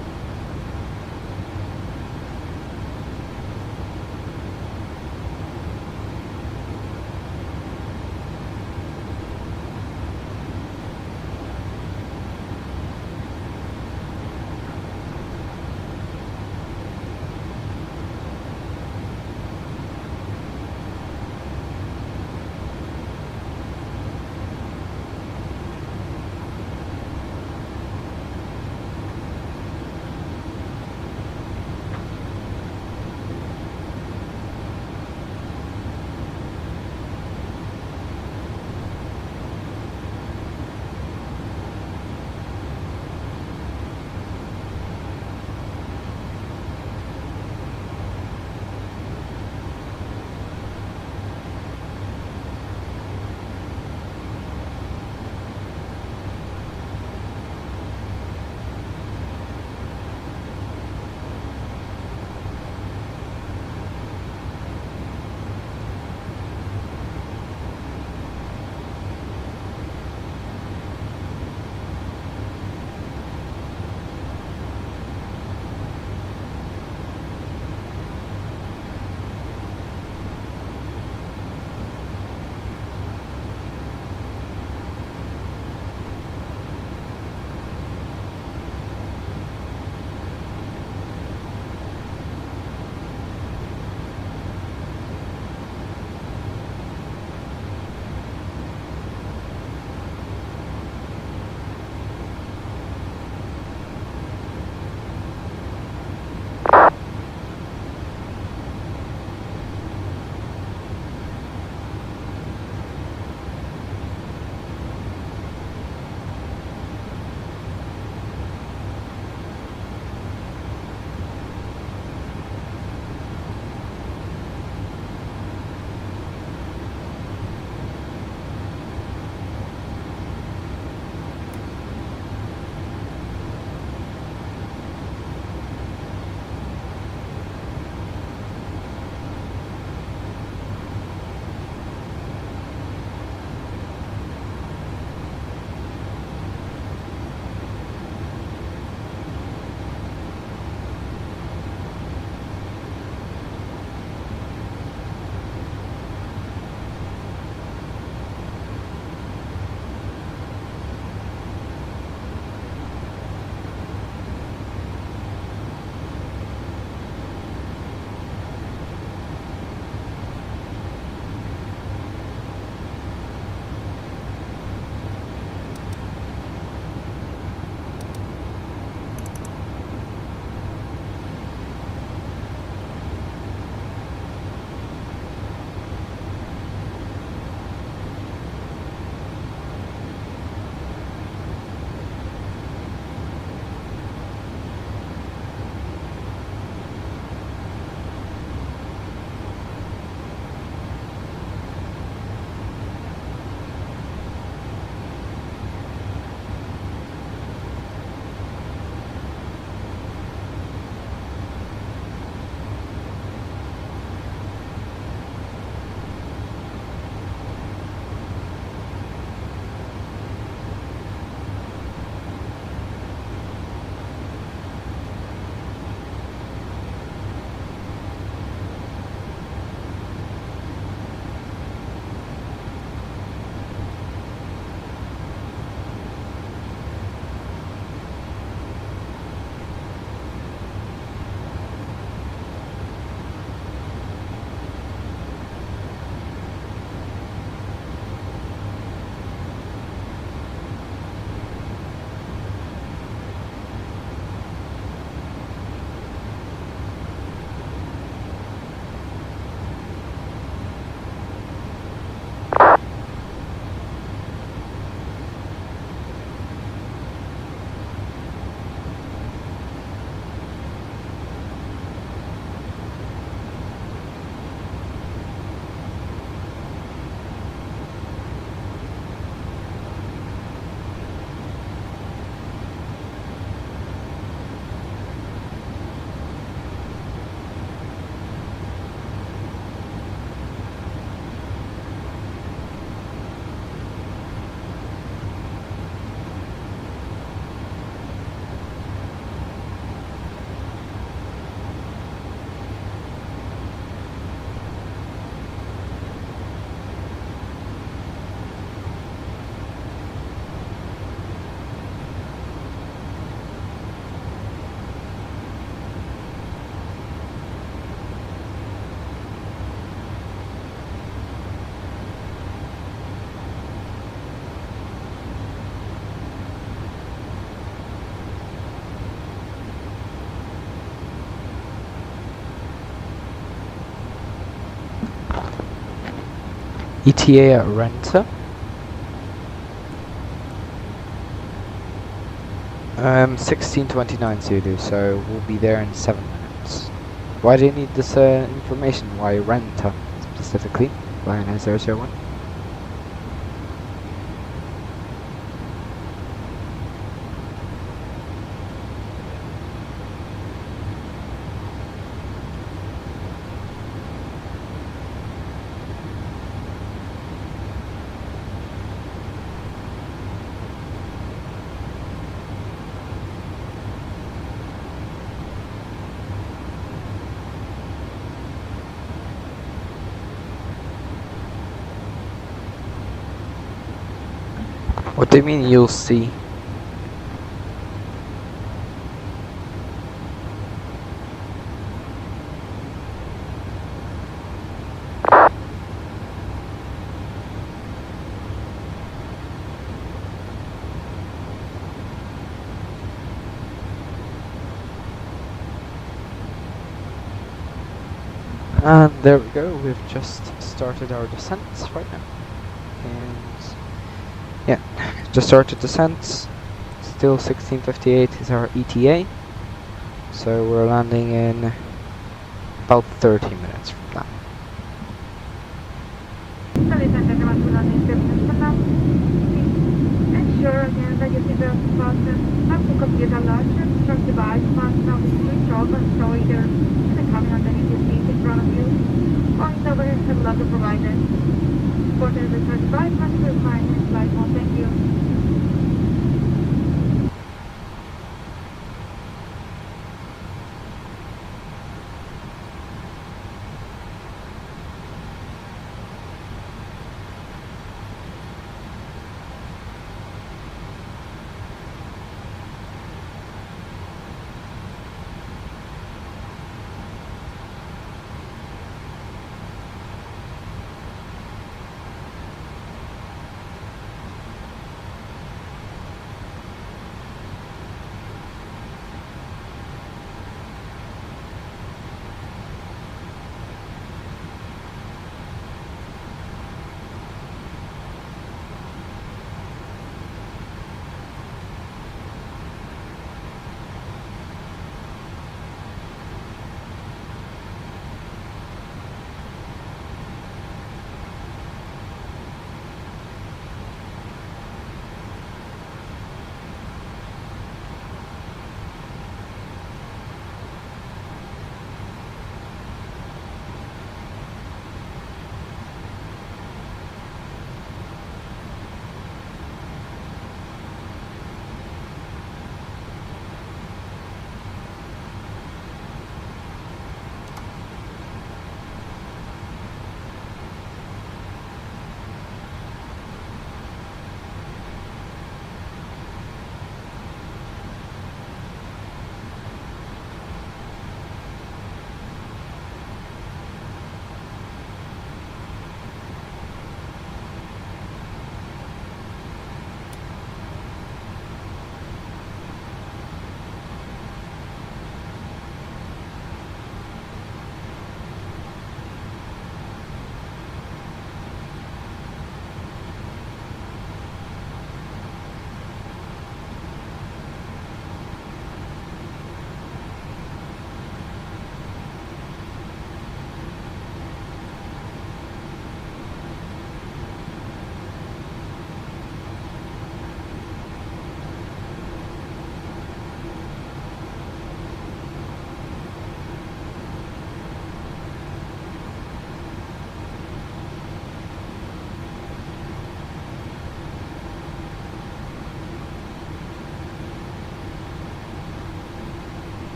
ETA at Renta. 16:29 Zulu, so we'll be there in 7 minutes. Why do you need this information? Why Renta specifically? Lion 001. What do you mean you'll see? And there we go, we've just started our descents right now. And yeah, just started descents. Still 16:58 is our ETA. So we're landing in about 30 minutes from now. Ensure again that your seatbelt is fastened up to computer latch and strap device fastened up with switch off and so either in the cabin underneath your seat in front of you or in the overhead headlock provided. For the return device must be reminded in flight mode. Thank you.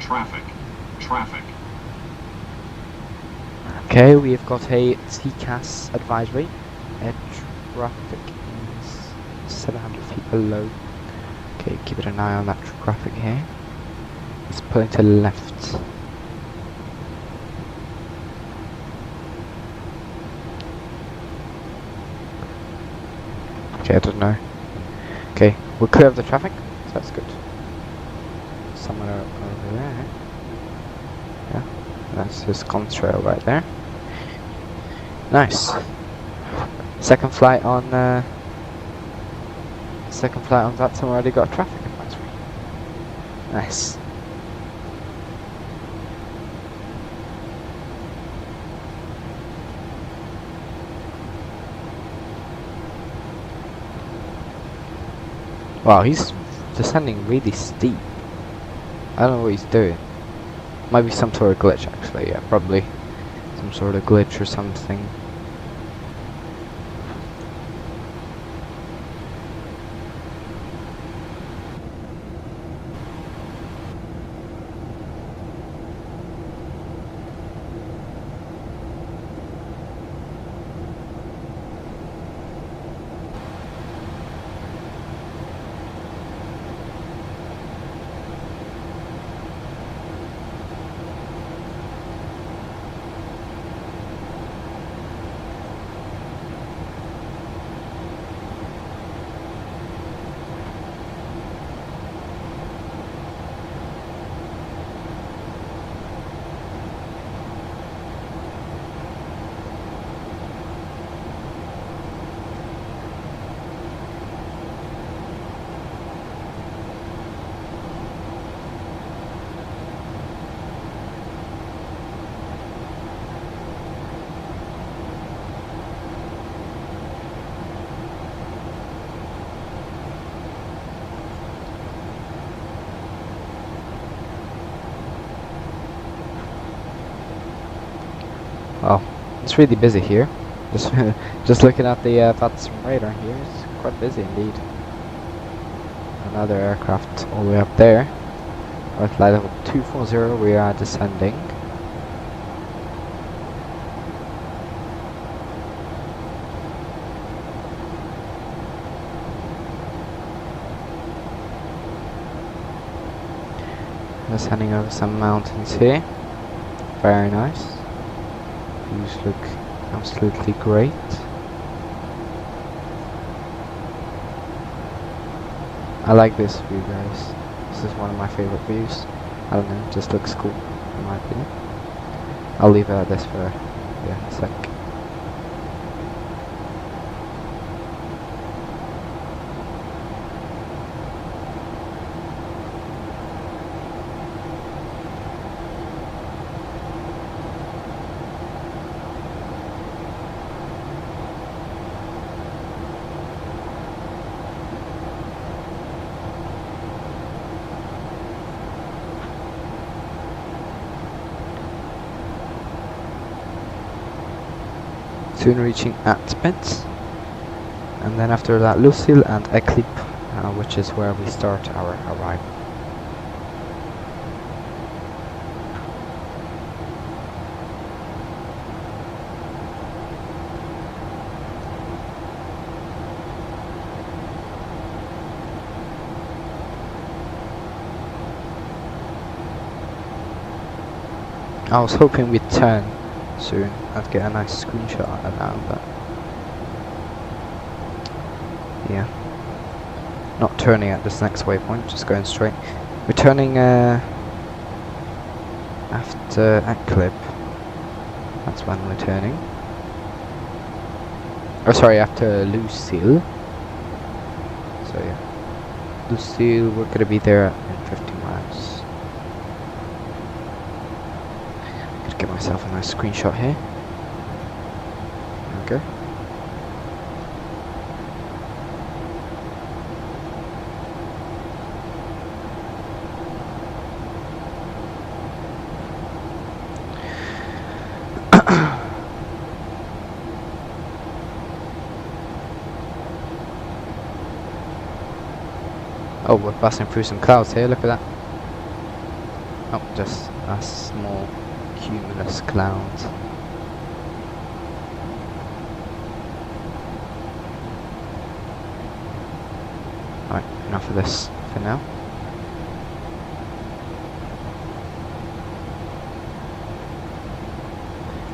Traffic. Traffic. Okay, we've got a CCAS advisory. Traffic is 700 feet below. Okay, keep an eye on that traffic here. It's pulling to the left. Okay, I don't know. Okay, we're clear of the traffic, so that's good. Someone over there. Yeah, that's his contrail right there. Nice. Second flight on VATSIM already got a traffic advisory. Nice. Wow, he's descending really steep. I don't know what he's doing. Might be some sort of glitch actually, yeah, probably. Some sort of glitch or something. Well, it's really busy here. Just looking at the VATSIM radar here, it's quite busy indeed. Another aircraft all the way up there. At flight level 240, we are descending. Descending over some mountains here. Very nice. Views look absolutely great. I like this view, guys. This is one of my favorite views. I don't know, it just looks cool in my opinion. I'll leave it at this for a sec. Soon reaching Atpet, and then after that Lucille and Eclip, which is where we start our arrival. I was hoping we'd turn soon. I'd get a nice screenshot of that, but yeah, not turning at this next waypoint, just going straight. We're turning after Eclip. That's when we're turning. Oh, sorry, after Lucille. So yeah, Lucille, we're gonna be there in 50 miles. Get myself a nice screenshot here. Okay. Oh, we're passing through some clouds here, look at that. Oh, just a small cumulus cloud. Right, enough of this for now.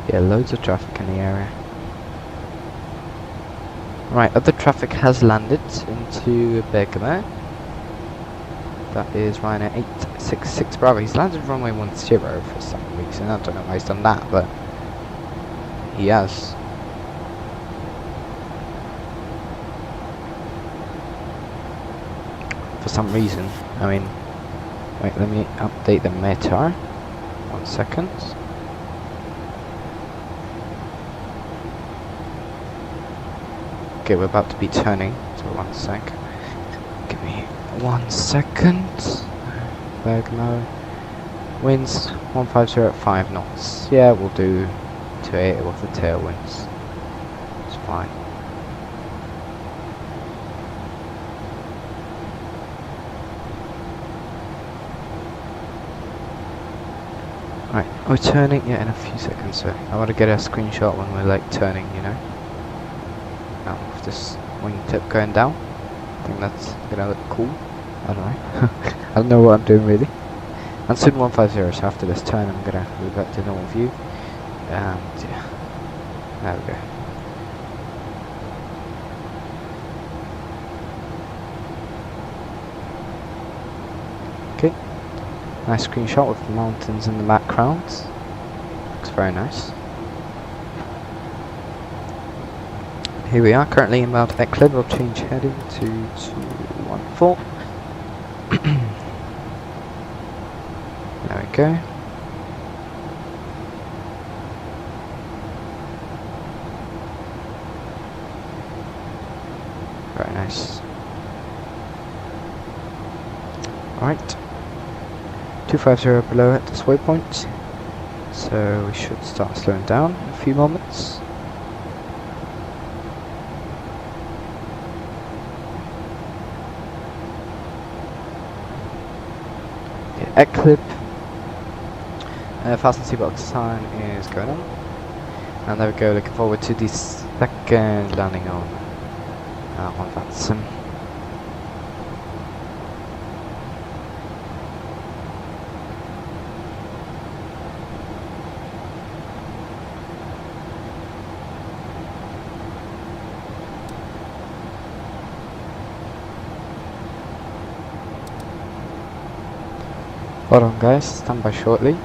Yeah, loads of traffic in the area. Right, other traffic has landed into Bergamo. That is Ryanair 866 Bravo. He's landed runway 10 for some reason. I don't know why he's done that, but he has. For some reason. I mean, wait, let me update the METAR. 1 second. Okay, we're about to be turning, so 1 sec. Give me 1 second. Bergamo. Winds 150 at 5 knots. Yeah, we'll do 280 with the tailwinds. It's fine. Right, we're turning, yeah, in a few seconds, so I want to get a screenshot when we're like turning, you know. With this wingtip going down. I think that's gonna look cool. I don't know. I don't know what I'm doing really. And soon 150, so after this turn I'm gonna move back to normal view. And yeah. There we go. Okay. Nice screenshot with the mountains in the background. Looks very nice. Here we are, currently in Mount Eklund. We'll change heading to 214. There we go. Very nice. Alright. 250 below at this waypoint. So we should start slowing down in a few moments. Eclipse. Fasten seatbelt sign is going on. And there we go, looking forward to the second landing on VATSIM. Hold on guys, stand by shortly.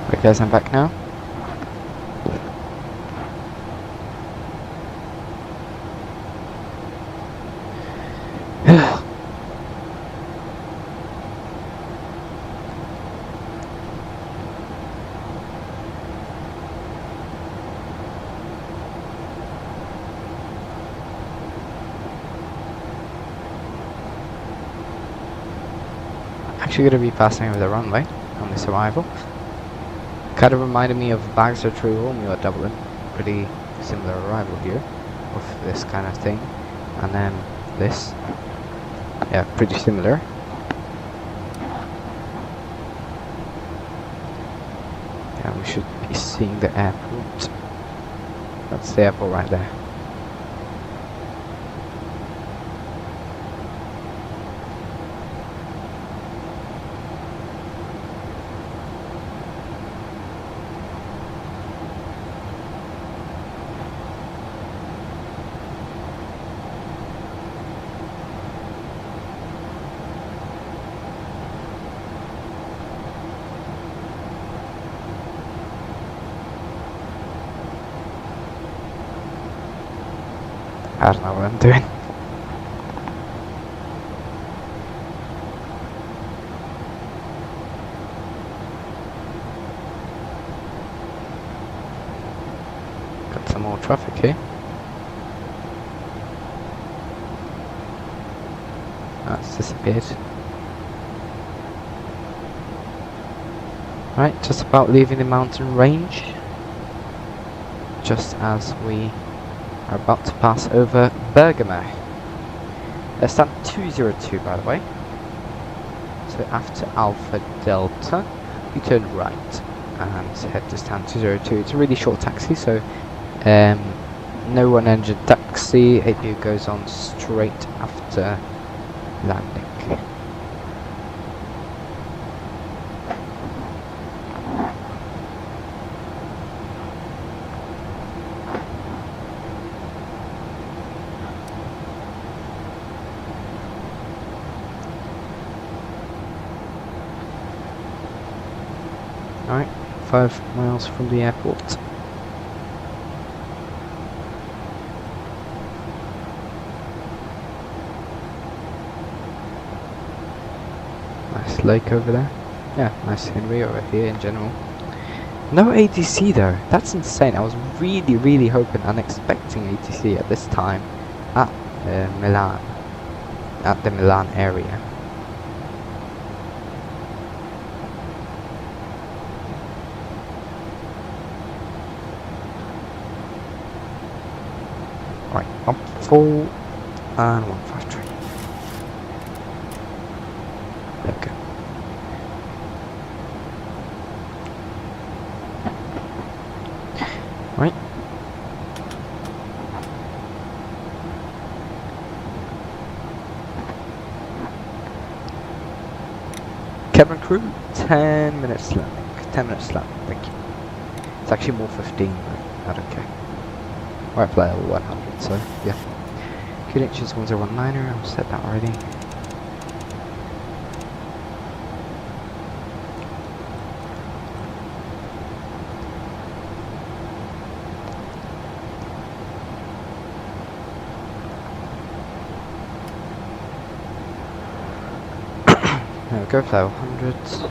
Okay guys, I'm back now. Actually going to be passing over the runway on this arrival. Kind of reminded me of Bagster True Romeo at Dublin. Pretty similar arrival here with this kind of thing. And then this. Yeah, pretty similar. Yeah, we should be seeing the airport. That's the airport right there. I don't know what I'm doing. got some more traffic here. That's disappeared. Right, just about leaving the mountain range. Just as we are about to pass over Bergamo. Stand 202 by the way. So after Alpha Delta, you turn right and head to stand 202. It's a really short taxi, so no one engine taxi. APU goes on straight after landing. Alright, 5 miles from the airport. Nice lake over there. Yeah, nice scenery over here in general. No ADC though, that's insane. I was really hoping and expecting ADC at this time at Milan, at the Milan area. Right, up full and 153. There we go. Right. Cabin crew, 10 minutes landing. 10 minutes landing, thank you. It's actually more 15, but I don't care. We're at level 100, so yeah. Credentials 1019er, I've said that already. There we go, level 100.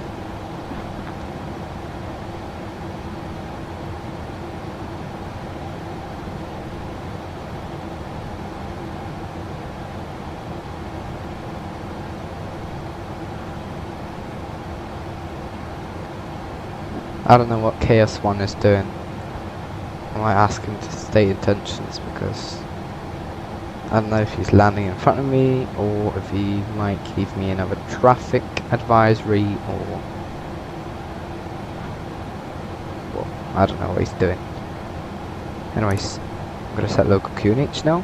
I don't know what KS1 is doing. I might ask him to state intentions because I don't know if he's landing in front of me or if he might give me another traffic advisory or... well, I don't know what he's doing. Anyways, I'm gonna set local QNH now.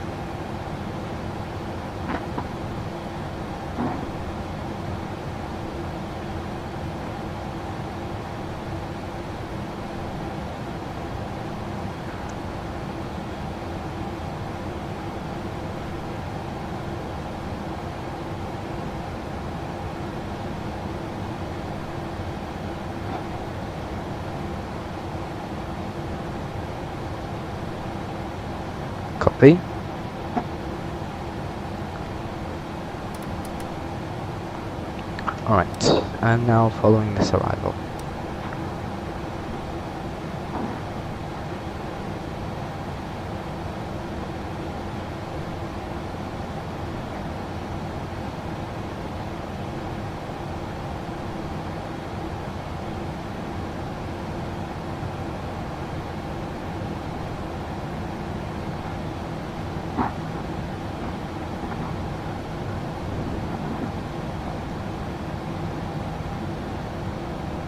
Copy. Alright, and now following this arrival.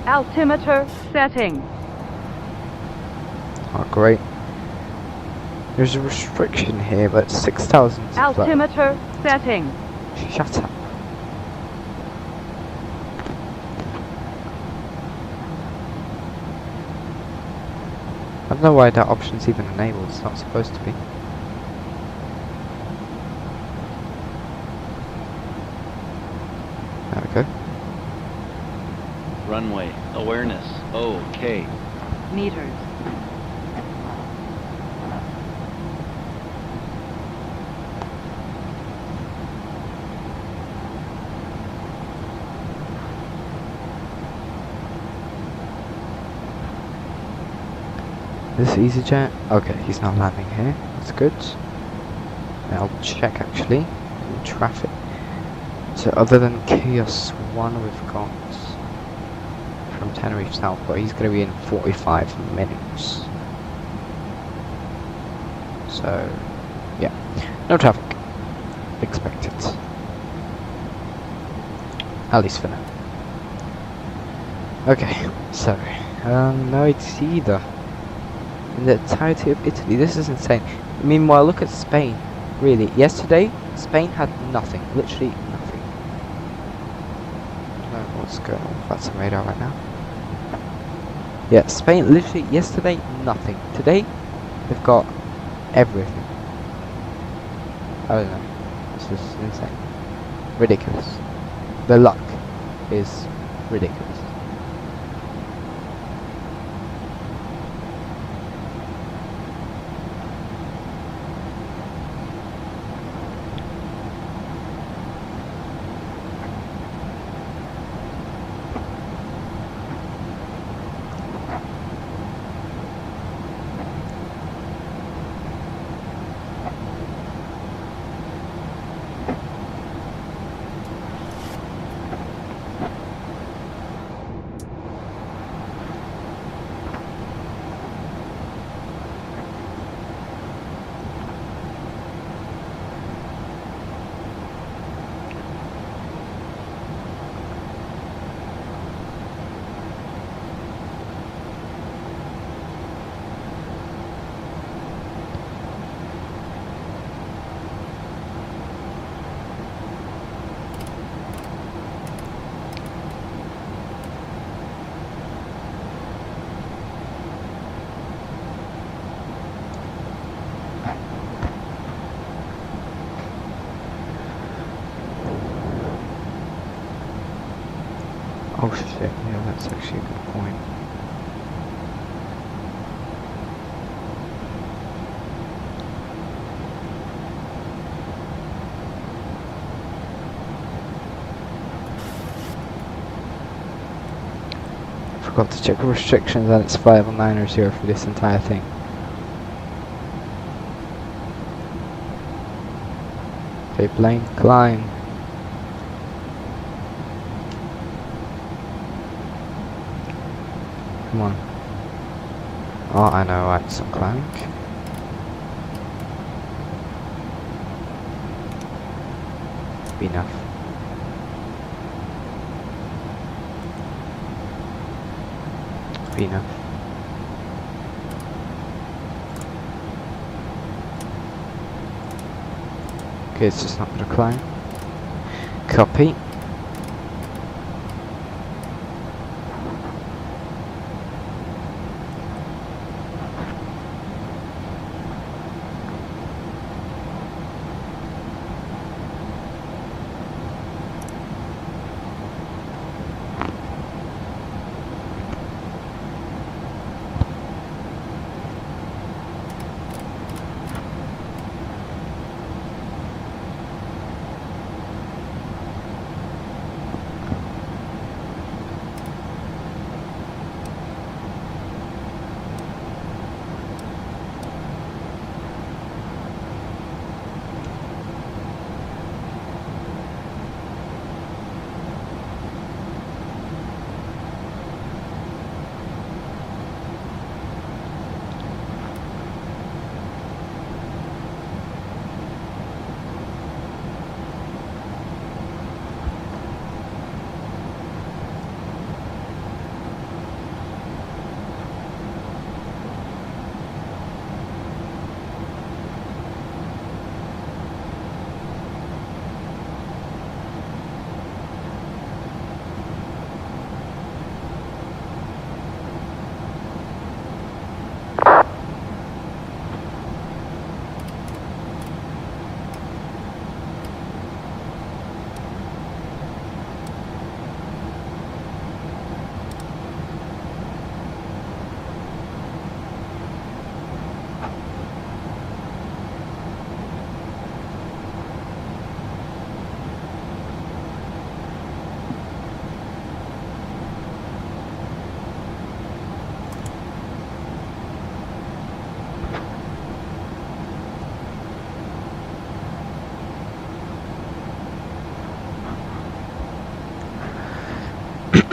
Altimeter setting. Oh great. There's a restriction here, but 6,000. Altimeter setting. Shut up. I don't know why that option's even enabled, it's not supposed to be. There we go. Runway awareness, okay. Meters. this EasyJet. Okay, he's not landing here. That's good. I'll check actually in traffic. So other than Chaos 1 we've got from Tenerife South, but he's going to be in 45 minutes. So yeah, no traffic expected. At least for now. Okay, so no, it's either in the entirety of Italy. This is insane. Meanwhile, look at Spain. Really, yesterday Spain had nothing, literally nothing. I don't know what's going on with VATSIM radar right now. Yeah, Spain literally yesterday nothing. Today they've got everything. I don't know. This is insane, ridiculous. The luck is ridiculous. Oh shit, yeah, that's actually a good point. Forgot to check the restrictions and it's 5 on 9 or 0 for this entire thing. Okay, plane, climb. Come on. Oh, I know, right, some climbing. Be enough. Be enough. Okay, it's just not gonna climb. Copy.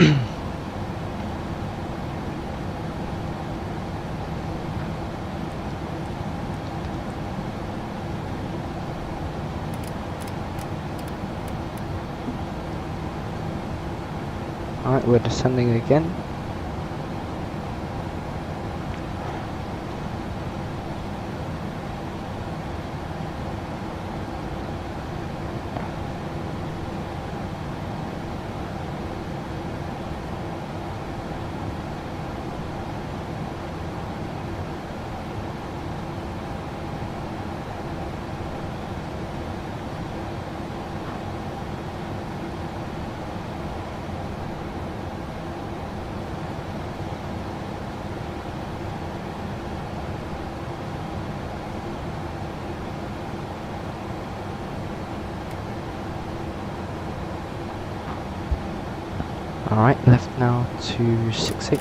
Alright, we're descending again. Alright, left now to 68.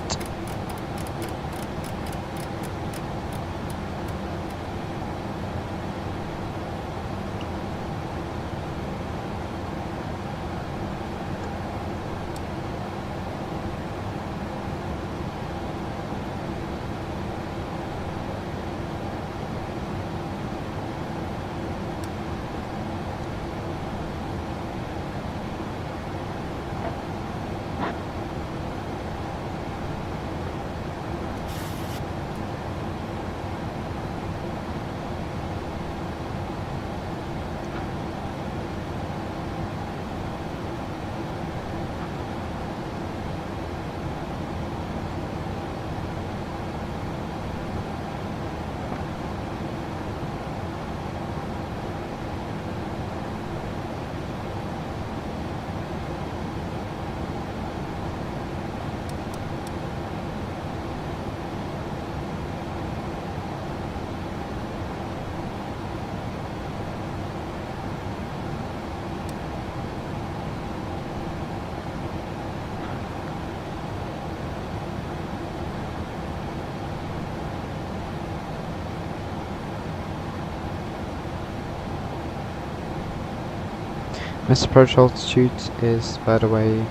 Missed approach altitude is, by the way,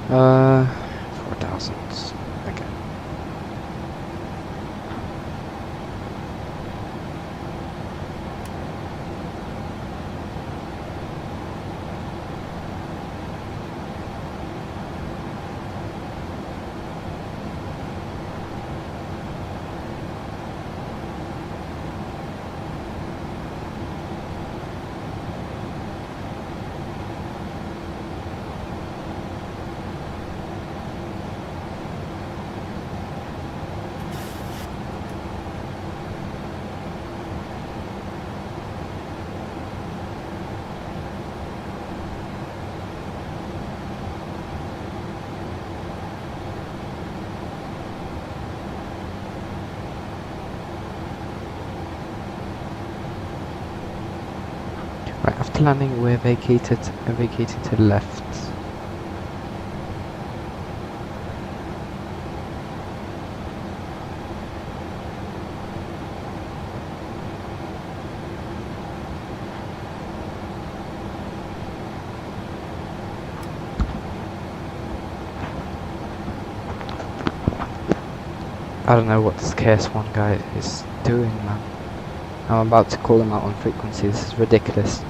4,000. Okay. Right, after landing, we're vacating to the left. I don't know what this KS1 guy is doing, man. I'm about to call him out on frequency. This is ridiculous.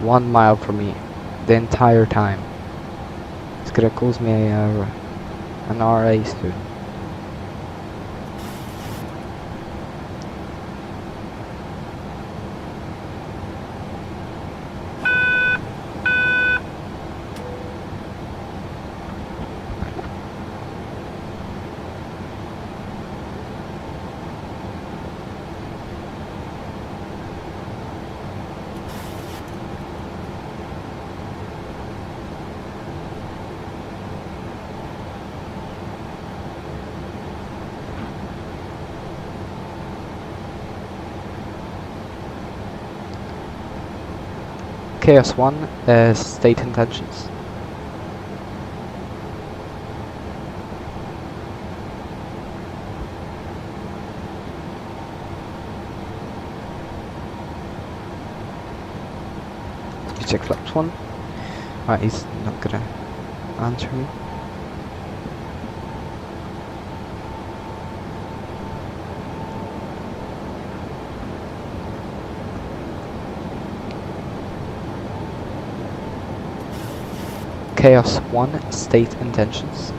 1 mile from me the entire time. It's gonna cause me an RA soon. KS1 state intentions. You check flaps 1. Right, he's not gonna answer me. Chaos 1, state intentions.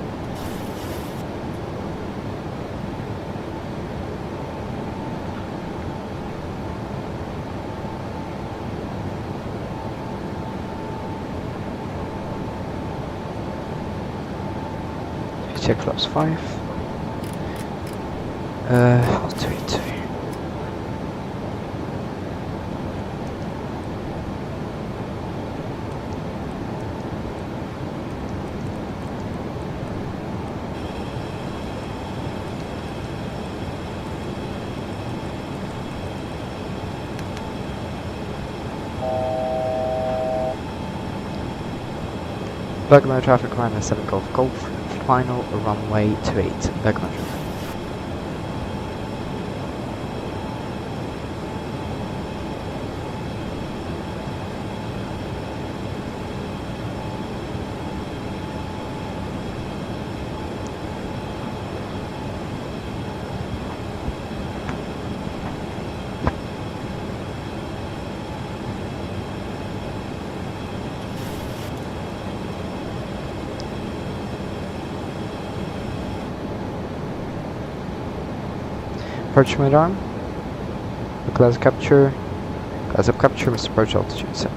Check Clubs 5. 282. Bergamo traffic runway 7 Golf Golf, final runway 28, Bergamo traffic. Approach mid arm. Class capture. Class up capture with approach altitude set.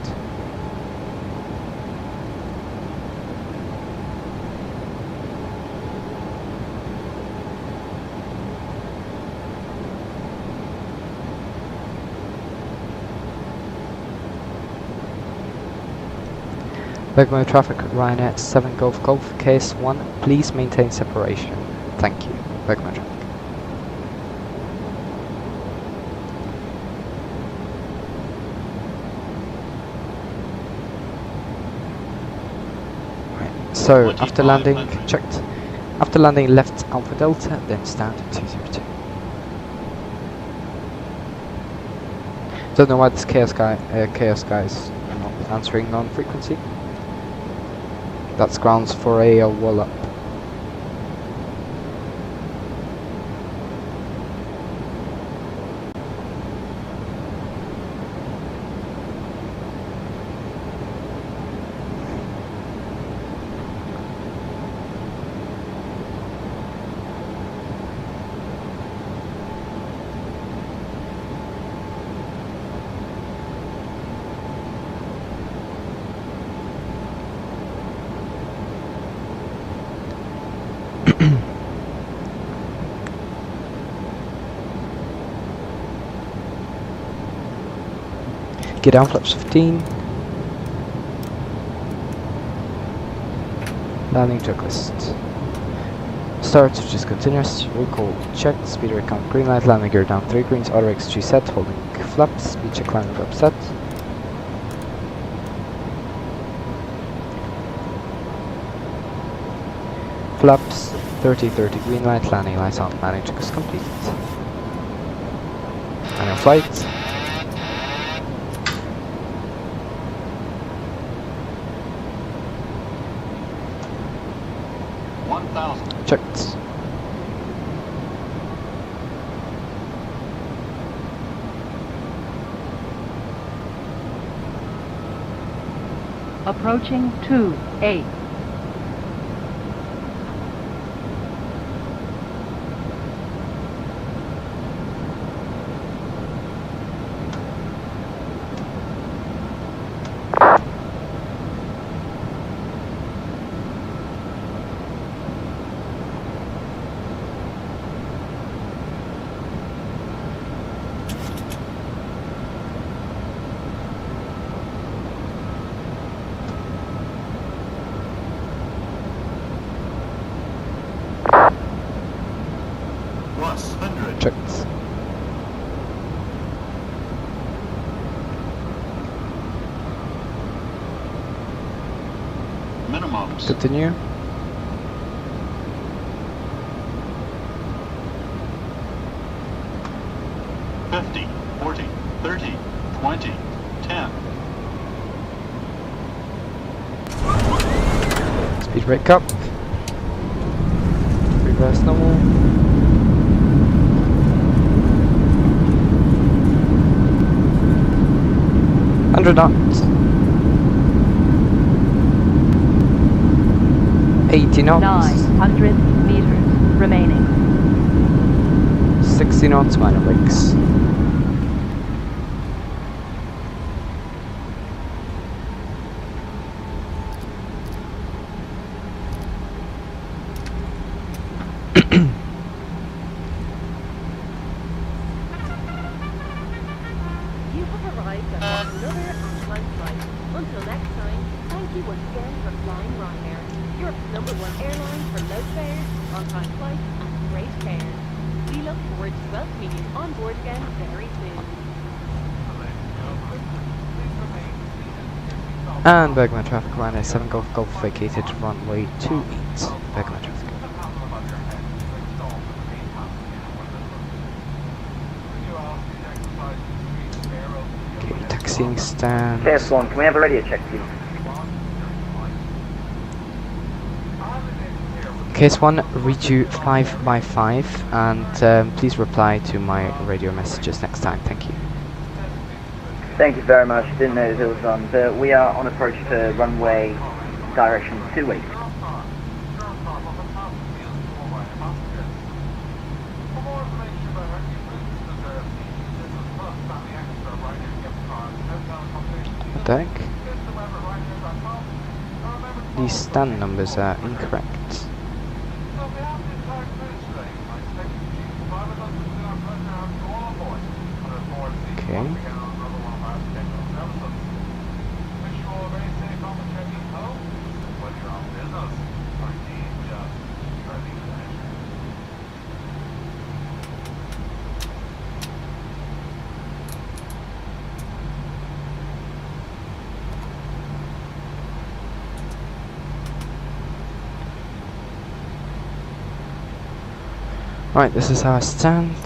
Bergamo traffic Ryanair 7 Golf Golf case 1. Please maintain separation. Thank you. Bergamo traffic. So, after landing, checked. After landing, left Alpha Delta, then stand 202. Don't know why this Chaos guy is not answering non-frequency. That's grounds for a wall up. Get down flaps 15. Landing checklist. Start, which is continuous. Recall checked. Speed rate count green light. Landing gear down 3 greens. Auto XG set. Holding flaps. Speed check landing flap set. Flaps 30-30 green light. Landing lights on. Landing check is completed. And in flight. Checked. Approaching 28. Checked. Minimums. Continue. $50, $40, $30, $20, $10. Speed brake up. Reverse normal. Knots. 80 knots. 900 meters remaining. 60 knots, minor brakes. You have arrived at another on-time flight. Until next time, thank you once again for flying Ryanair, Europe's #1 airline for low fares, on-time flights, and great care. We look forward to welcoming you on board again very soon. And Bergman traffic, Ryanair 7 Golf Golf vacated runway 28. Bergman traffic. Okay, taxiing stand. KS1, can we have a radio check, please? Case 1, read you 5x5, and please reply to my radio messages next time. Thank you. Thank you very much. Didn't know that it was on, but we are on approach to runway direction 28. Deck. These stand numbers are incorrect. Okay. Right, this is how I stand.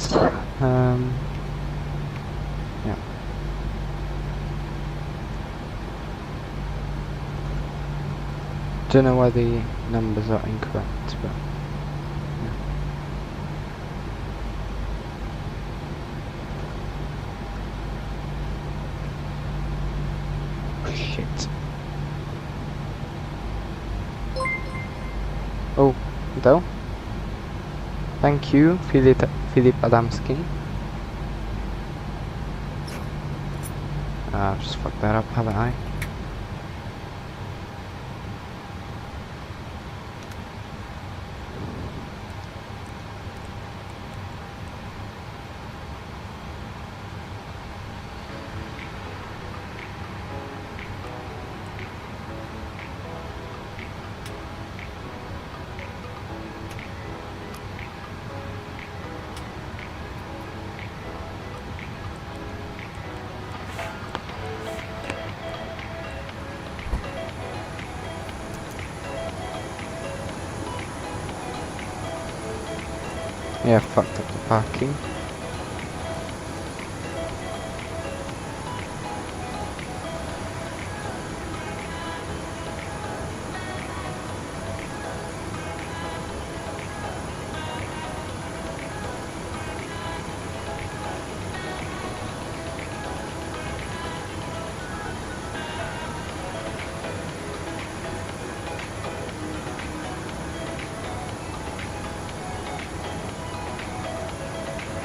Yeah. Don't know why the numbers are incorrect, but yeah. Shit. Oh, though. Thank you, Filip Adamski. Just fucked that up, haven't I? Yeah, fucked up the parking.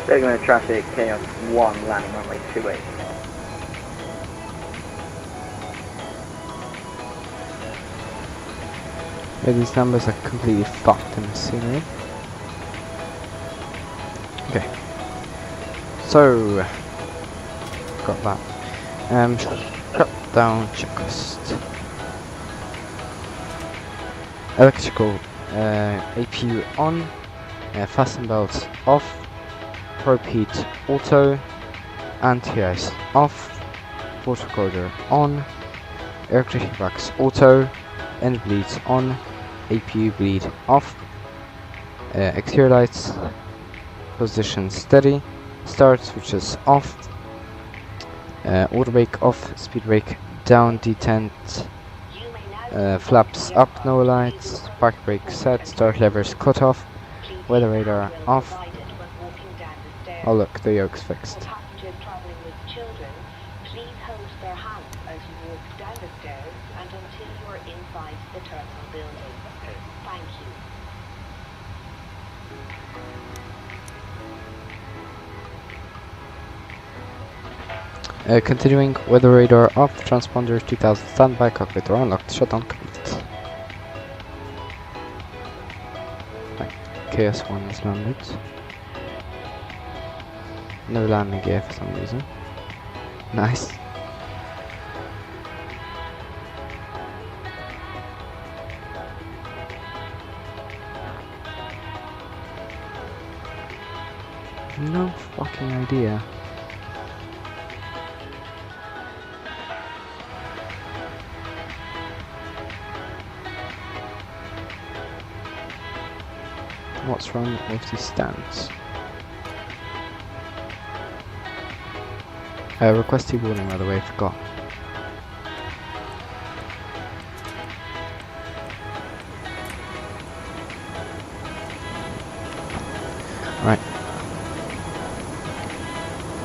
Regular traffic, KS1, landing runway 28. Yeah, these numbers are completely fucked in the scenery. Okay. So, got that. Shut down checklist. Electrical APU on, fasten belts off, probe heat auto, anti-ice off, port recorder on, air conditioning box auto, end bleeds on, APU bleed off, exterior lights position steady, start switches off, auto brake off, speed brake down, detent, flaps up, no lights, park brake set, start levers cut off, weather radar off. Oh look, the yoke's fixed. Passengers traveling with children, please hold their hands as you walk down the stairs and until you are inside the terminal building. Thank Thank you. Continuing, weather radar off, transponder 2000 standby, cockpit door unlocked, shutdown complete. Right, KS1 is landed. No landing gear for some reason. Nice. No fucking idea. What's wrong with these stands? Request warning, by the way, forgot. Right.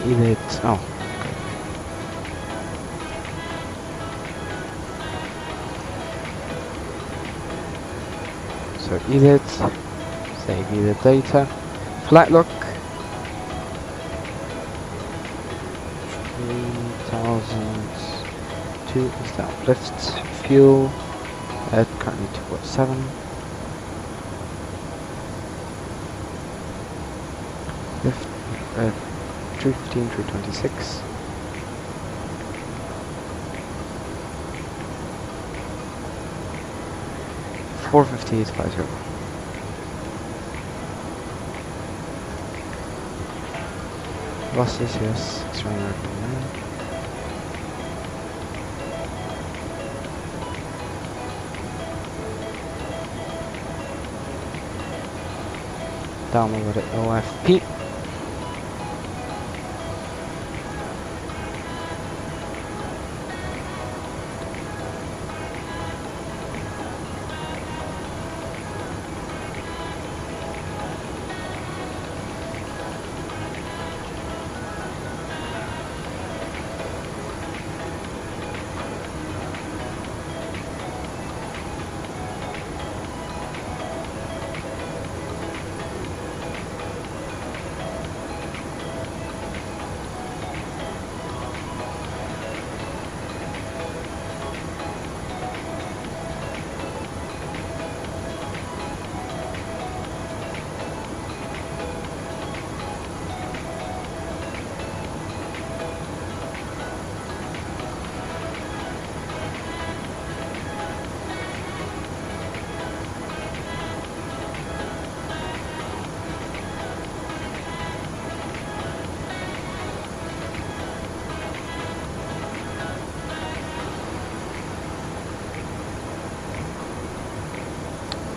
Either it's... oh. So ELIT, save ELIT data, flight lock, 3002 is the uplift, fuel, currently 2.7, lift, 315, 326. $458.50. Losses, yes, it's running right now. Download it OFP.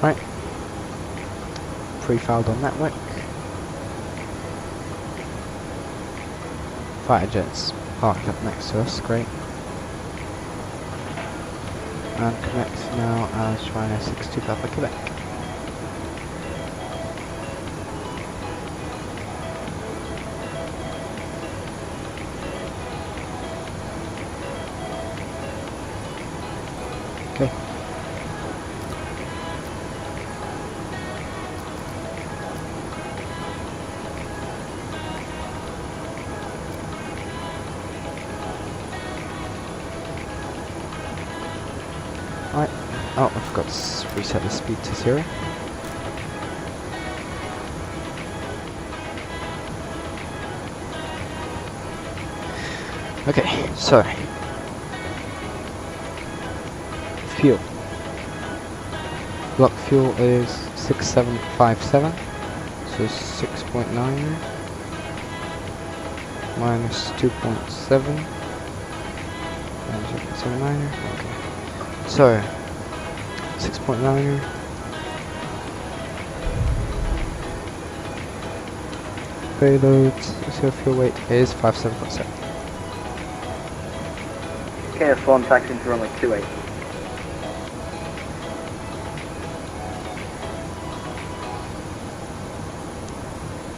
Right, pre-filed on network. Fighter jets parked up next to us, great. And connect now as Ryanair 62 Papa Quebec. Okay. Right. Oh, I forgot to reset the speed to 0. Okay, so fuel. Block fuel is 6757, so 6.9 minus 2.7 and 0.79. Okay. So 6.9 payload, so fuel weight is 57.7. KS1 taxiing to runway 28.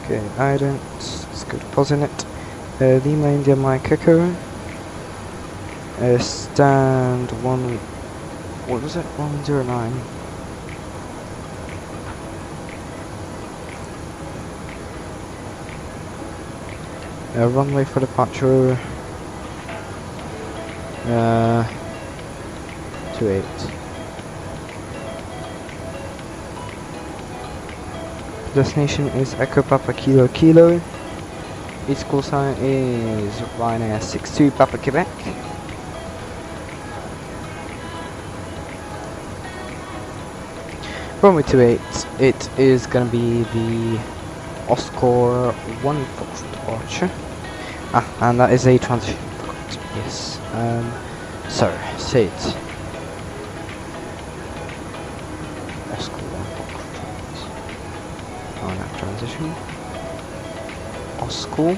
Okay, ident, let's go to Posinet. Lima India Mike Echo. Stand 1, what was it? 109. Runway for departure. 28. Destination is Echo Papa Kilo Kilo. Its call sign is Ryanair 62 Papa Quebec. Runway 28, it is gonna be the Oscar 1 Fox departure. And that is a transition. Yes. So, say it. Oscar 1 Fox. On that transition. Oscar.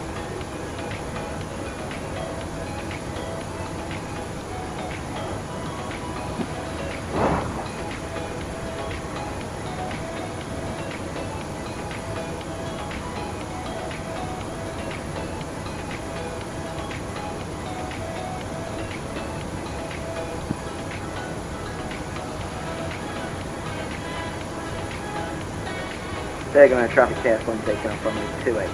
They're going to traffic careful and taking off from the 28.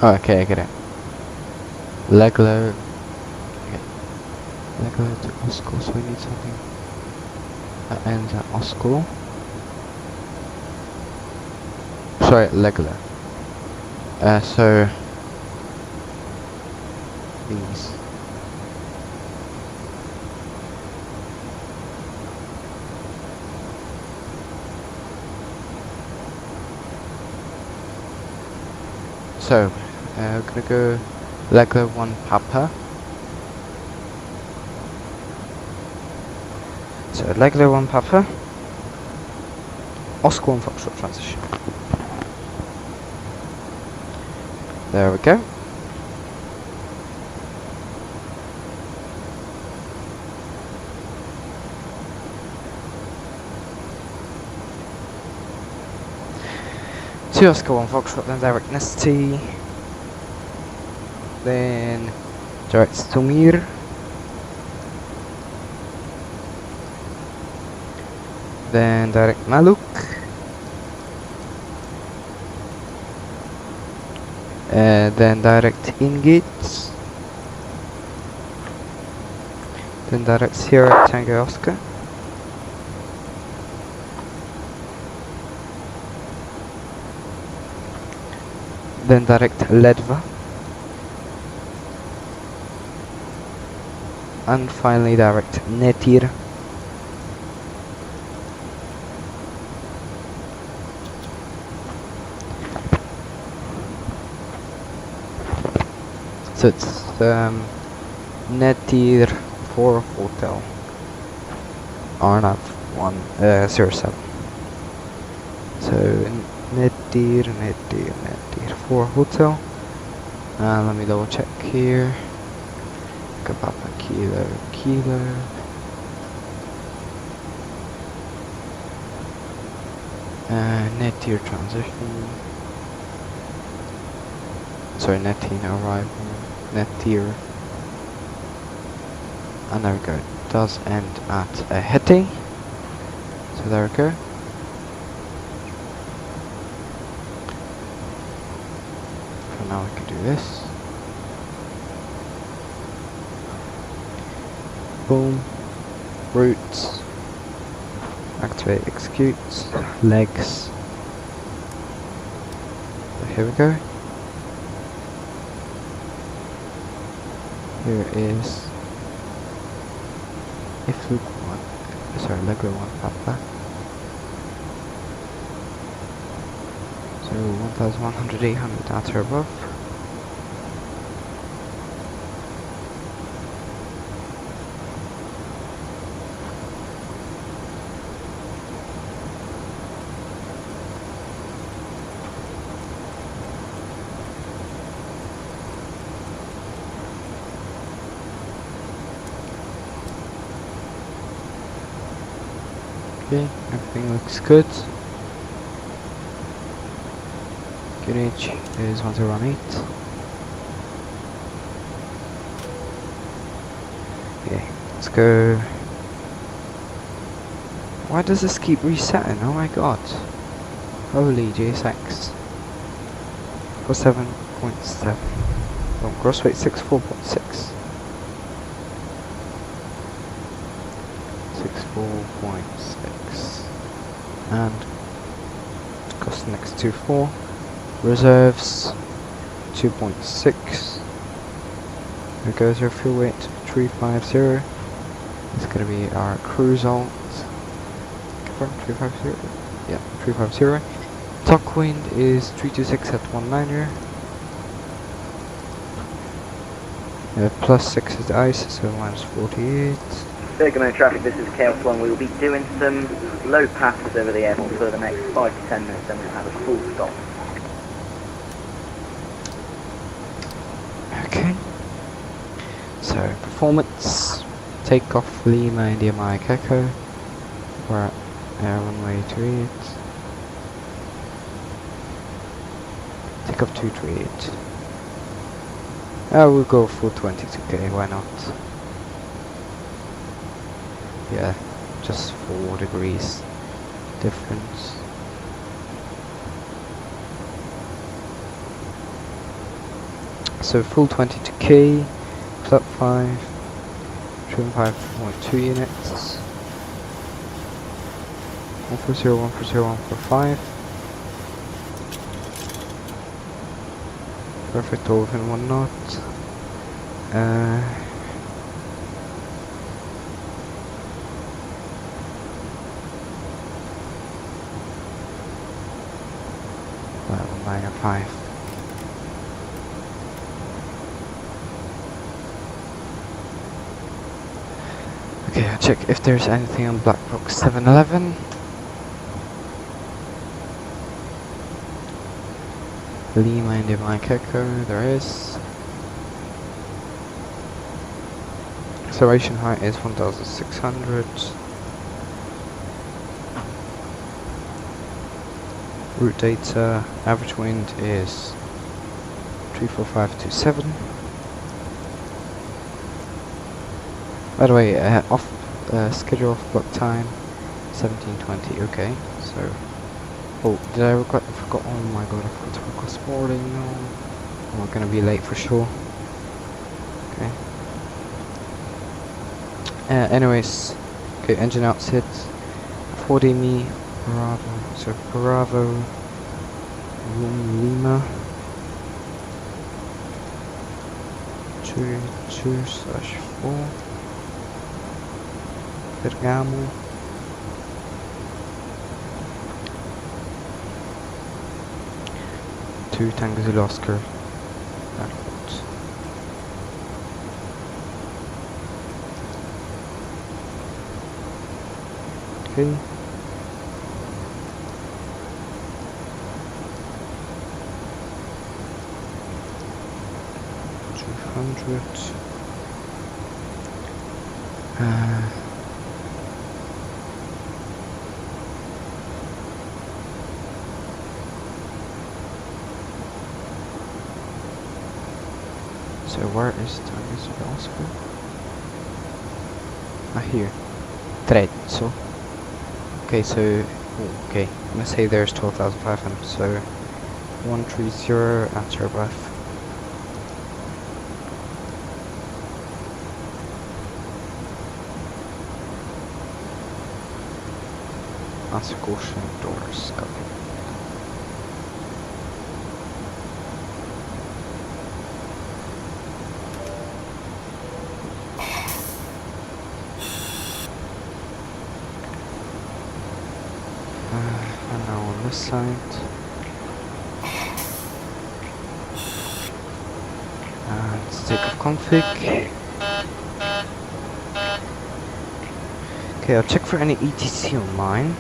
Oh, okay, I get it. Leglo. Okay. Leglo to Oscar, so we need something that ends at Oscar. Sorry, Leglo. So these. So we're gonna go Leglo 1 Papa. So Leglo 1 Papa. Oscar 1 Foxtrot transition. There we go. To Oscar 1 Foxtrot, then direct Nesty. Then direct Stumir. Then direct Maluk. Then direct Ingates. Then direct Sierra Tango Oscar. Then direct Ledva. And finally direct Netir. So it's Netir 4 Hotel Arnav 107. So Netir 4 Hotel. And let me double check here. Papa Kilo Kilo. Netir transition. Sorry, Netir arrival. Netir. And there we go. It does end at Hete. So there we go. For now we can do this. Boom. Root. Activate, execute. Legs. So here we go. Here is if Luke 1, sorry, Lego 1 Papa. So 1100, 800 data above. Okay, everything looks good. Gauge is 1018. Okay, let's go. Why does this keep resetting? Oh my god. Holy JSX. For 7.7. Oh, gross weight 64.6. 64.6. And cost next to 4. Reserves 2.6. There goes our fuel weight 350. It's gonna be our cruise alt. Confirm 350. Yeah, 350. Talk wind is 326 at 19er. Plus 6 is the ice, so minus 48. Bergamo traffic, this is Chaos 1. We will be doing some low passes over the airport for the next 5 to 10 minutes, then we'll have a full stop. Okay. So, performance. Take off Lima India Mike Echo. We're at runway 28. Take off 238. We'll go full 22k, why not? Yeah, just 4 degrees difference. So full 22k, flap 5, trim 5.2 units, 140, 140, 145. Perfect all within 1 knot. Level 9 or 5. Okay, I'll check if there's anything on Black Box 711. Lima India Mike Echo, there is. Acceleration height is 1600. Route data, average wind is 34527. By the way, schedule off block time 1720. Okay, so oh, did I forgot? Oh my god, I forgot to request boarding. No, we're gonna be late for sure. Okay. Anyways, okay, engine outset 40 me Bravo. So Bravo Lima 22/4 Bergamo. To Tango Zulu Oscar Airport. Okay. So where is the Oscar? Here. Trezzo. Okay, so okay, I'm gonna say there's 12,500. So 130 at your breath. Answer caution, doors, copy. And now on this side. And stick of config. Okay, I'll check for any ETC on mine.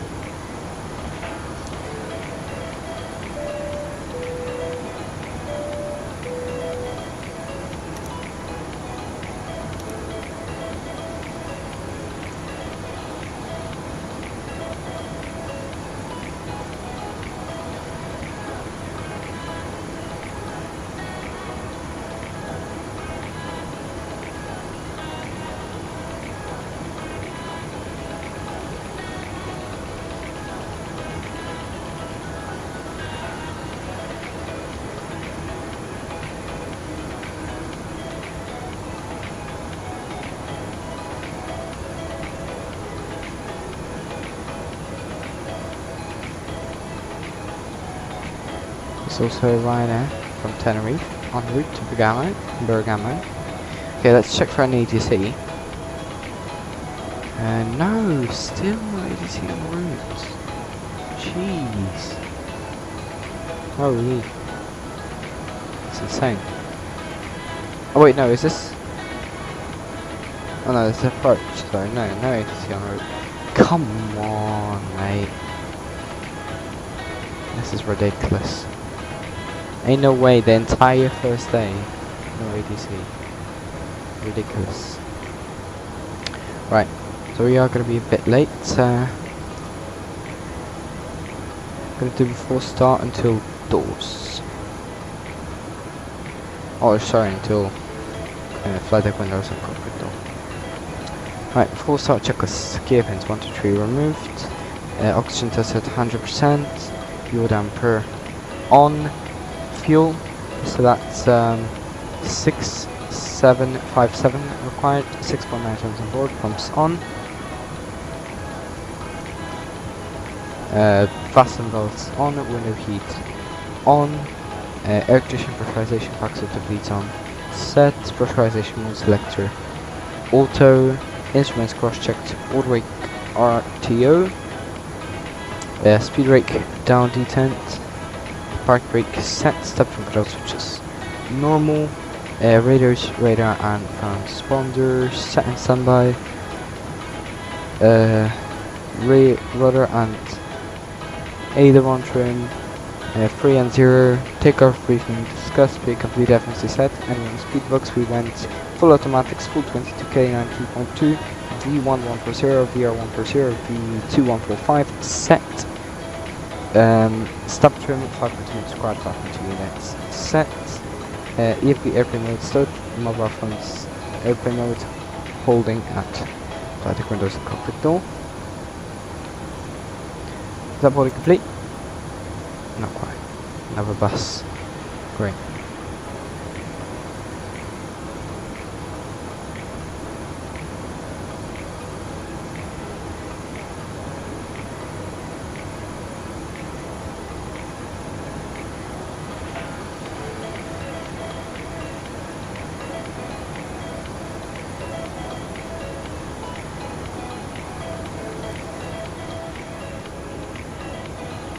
There's also a rider from Tenerife en route to Bergamo. Okay, let's check for an ETC. No, still no ETC en route. Jeez. Holy. It's insane. Oh wait, no, is this? Oh no, it's approach, sorry, no ETC en route. Come on, mate. This is ridiculous. Ain't no way, the entire first day, no ATC. Ridiculous. Right, so we are going to be a bit late. Going to do before start until doors. Oh, sorry, until flight deck windows and cockpit door. Right, before start, check us. Gear pins 1 to 3 removed. Oxygen test at 100%. Fuel damper on. Fuel, so that's 6757 required, 6.9 tons on board, pumps on. Fasten belts on, window heat on, air condition pressurization factor to bleeds on, set, pressurization mode selector, auto, instruments cross-checked, auto brake RTO, speed brake down detent, park brake set, step from control switches normal, radars, radar and transponder set and standby, rudder and aileron trim, 3 and 0, takeoff briefing discussed, be complete FMC set, and on speed box we went full automatics, full 22k 93.2, V1140, VR140, V2145 set. Stop trim 5.2 squad 5.2 units set. EFB airplane mode stowed, mobile phones airplane mode holding at flight deck windows and cockpit door. Is that body complete? Not quite. Another bus. Great.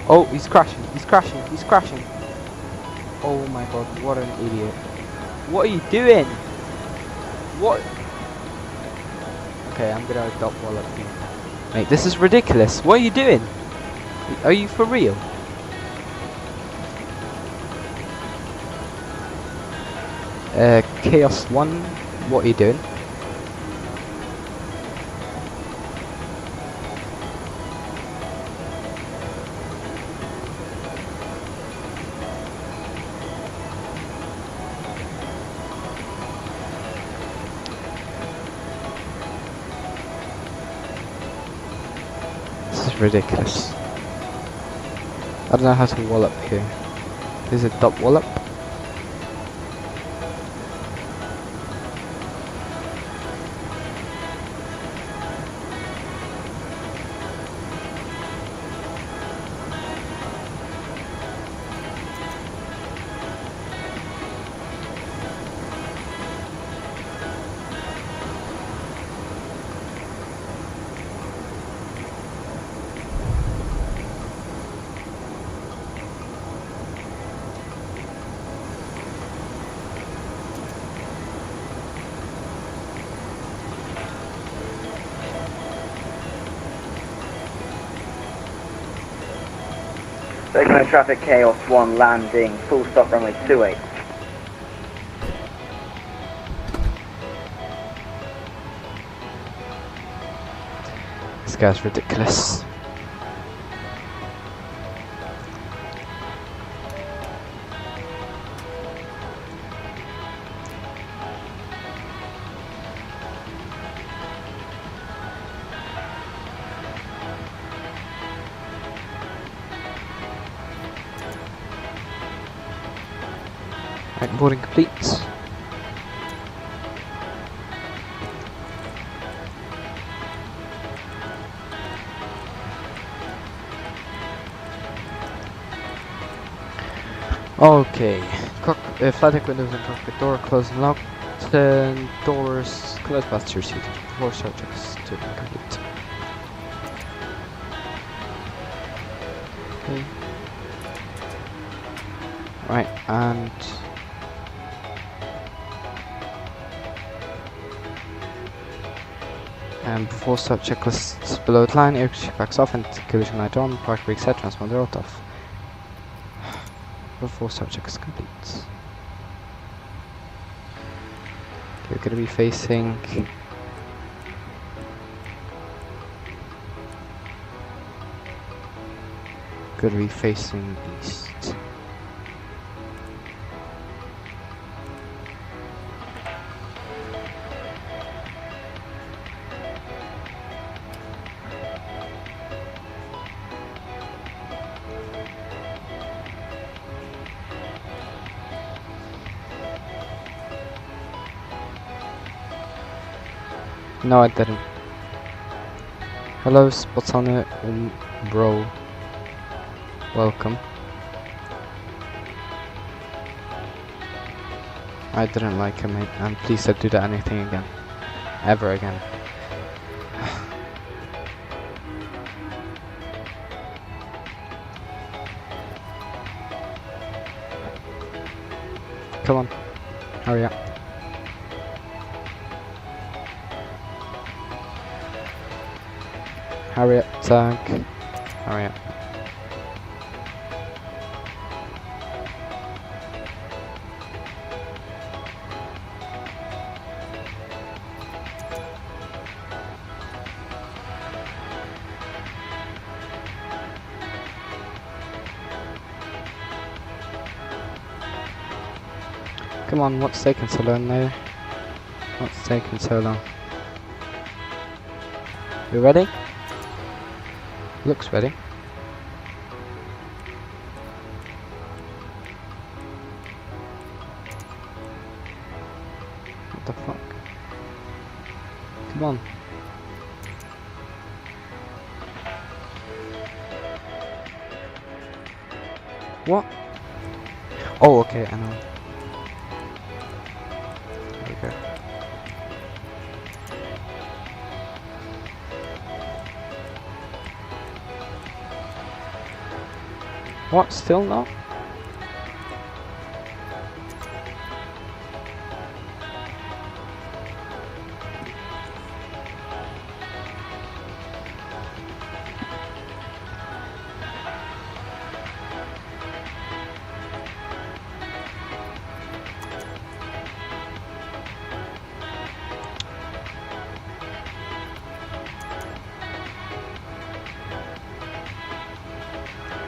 Oh, he's crashing, he's crashing, he's crashing. Oh my god, what an idiot. What are you doing? What? Okay, I'm gonna adopt wallop you. Mate, this is ridiculous. What are you doing? Are you for real? Chaos 1, what are you doing? Ridiculous. I don't know how to wallop here. Is it dot wallop? Circular traffic Chaos 1 landing, full stop runway 28. This guy's ridiculous. Right, boarding complete. Okay, flight deck windows and cockpit door closed and locked. Doors closed past your seat. Before start checks to be complete. Okay. Right, and before start checklists below outline, air backs off and collision light on, park brake set, transponder out off. Before start check is complete. You're going to be facing east. No, I didn't. Hello, Spotana, bro. Welcome. I didn't like him, mate, and please don't do that anything again. Ever again. Come on, hurry up. Hurry up, Zach. Hurry up. Come on, what's taking so long now? What's taking so long? You ready? Looks ready. What the fuck? Come on. What? Oh, okay, I know. There we go. What? Still not?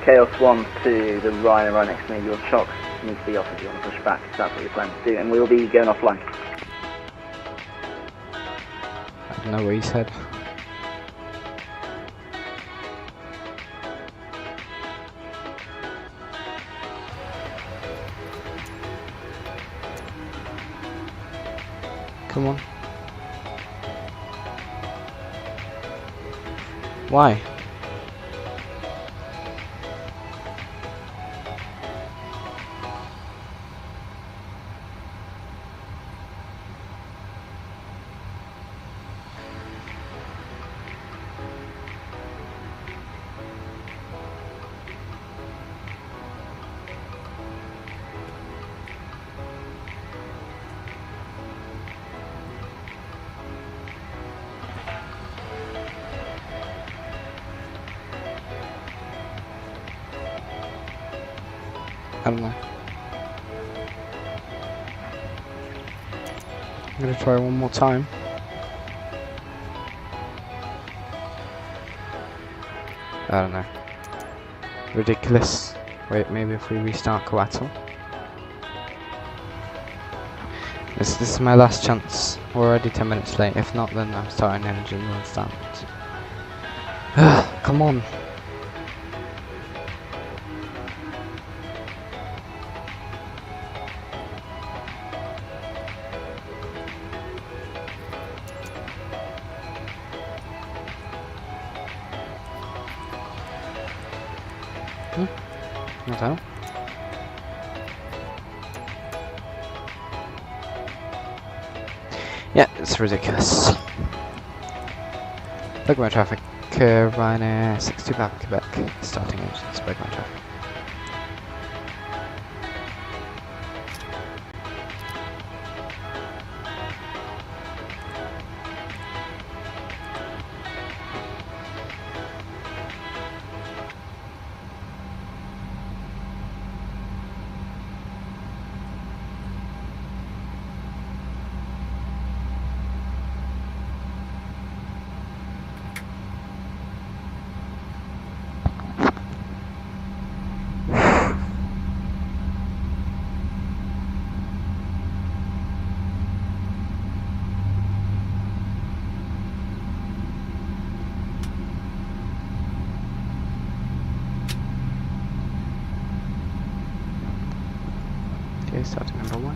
Chaos 1 to the Ryan right next to me, your shocks need to be off if you want to push back, if that's what you're planning to do, and we'll be going offline. I don't know what he said. Come on. Why? don't know. I'm gonna try one more time. I don't know. Ridiculous. Wait, maybe if we restart Coatl. This is my last chance. We're already 10 minutes late. If not, then I'm starting engine and stand. Come on. Not out. Yeah, it's ridiculous. Look at my traffic. Ryanair 62 Papa Quebec. Starting engines. Look at my traffic. Okay, starting number 1.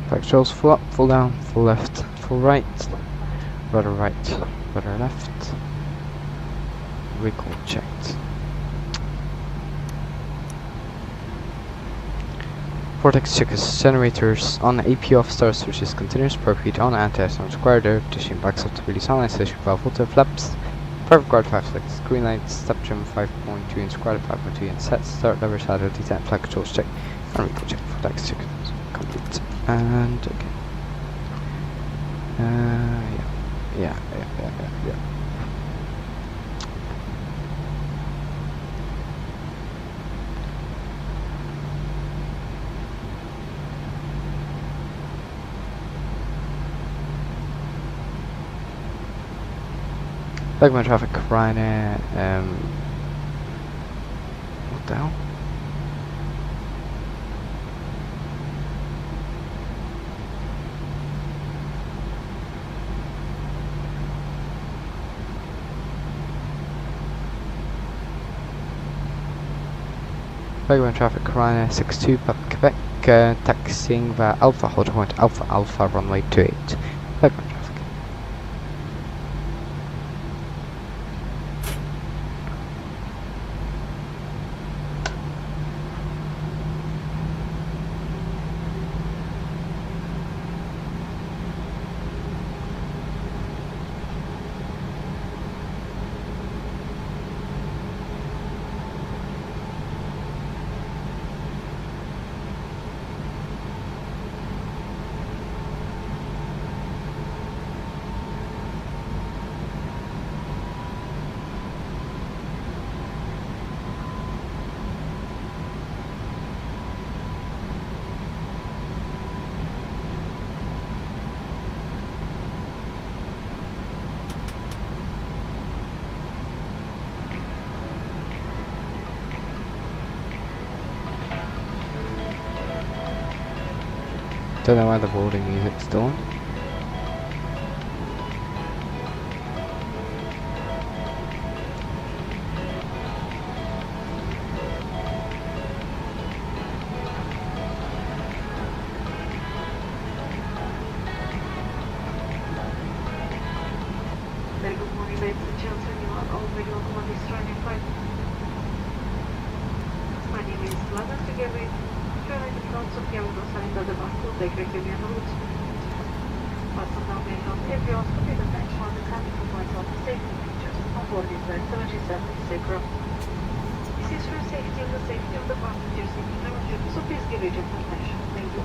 Flight controls full up, full down, full left, full right, rudder right, rudder left, recall checked. Vortex checkers, generators on AP off star switches, continuous propeat on anti-airstone square there, dishing backs up to release on isolation valve filter flaps, perfect guard 5 green light, step trim 5.2 and square 5.2 and set, start lever shadow, detect flight controls check, and recall check. Vortex checkers complete. And okay. Yeah. Like my traffic, Ryanair, what the hell? Regular traffic, Ryanair 62 Papa Quebec, taxiing via Alpha Hotel Point Alpha Alpha runway 28. Regular traffic. Don't know why the boarding music's still on. all the locomotives running flight. My name is Vlada, together with joining the fronts of Yamato signed by the Baku, they create a route. Fasten down the help every hospital the benchmark the cabin to point out the safety features on board this 77 vCrew. This is for safety and the safety of the passengers in the so please give it your attention. Thank you.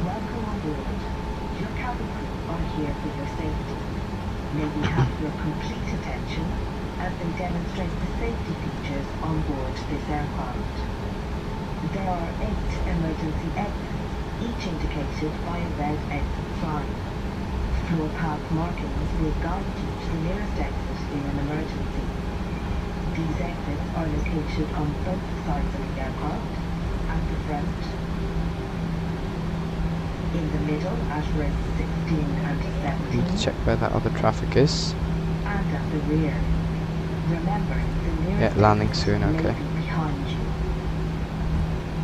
Welcome on board. Your cabin crew are here for your safety. May we have your complete attention as they demonstrate the safety features on board this aircraft. There are 8 emergency exits, each indicated by a red exit sign. Floor path markings will guide you to the nearest exit in an emergency. These exits are located on both sides of the aircraft, at the front, in the middle at rows 16 and 17, Need to check where that other traffic is. and at the rear. Remember, the nearest Yeah, landing exit soon, may okay. be behind you.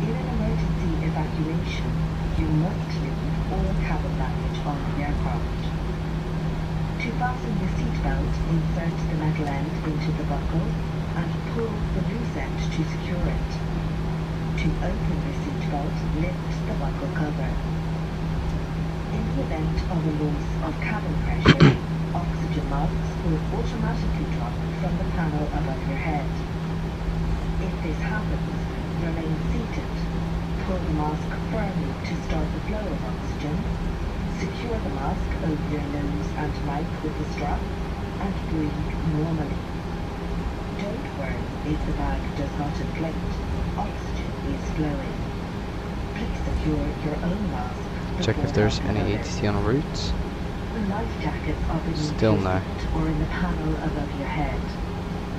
In an emergency evacuation, you must leave all cabin baggage on the aircraft. To fasten your seatbelt, insert the metal end into the buckle and pull the loose end to secure it. To open the seatbelt, lift the buckle cover. In the event of a loss of cabin pressure, oxygen masks will automatically drop from the panel above your head. If this happens, remain seated. Pull the mask firmly to start the flow of oxygen. Secure the mask over your nose and mouth with the strap and breathe normally. Don't worry if the bag does not inflate. Oxygen is flowing. Please secure your own mask. Check if there's any ATC on route. Life jackets are beneath Still your no. seat or in the panel above your head.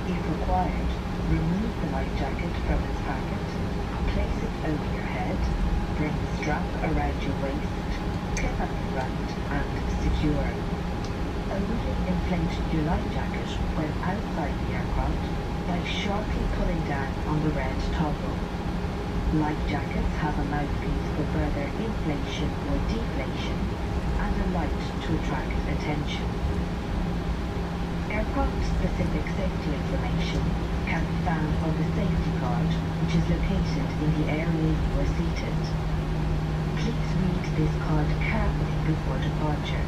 If required, remove the life jacket from its packet, place it over your head, bring the strap around your waist, clip at the front, and secure. Only inflate your life jacket when outside the aircraft by sharply pulling down on the red toggle. Life jackets have a mouthpiece for further inflation or deflation and a light to attract attention. Aircraft-specific safety information can be found on the safety card, which is located in the area you are seated. Please read this card carefully before departure.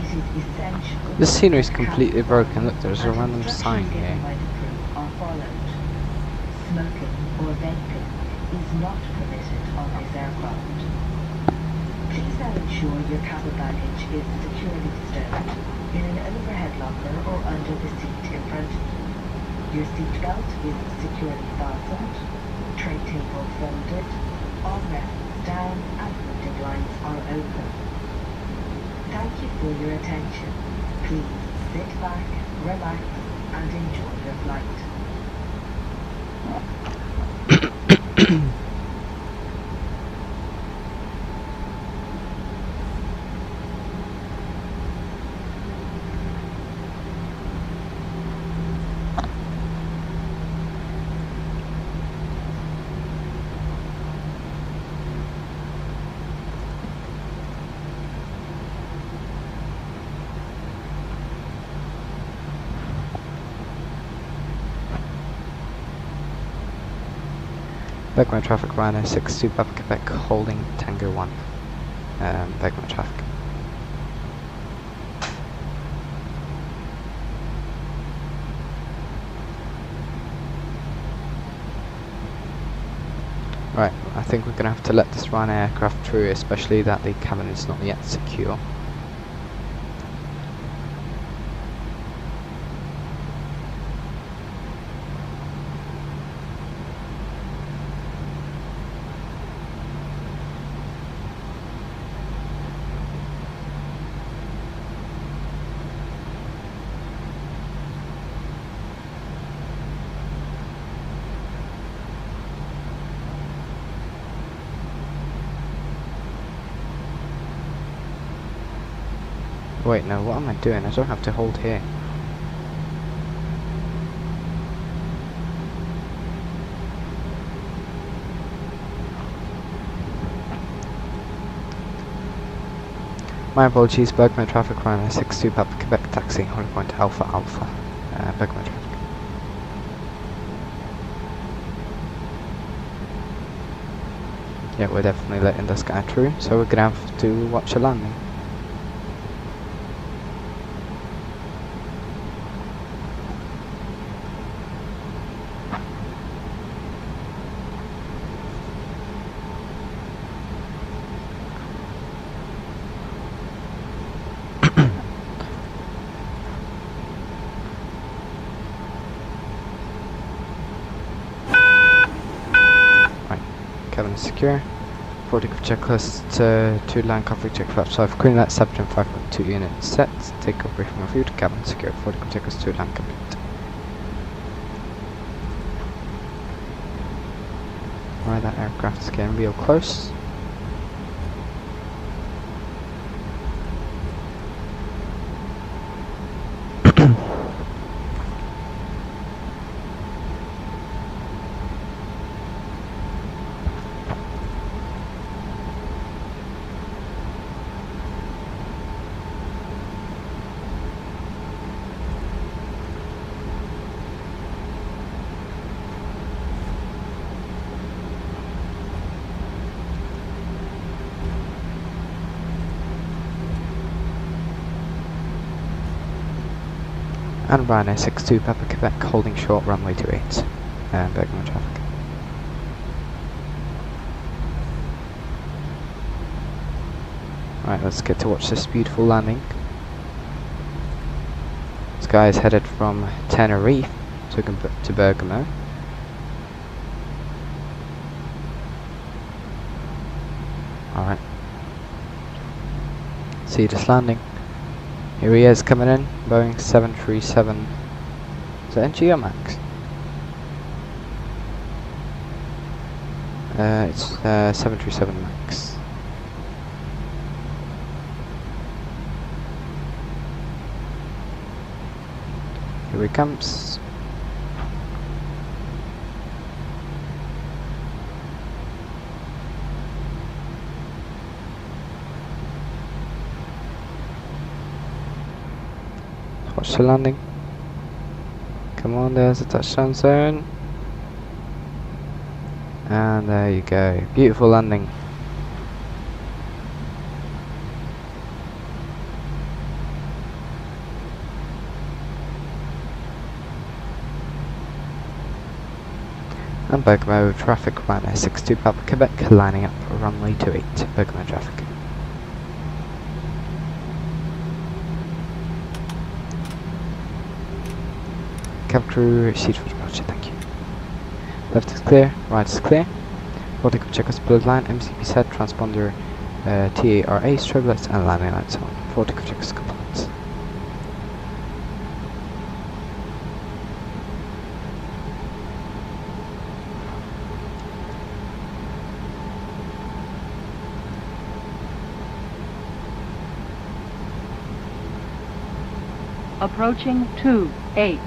It is essential This scenery is that completely cabin broken. Look, signs there's a and random sign instructions given here. by the crew are followed. Smoking or vaping is not permitted on this aircraft. Please now ensure your cabin baggage is securely stowed in an overhead locker or under the seat in front of you. Your seatbelt is securely fastened, tray table folded, armrests down and window blinds are open. Thank you for your attention. Please sit back, relax and enjoy your flight. Background traffic Ryanair 62 Papa Quebec holding Tango 1. Background traffic. Right, I think we're gonna have to let this Ryanair aircraft through, especially that the cabin is not yet secure. Wait, no, what am I doing? I don't have to hold here. My apologies, Bergman traffic runway 62 Papa Quebec taxi, holding point Alpha Alpha. Bergman traffic. Yeah, we're definitely letting this guy through, so we're gonna have to watch a landing. Cabin is secure. 40 checklist, 2 line coffee check flaps 5, clean that 7.5.2 units set. Take off briefing of food, cabin secure. 40 checklist, 2 line complete. Alright, that aircraft is getting real close. And Ryanair 62 Papa Quebec holding short runway 28. Bergman traffic. Right, let's get to watch this beautiful landing. This guy is headed from Tenerife to Bergamo. Alright. See this landing. Here he is coming in, Boeing 737. Is that NG or Max? It's 737 Max. Here he comes. Watch the landing. Come on, there's a touchdown zone. And there you go. Beautiful landing. And Bergamo traffic Ryanair 62 Papa Quebec lining up runway 28. Bergamo traffic. Cab crew, seat for departure, thank you. Left is clear, right is clear. Baltic checkers blood line, MCP set, transponder TARA, strobe lights and landing lights on. Baltic checkers compliance. Approaching 28.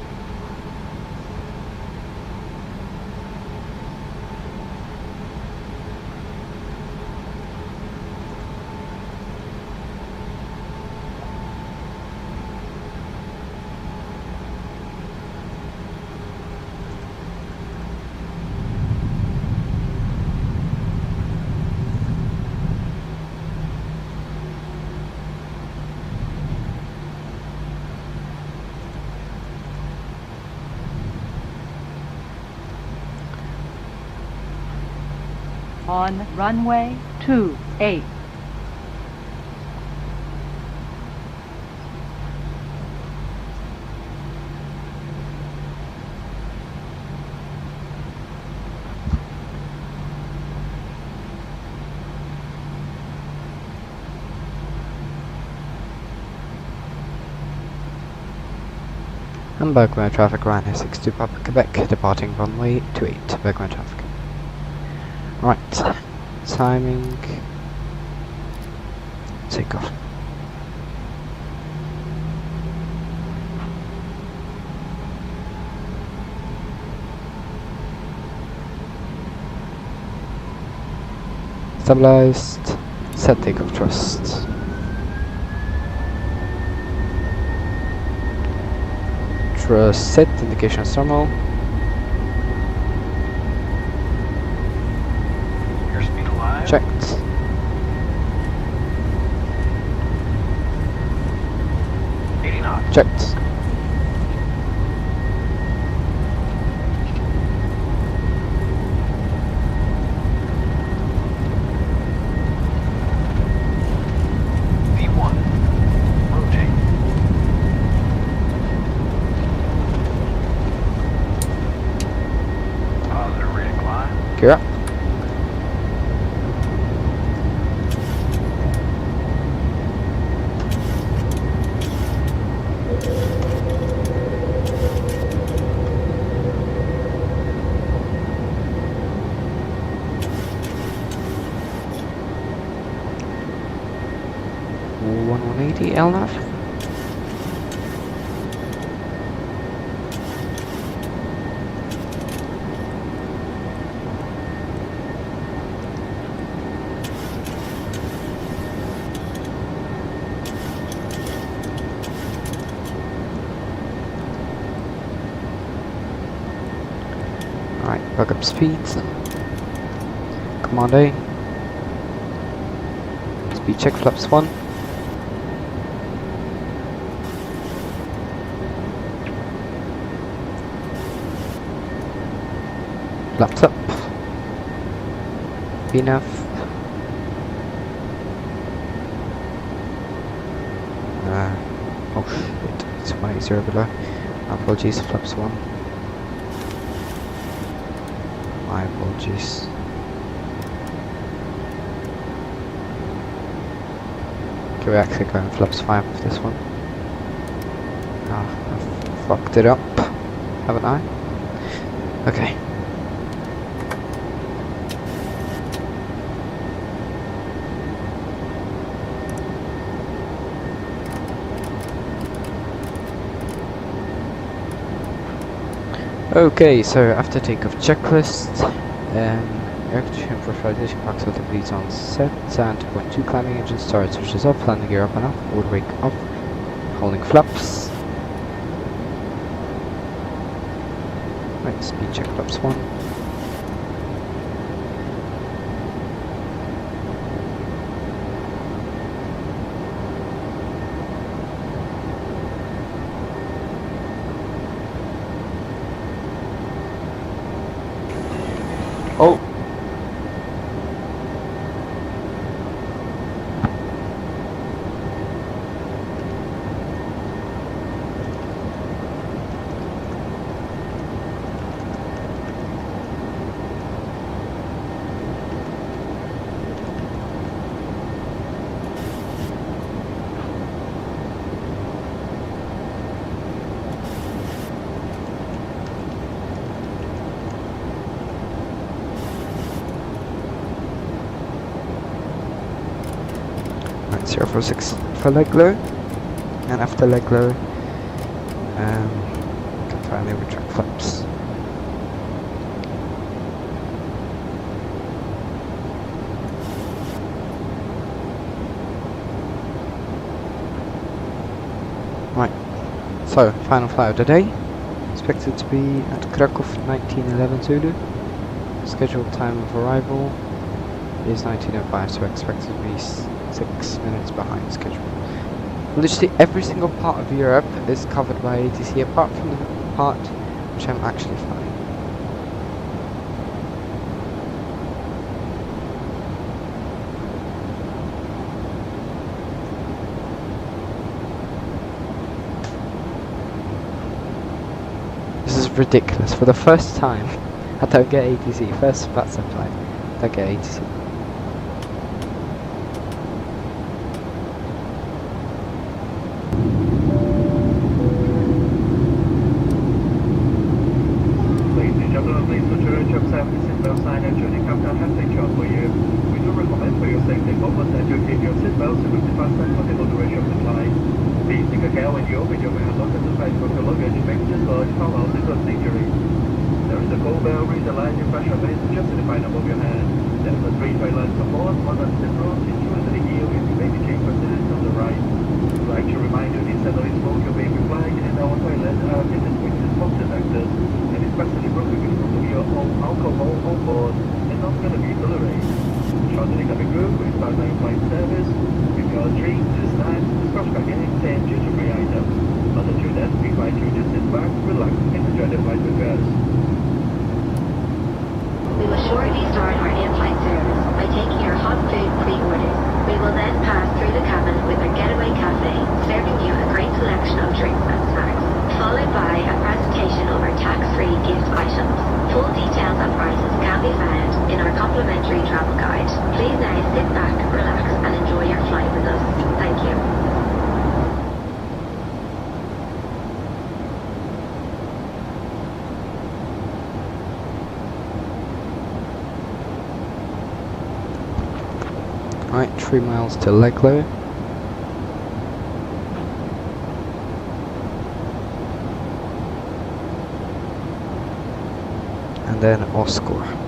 On runway 28. And Bergamo traffic Ryanair 62 Papa Quebec departing runway 28. Bergamo traffic. Right, timing, take off. Stabilized, set takeoff thrust. Proceed, indication thermal. Airspeed alive. Checked. Checked. V1. Rotate. Positive, ready to climb. Gear up. LNAV. Alright, back up speeds. Command A. Speed check flaps 1. Flaps up. Enough. Oh shit, it's 180 below. Apologies, flaps 1. My apologies. Okay, we're actually going flaps 5 with this one. Ah, I fucked it up, haven't I? Okay. Okay, so after takeoff checklist, air conditioning pressurization packs with the bleeds on set, and 2.2 climbing engine start, switches off, landing gear up and off, wood wake off, holding flaps. Right, speed check flaps 1. Oh! Right, 046 for leg low, and after leg low, can finally retract flaps. Right, so final flight of the day, expected to be at Krakow 1911 Zulu. Scheduled time of arrival is 1905, so expected to be 6 minutes behind schedule. Literally every single part of Europe is covered by ATC apart from the part which I'm actually flying. This is ridiculous. For the first time, I don't get ATC. First VATSIM flight, I don't get ATC. Please now sit back, relax and enjoy your flight with us. Thank you. Right, 3 miles to Leglow. And then Oscar.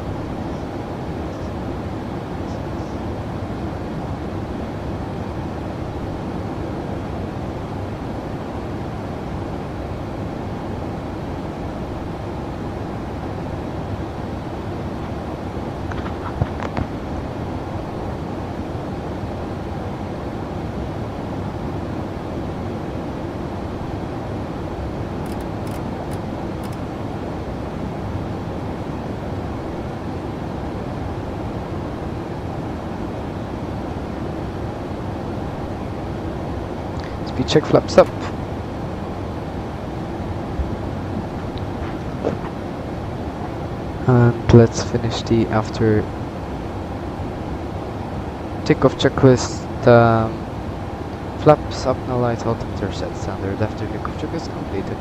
Speed check flaps up. And let's finish the after takeoff checklist. Flaps up, no light, altimeter set standard. After takeoff check is completed.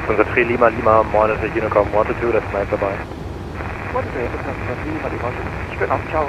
653 Lima Lima, monitor Unicom 122, that's 9 vorbei. 123 Lima Lima, ich bin auf, ciao.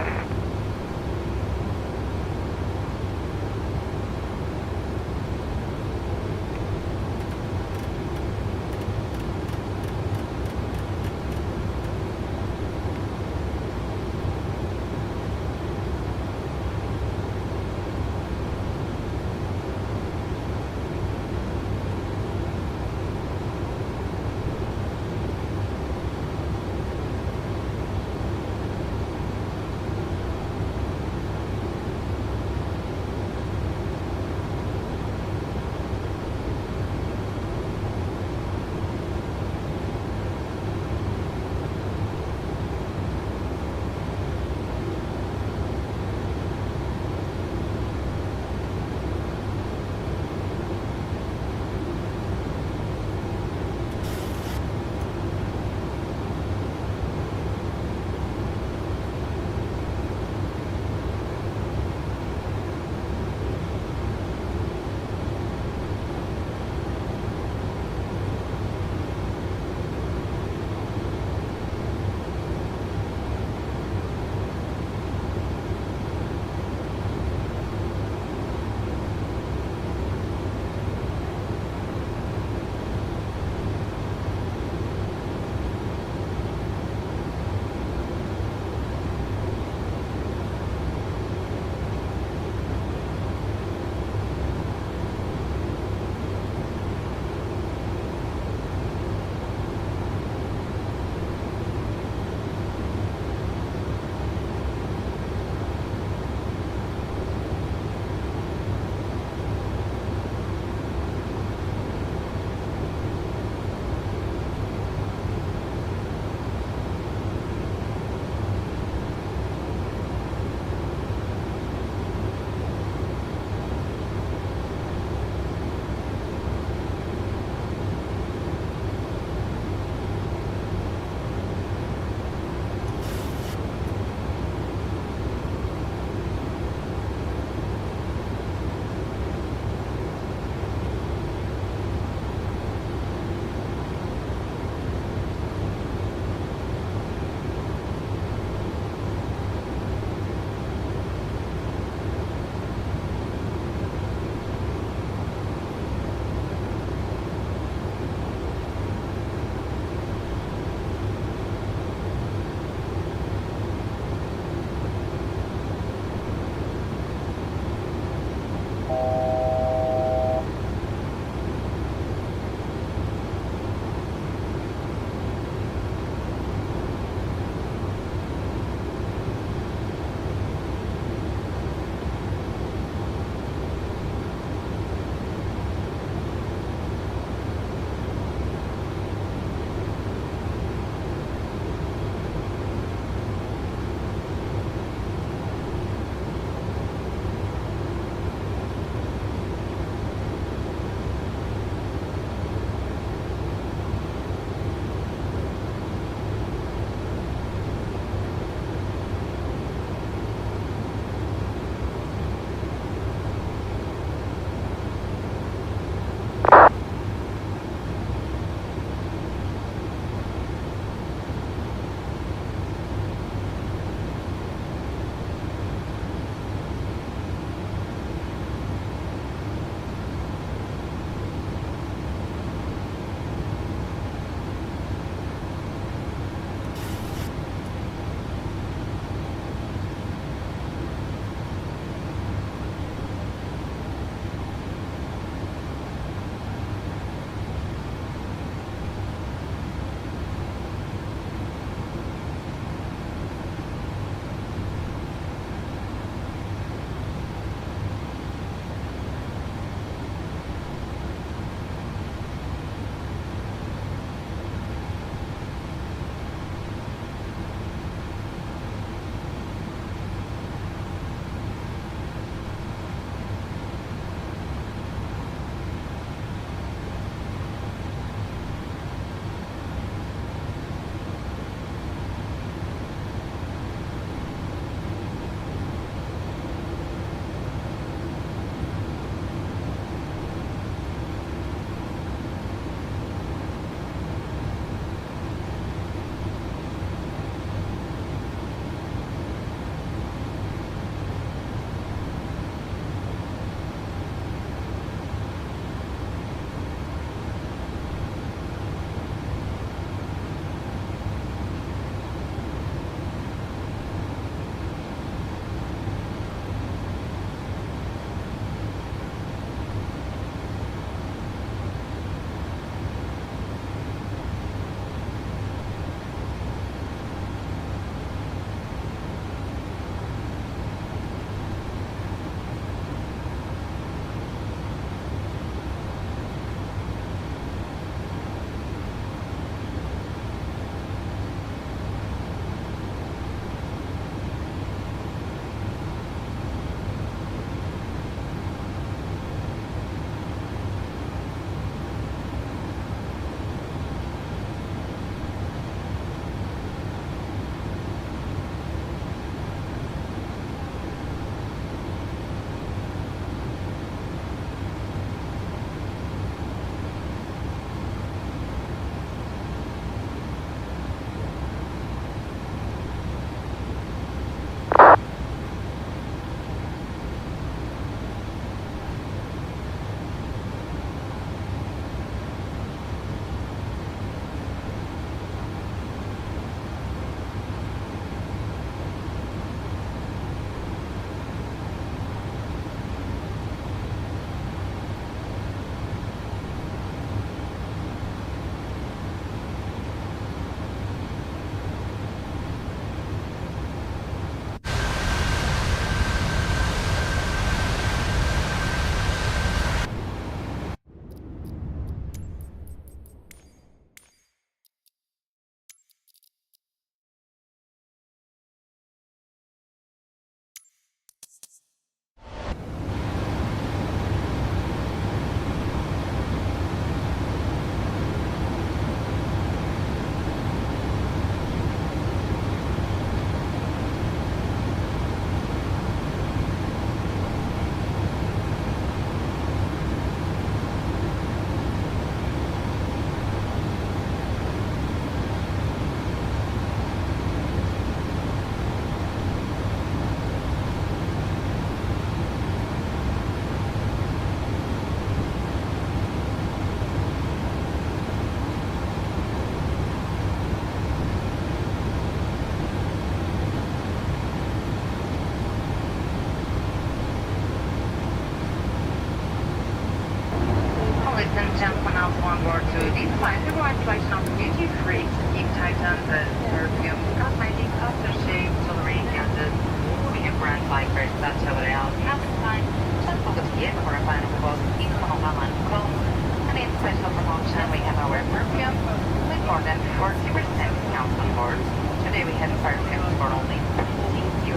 more than 40% discount on board. Today we have perfumes for only €15.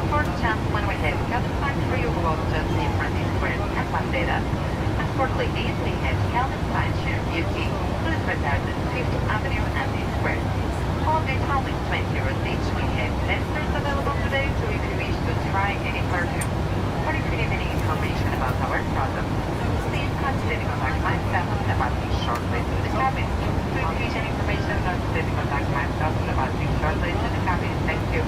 For the gentlemen, we have Calvin Klein free watches in Francis Square and Bandera. And for ladies, we have Calvin Klein Sheer Beauty, Elizabeth Garden, 5th Avenue and D Square. On this only €20 each, we have testers available today, so if you wish to try any perfume, or if you need any information about our product, please consider contact myself about this shortly to the cabin. So if you wish any information, please contact myself about this shortly to the cabin. Thank you.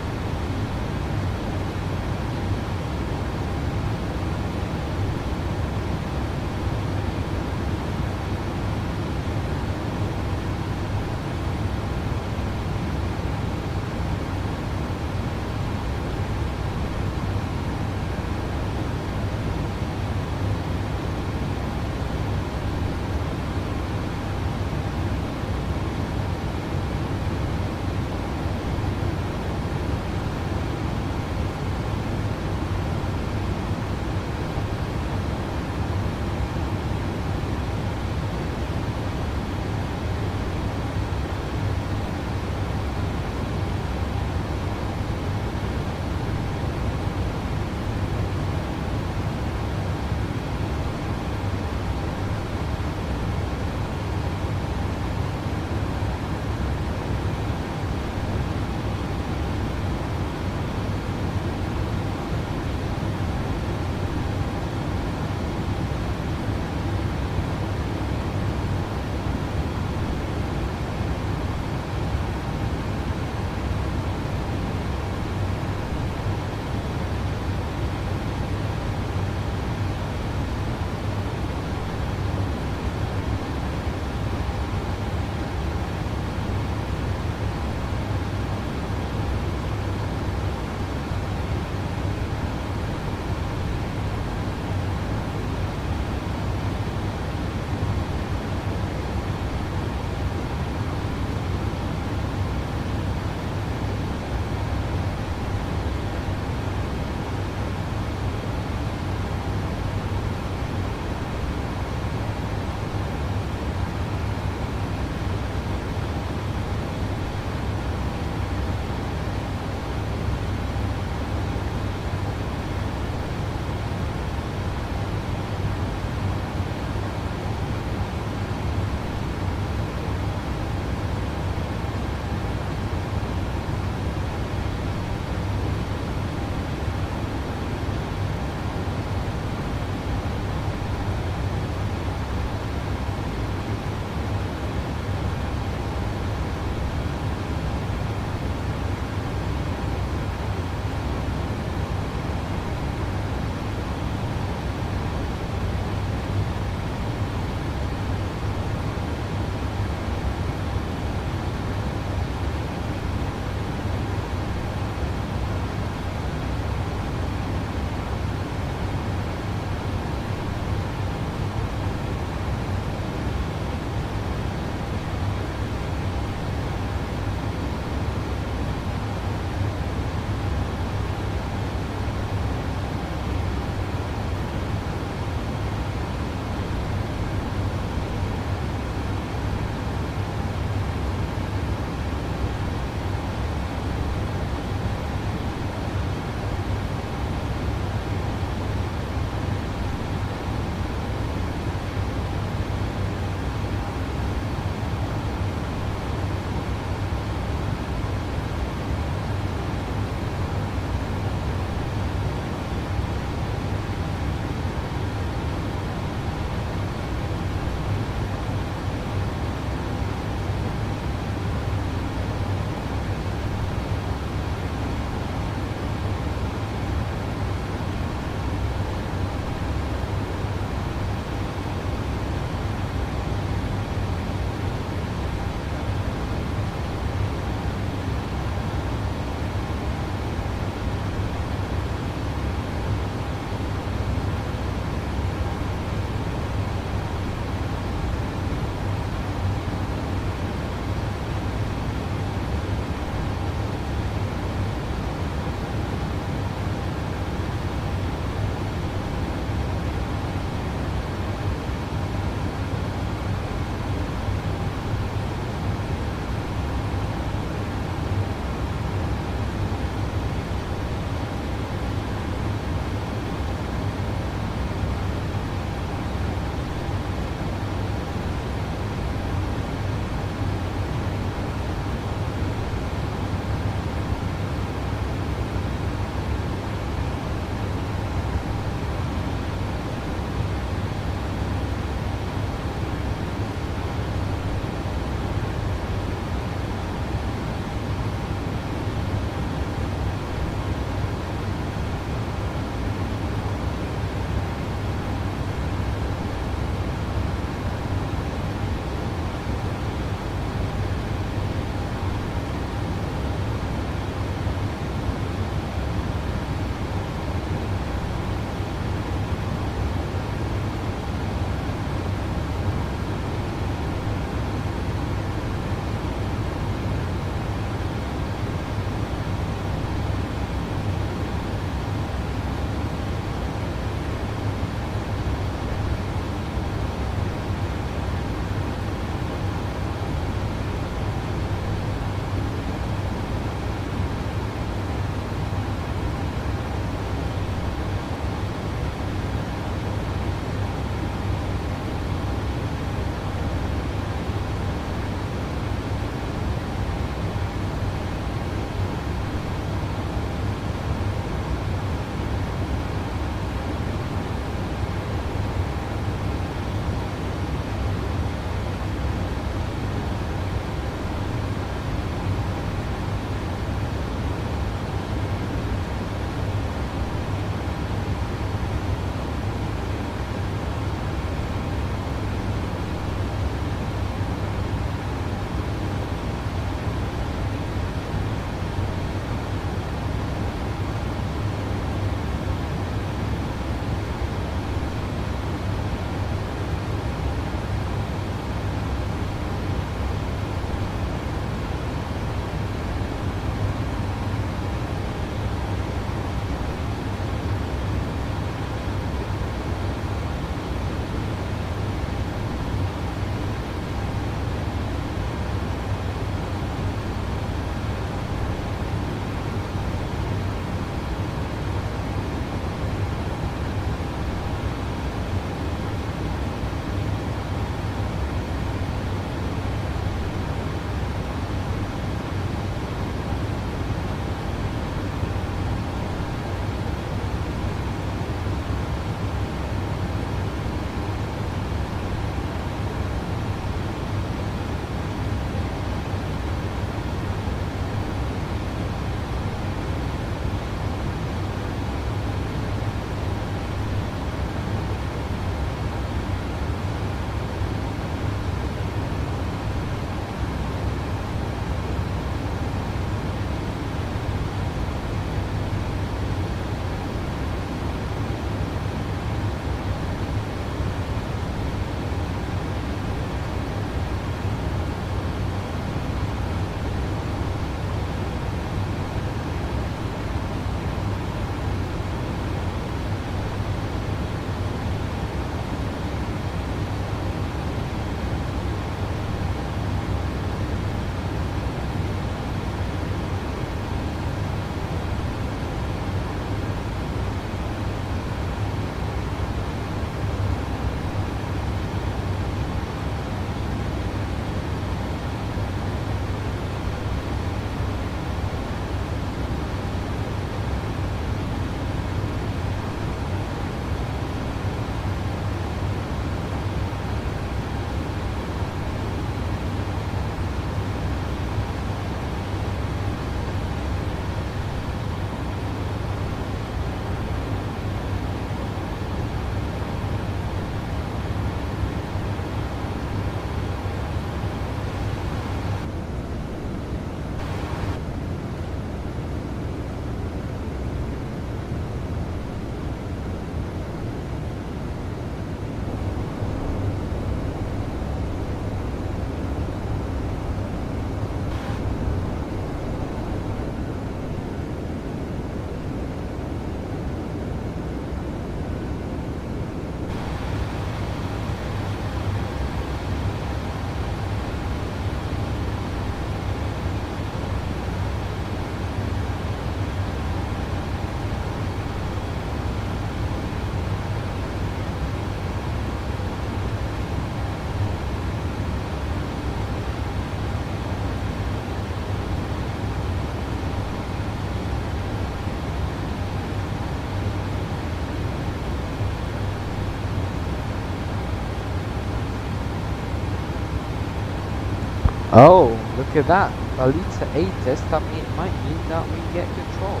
Oh, look at that. Balita 8 test, that might mean that we get control.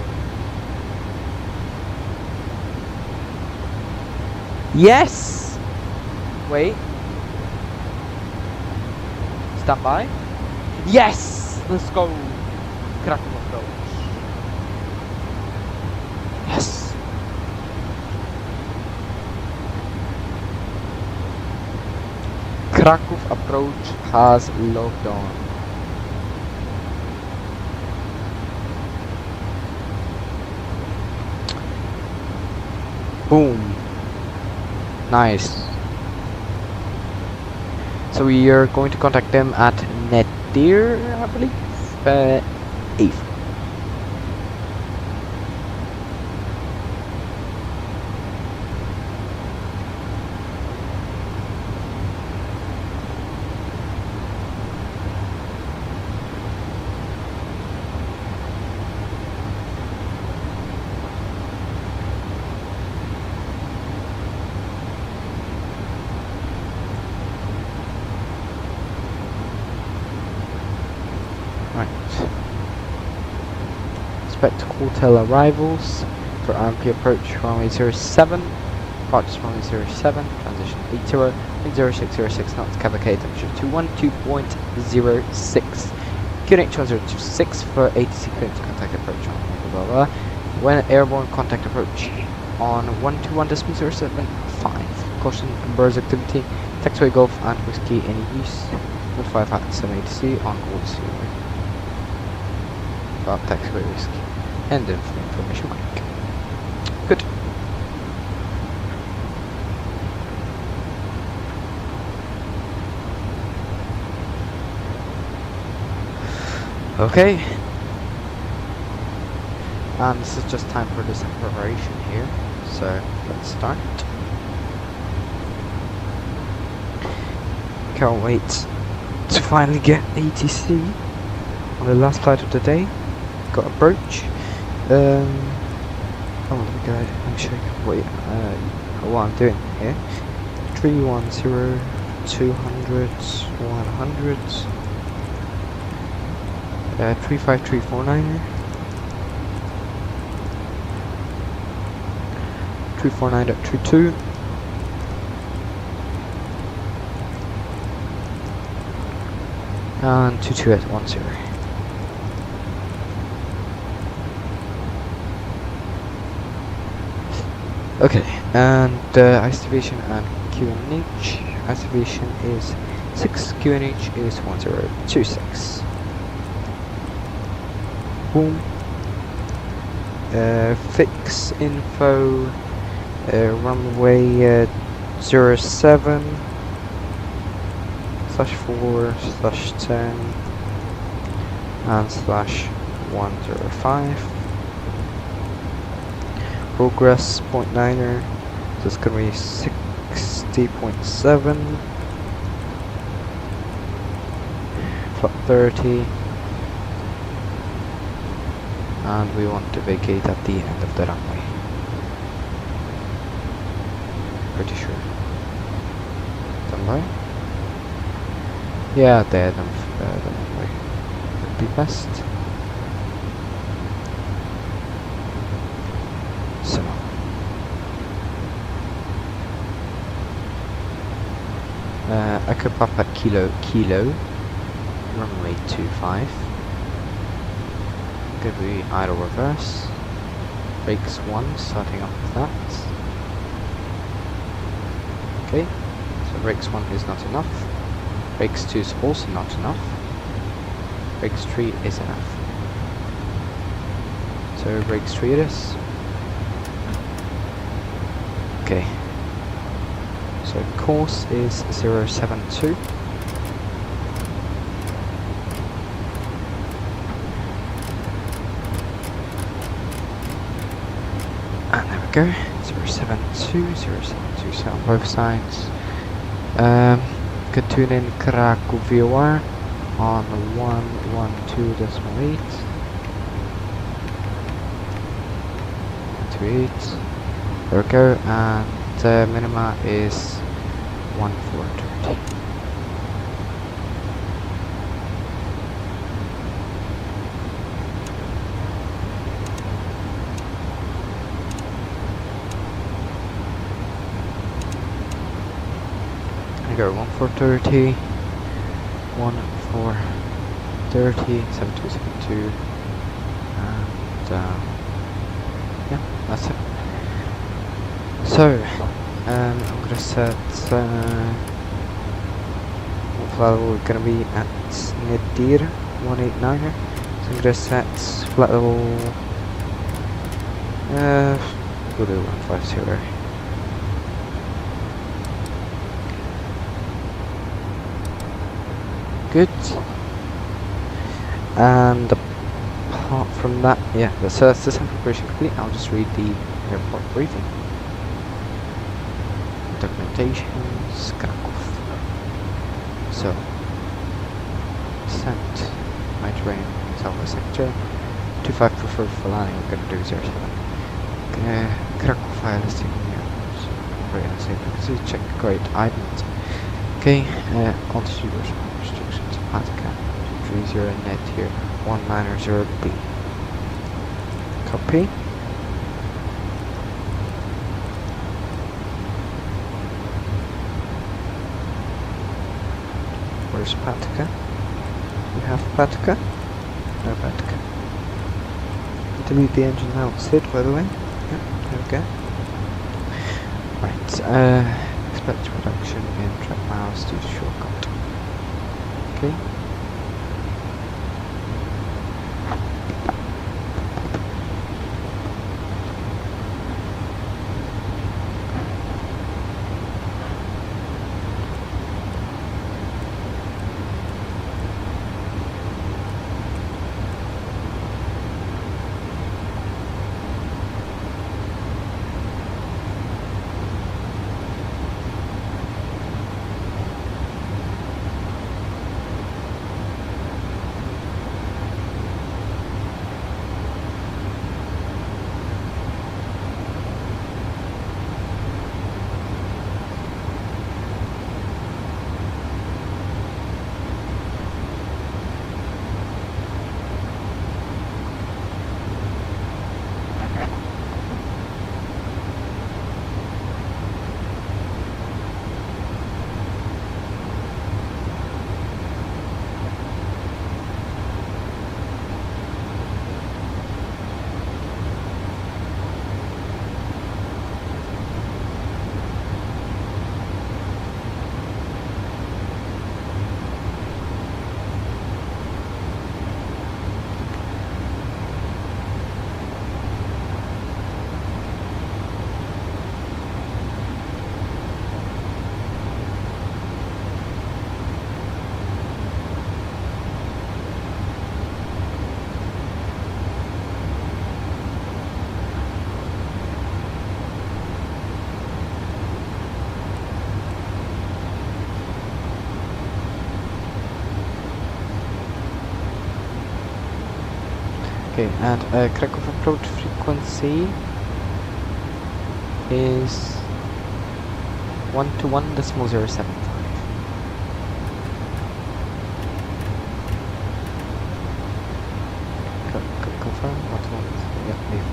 Yes! Wait. Stand by. Yes! Let's go. Krakow approach. Yes! Krakow approach has logged on. Boom. Nice. So we are going to contact them at Nedir, I believe. Eve. Expect hotel arrivals for RMP approach runway 07, departures runway 07, transition 80, wind 0606 knots, cavalcade temperature 212.06, QNH 1026 for ATC clearance contact approach on blah blah blah. When airborne contact approach on 121.075, caution birds activity, taxiway Golf and Whiskey any use, notify VATSIM ATC on all seaway. About taxiway Whiskey. End of information quick. Good. Okay. And this is just time for this preparation here. So let's start. Can't wait to finally get ATC on the last flight of the day. Got approach. Oh, let me go. Let me show you what I'm doing here. 310, 200, 100, 35349er, 349.22, and 22810. Okay, and ice division and QNH. Ice division is 6, QNH is 1026. Boom. Fix info, runway 07/4/10 and /105. Progress 0.9er, so it's going to be 60.7, flat 30, and we want to vacate at the end of the runway. Pretty sure. Stand by? Yeah, the end of the runway would be best. So Echo Papa Kilo runway 25. Gonna be idle reverse. Brakes 1, starting off with that. Okay, so brakes 1 is not enough. Brakes 2 is also not enough. Brakes 3 is enough. So brakes 3 it is. Okay, so course is 072. And there we go, 072, set on both sides. Could tune in Krakow vRYR on 112.8. 128. There we go, and minima is 1430. we go, 1430, 1430, 7272, and yeah, that's it. So, I'm gonna set what flight level we're gonna be at Nadir 189er. So I'm gonna set flight level we'll do 150. Good. And apart from that, yeah, that's the sample preparation complete. I'll just read the airport briefing. Documentations, Krakow. So, descent, Mediterranean, Southwest sector. 25 preferred for landing, we're gonna do 07. Krakow file listing, very unsafe because you check great items. Okay, altitude restrictions, Patica, 30 net here, 190B. Copy. Where's Patica? We have Patica? No Patica. Delete the engine outset, by the way. Yep, there we go. Right, expect reduction in track miles due to shortcut. Okay. Okay, and Krakow approach frequency is 121.075. Confirm, 121, yeah, leave.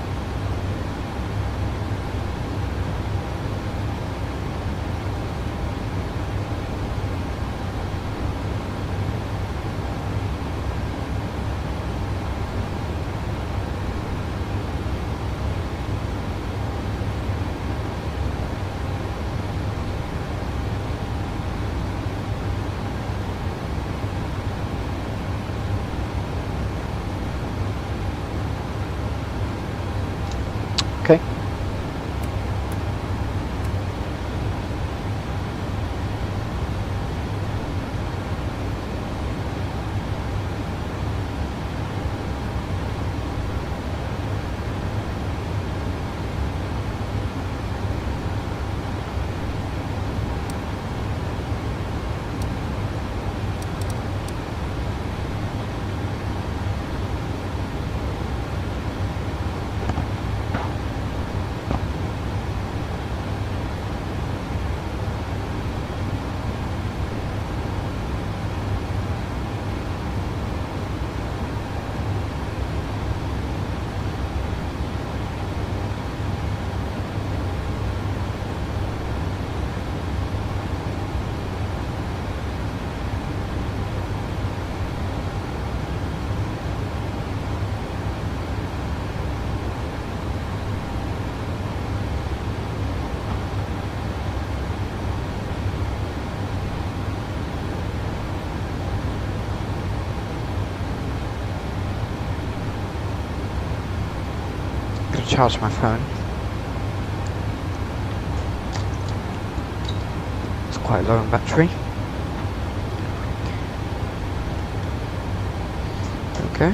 charge my phone. It's quite low on battery. Okay.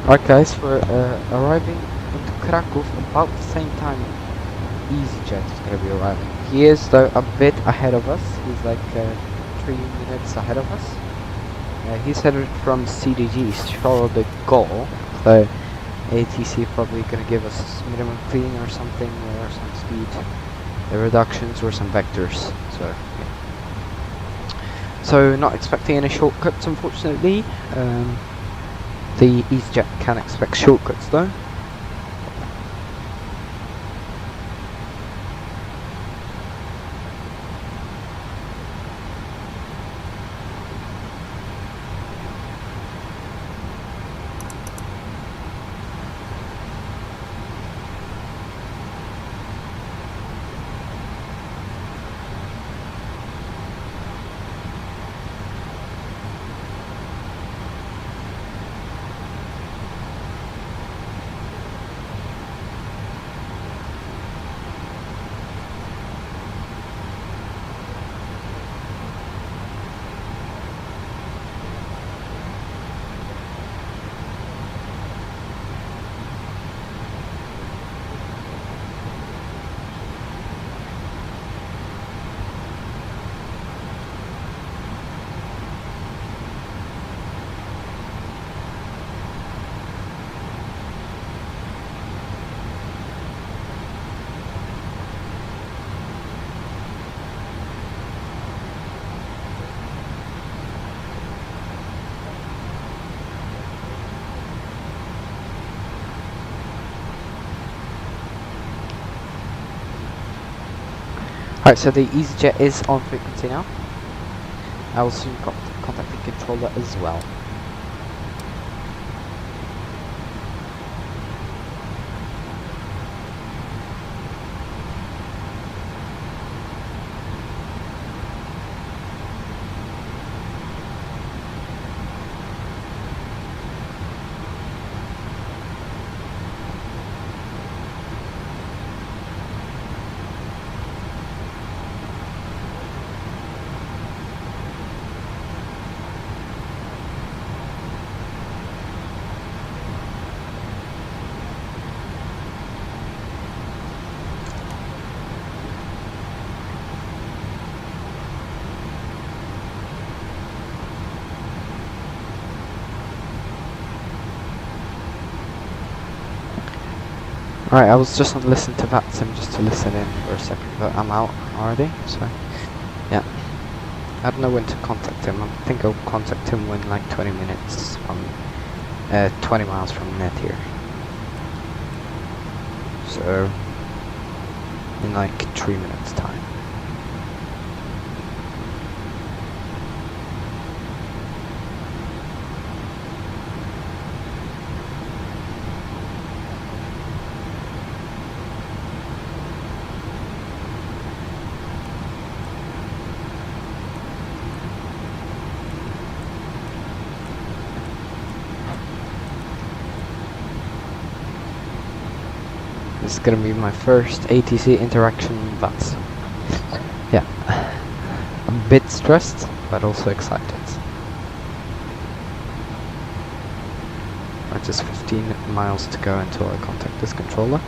Alright guys, we're arriving into Krakow about the same time EasyJet is going to be arriving. He is though a bit ahead of us. He's like 3 minutes ahead of us. He's headed from CDG, Charles de Gaulle, so ATC probably going to give us minimum clean or something, or some speed reductions or some vectors. So yeah. So not expecting any shortcuts unfortunately. The EasyJet can expect shortcuts though. Alright, so the EasyJet is on frequency now. I will soon contact the controller as well. Alright, I was just on listen to VATSIM just to listen in for a second, but I'm out already, so yeah. I don't know when to contact him. I think I'll contact him when like 20 minutes from 20 miles from net here. So in like 3 minutes time. This is gonna be my first ATC interaction with VATSIM. Yeah, a bit stressed, but also excited. Just 15 miles to go until I contact this controller.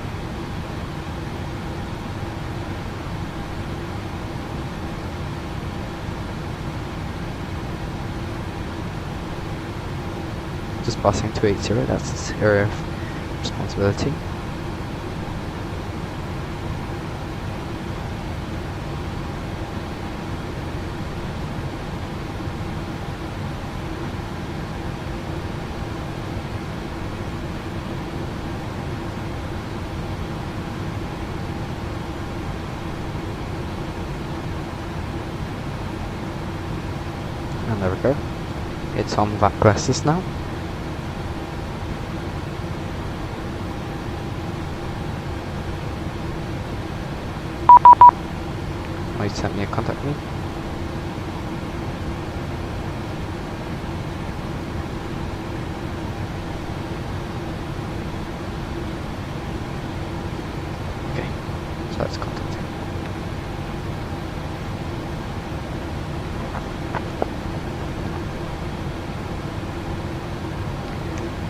Just passing 280, that's this area of responsibility. And there we go. It's on VAT glasses now. Oh, he sent me a contact me. Okay, so let's contact him.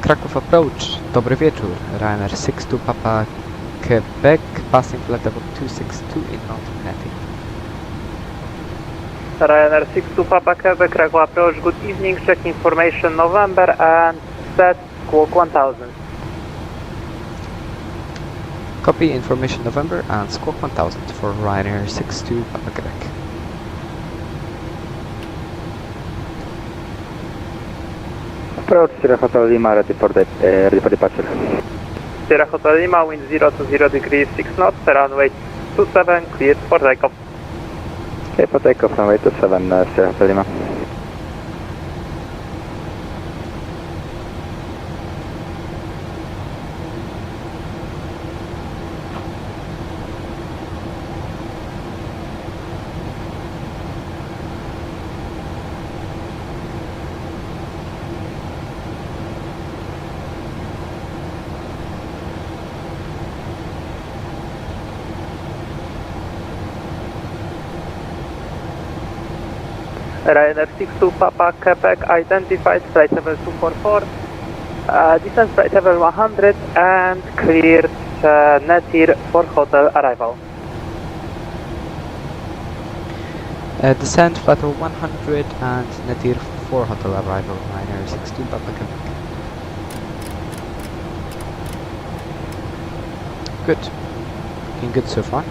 Kraków approach. Dobry wieczór. Ryanair 62 Papa Quebec, passing flight level 262 in mountain heading. Ryanair 62 Papa Quebec, Krakow approach, good evening, check information November and set squawk 1000. Copy information November and squawk 1000 for Ryanair 62 Papa Quebec. Approach Sierra Hotel Lima, ready for departure. Sierra Hotel Lima, wind 0 to 0 degrees, 6 knots, runway 27, cleared for takeoff. Okay, for takeoff, runway 27, Sierra Hotel Lima. Ryanair 62 Papa Quebec identified flight level 244, descent flight level 100 and cleared Netir for hotel arrival. Descent flight level 100 and Netir for hotel arrival. Ryanair 62 Papa Quebec. Good. Looking good so far.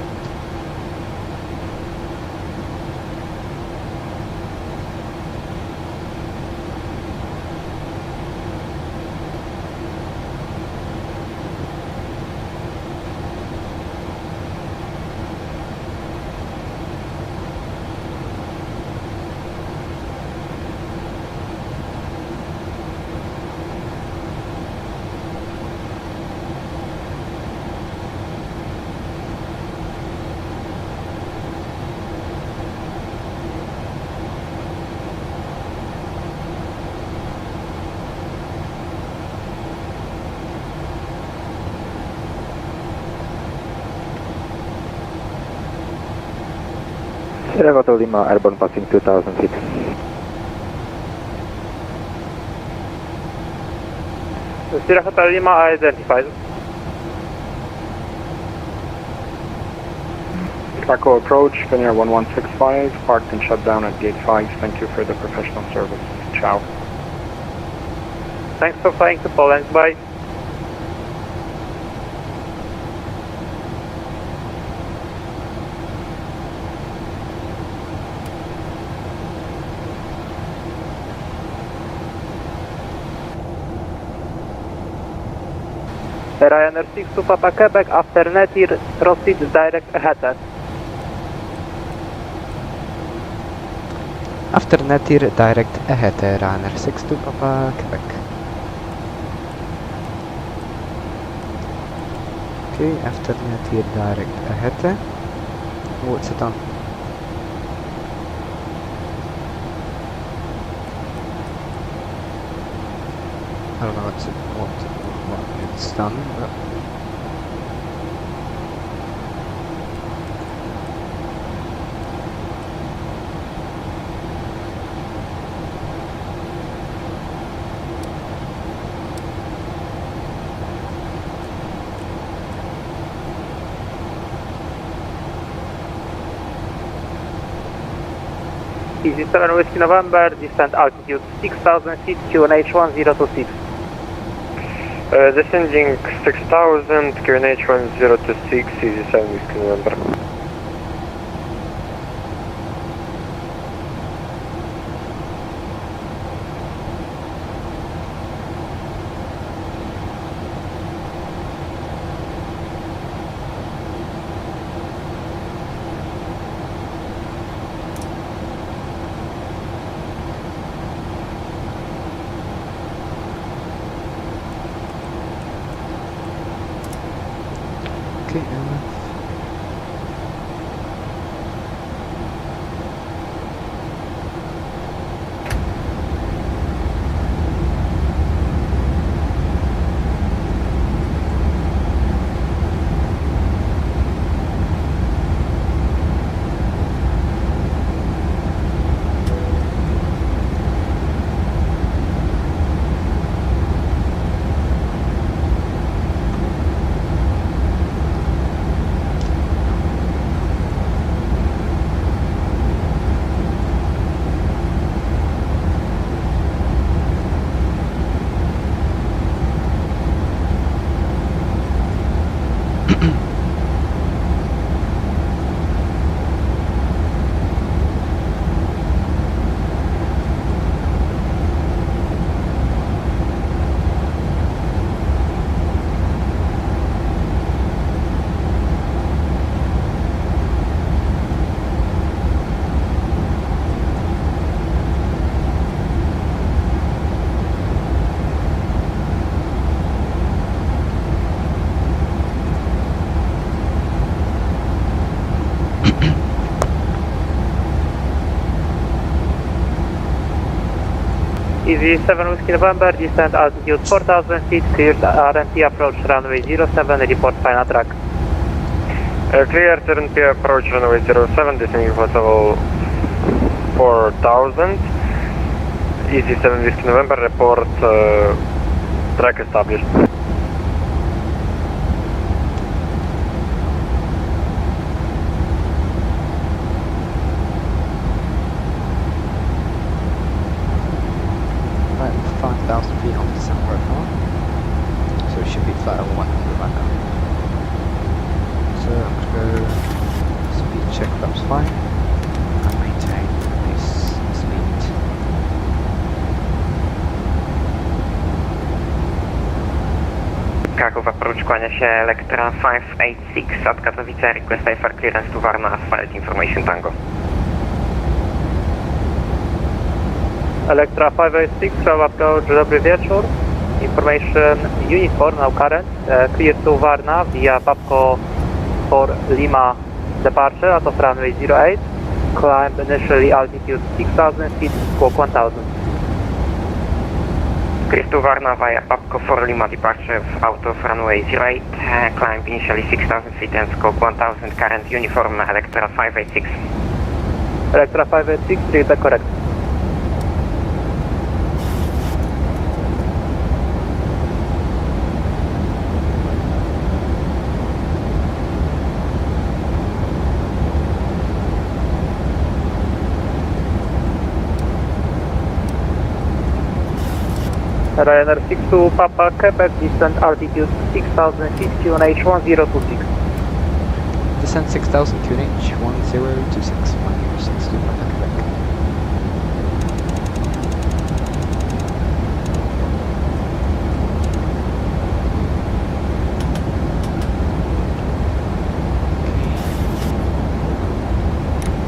Sierra Hotel Lima, airborne passing 2000 feet. Sierra Hotel Lima identified. Krakow approach, Finnair 1165, parked and shut down at gate 5. Thank you for the professional service. Ciao. Thanks for flying to Poland, bye. Ryanair 62 Papa Quebec after Netir, proceed direct ahead. After Netir, direct ahead, Ryanair 62 Papa Quebec. Okay, after Netir, direct ahead. What's it on? I don't know what it's done, but Easy 7 Whiskey November, descent altitude 6000 feet, QNH 1026. Descending 6000, QNH 1026, Easy 7 Whiskey November. okay. Easy 7 Whiskey November, descent altitude 4,000 feet, cleared RNP approach runway 07, report final track. Clear RNP approach runway 07, descending for level 4,000. Easy 7 Whiskey November, report track established. Right, 5,000 feet on descent right now. So it should be flat over 100 right now. So I'm going to go speed check, that was fine. And maintain this speed. Kraków approach, kłania się Electra 586 at Katowice, request IFR clearance to Varna asphalt information Tango. Electra 586 from approach, dobry wieczór. Information unit 4 now current, clear to Varna via Babco for Lima departure out of runway 08, climb initially altitude 6,000 feet, squawk 1,000. Clear to Varna via Babco for Lima departure out of runway 08, climb initially 6,000 feet and scope 1,000, current uniform Electra 586. Electra 586, read the correct. Ryanair 62 Papa Quebec, descent altitude 6,000 feet, QNH 1026. Descent 6,000 QNH 1026, 1062 Papa Quebec.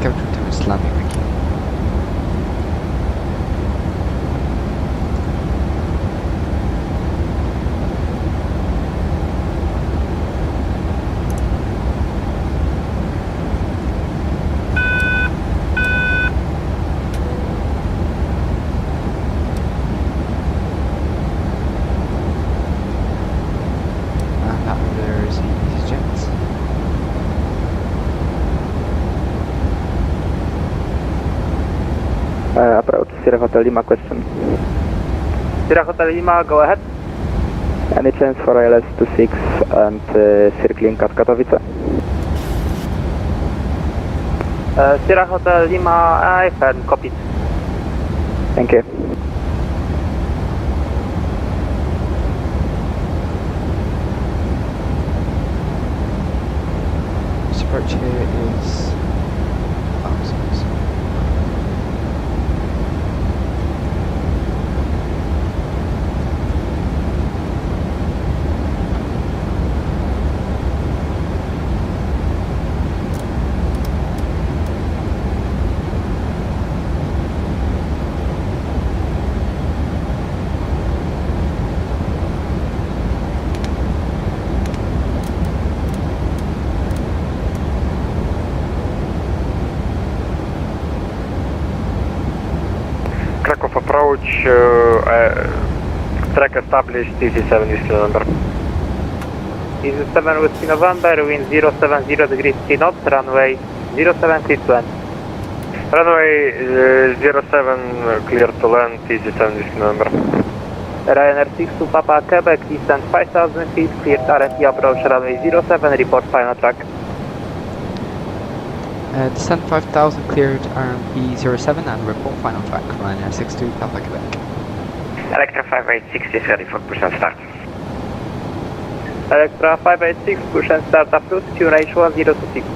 Go to Terrace landing, thank you. Approach Sierra Hotel Lima, question. Sierra Hotel Lima, go ahead. Any chance for ILS 26 and circling at Katowice? Sierra Hotel Lima, I firm, copied. Thank you. This approach here is... Oh, sorry. Kraków approach, track established, DC7 Whiskey November. Easy 7 Whiskey November, wind 070 degrees 3 knots, runway 07 clear to land. Runway 07 clear to land, DC7 Whiskey November. Ryanair 62 Papa Quebec, descent 5,000 feet, cleared RNP approach, runway 07, report final track. Descent 5,000 cleared RMP 07 and report final track, Ryanair 62 Papa Quebec. Electra 586 is ready for push and start. Electra 586, push and start approved, QNH 1026.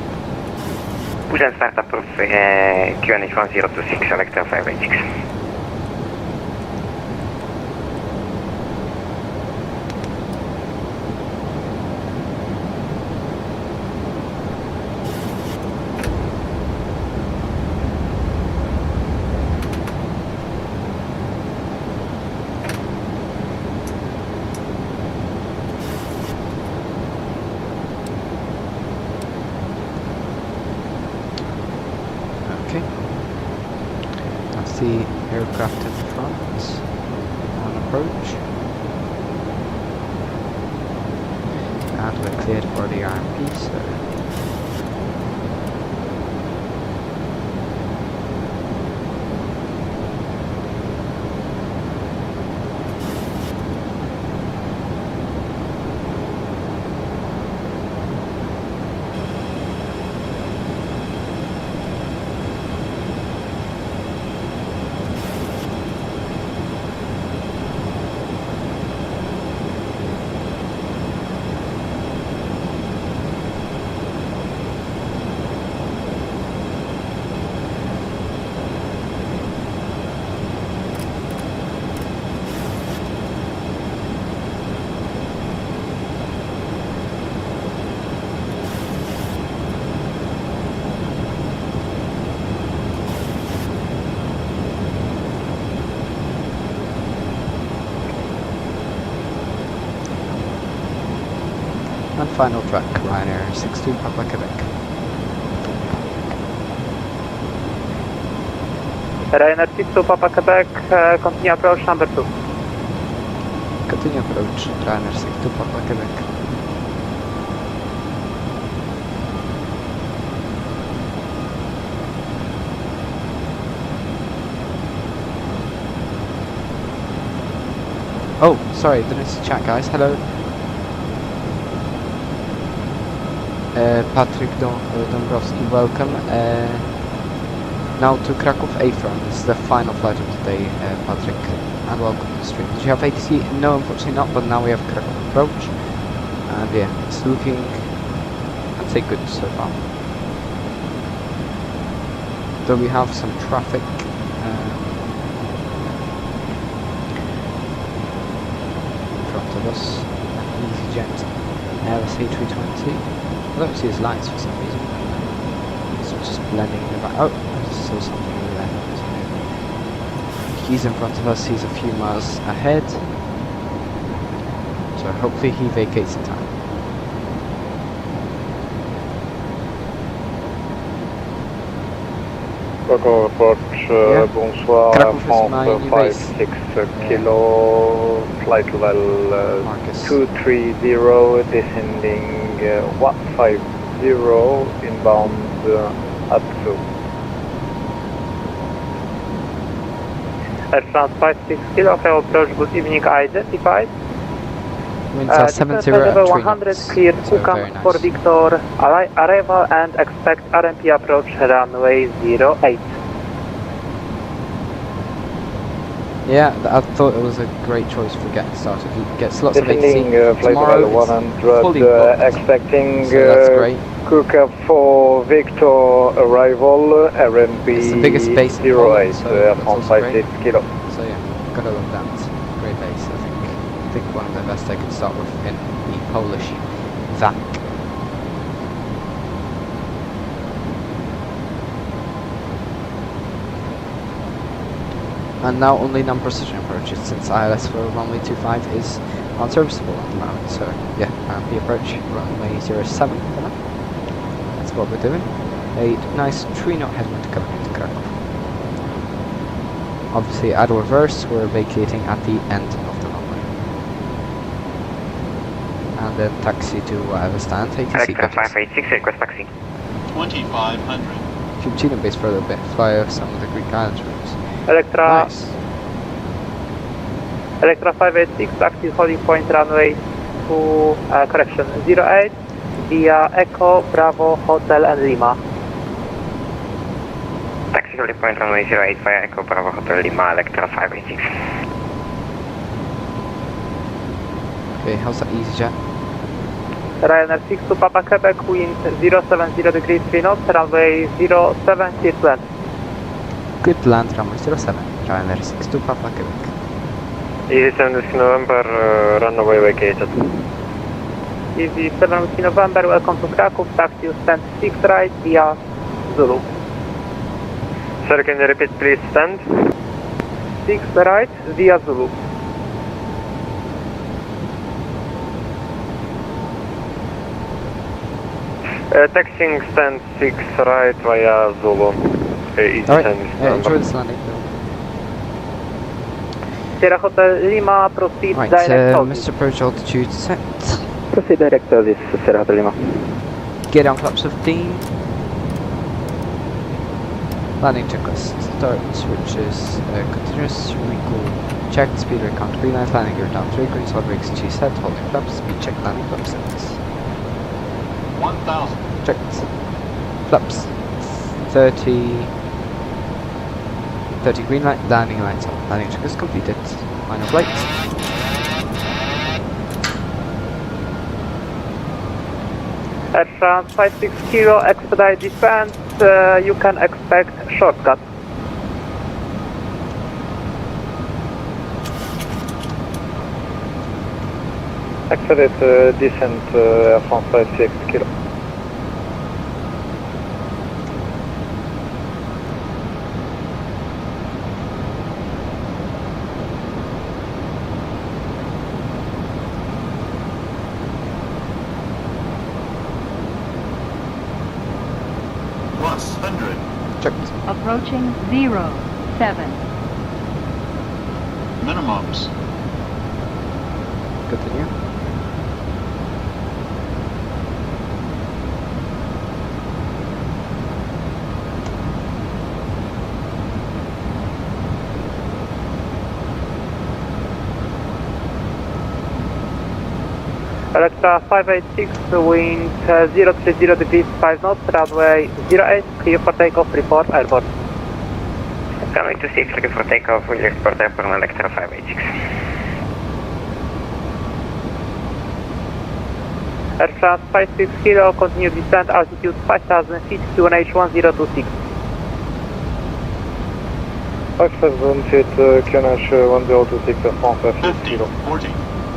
Push and start approved, QNH 1026, Electra 586. Okay. That's the aircraft in front. we're cleared for the RMP, so... And final track, Ryanair 62 Papa Quebec. Ryanair 62 Papa Quebec, continue approach number 2. Continue approach, Ryanair 62 Papa Quebec. Oh, sorry, didn't see chat, guys. Hello. Patrick Dąbrowski, welcome. Now to Kraków A-Front. This is the final flight of the day, Patrick, and welcome to the stream. Did you have ATC? No, unfortunately not, but now we have Kraków approach. And yeah, it's looking, I'd say, good so far. Though we have some traffic. In front of us. EasyJet Airbus A320. I don't see his lights for some reason. It's just blending in the back. Oh, I just saw something over there. He's in front of us, he's a few miles ahead. So hopefully he vacates in time. Local approach, bonsoir, France 56 kilo, flight level 230, descending 150, inbound at 2. Air France 56 kilo, have approach, good evening, identified. Winds are 70 at 3 100 knots. clear, So Kukam very nice. for Victor, arrival and expect RMP approach runway 08. Yeah, I thought it was a great choice for getting started. He gets lots of Descending ATC. flight Tomorrow level it's 100, fully booked, expecting so that's great. Kukam for Victor, arrival, RMP It's the biggest base in 08, Poland, so that's France also great. 56 kilo. So yeah, gotta love that. Great base, I think one of the best I could start with in the Polish VAC. And now only non-precision approaches, since ILS for runway 25 is unserviceable at the moment. So yeah, the approach runway 07 for now. That's what we're doing. A nice 3-knot headwind coming into Kraków. Obviously at reverse, we're vacating at the end of the runway. And then taxi to whatever stand, ATC. 586, request taxi. 2500. Continue base for a little bit, fly off some of the Greek islands routes. Electra, Nice. Electra 586, taxi holding point runway to, correction, 08, via Echo, Bravo, Hotel and Lima. Taxi holding point runway 08 via Echo, Bravo, Hotel, Lima, Electra 586. Okay, how's that EasyJet? Ryanair 62 Papa Quebec, wind 070 degrees 3 knots, runway 07, clear to land. Good land, runway 07, Ryanair 62 Papa Quebec. Easy 70 November, runway vacated. Easy 70 November, welcome to Kraków, taxi stand 6 right via Zulu. Sir, can you repeat please, stand? 6 right via Zulu. Taxiing stand 6 right via Zulu. Easy Alright, 70 enjoy this landing. Sierra Hotel Lima, proceed Right, direct holding. Mr. Approach altitude set. Proceed direct to this Sierra Lima. Get on flaps 15. Landing checklist. Start switches. Continuous recall. Check speed rate count. Green light landing gear down 3. Green solid brakes G set. Holding flaps. Speed check landing flaps 6. 1,000. Checked. Flaps 30. 30 green light. Landing lights on. Landing check is completed. Final flight. At France 56 kilo, expedite descent, you can expect shortcut. Expedite descent, France 56 kilo. Plus 100. Checked. Approaching 07. Minimums. Continue. Electra 586, wind 030 degrees 5 knots, runway 08, clear for takeoff, report airport. Coming to 6, clear for takeoff, will report airport on Electra 586. Air France 56 kilo, continue descent, altitude 5000 feet, QNH 1026. 5000 feet, QNH 1026, France 56 50, kilo. 40,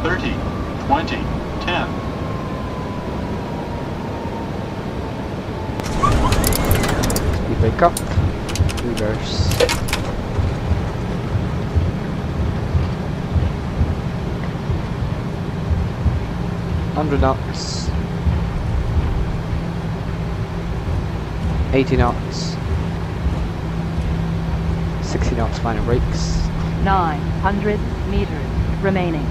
30, 20, 10. Speed brake up. Reverse. $100 knots. 80 knots. 60 knots final brakes. 900 meters remaining.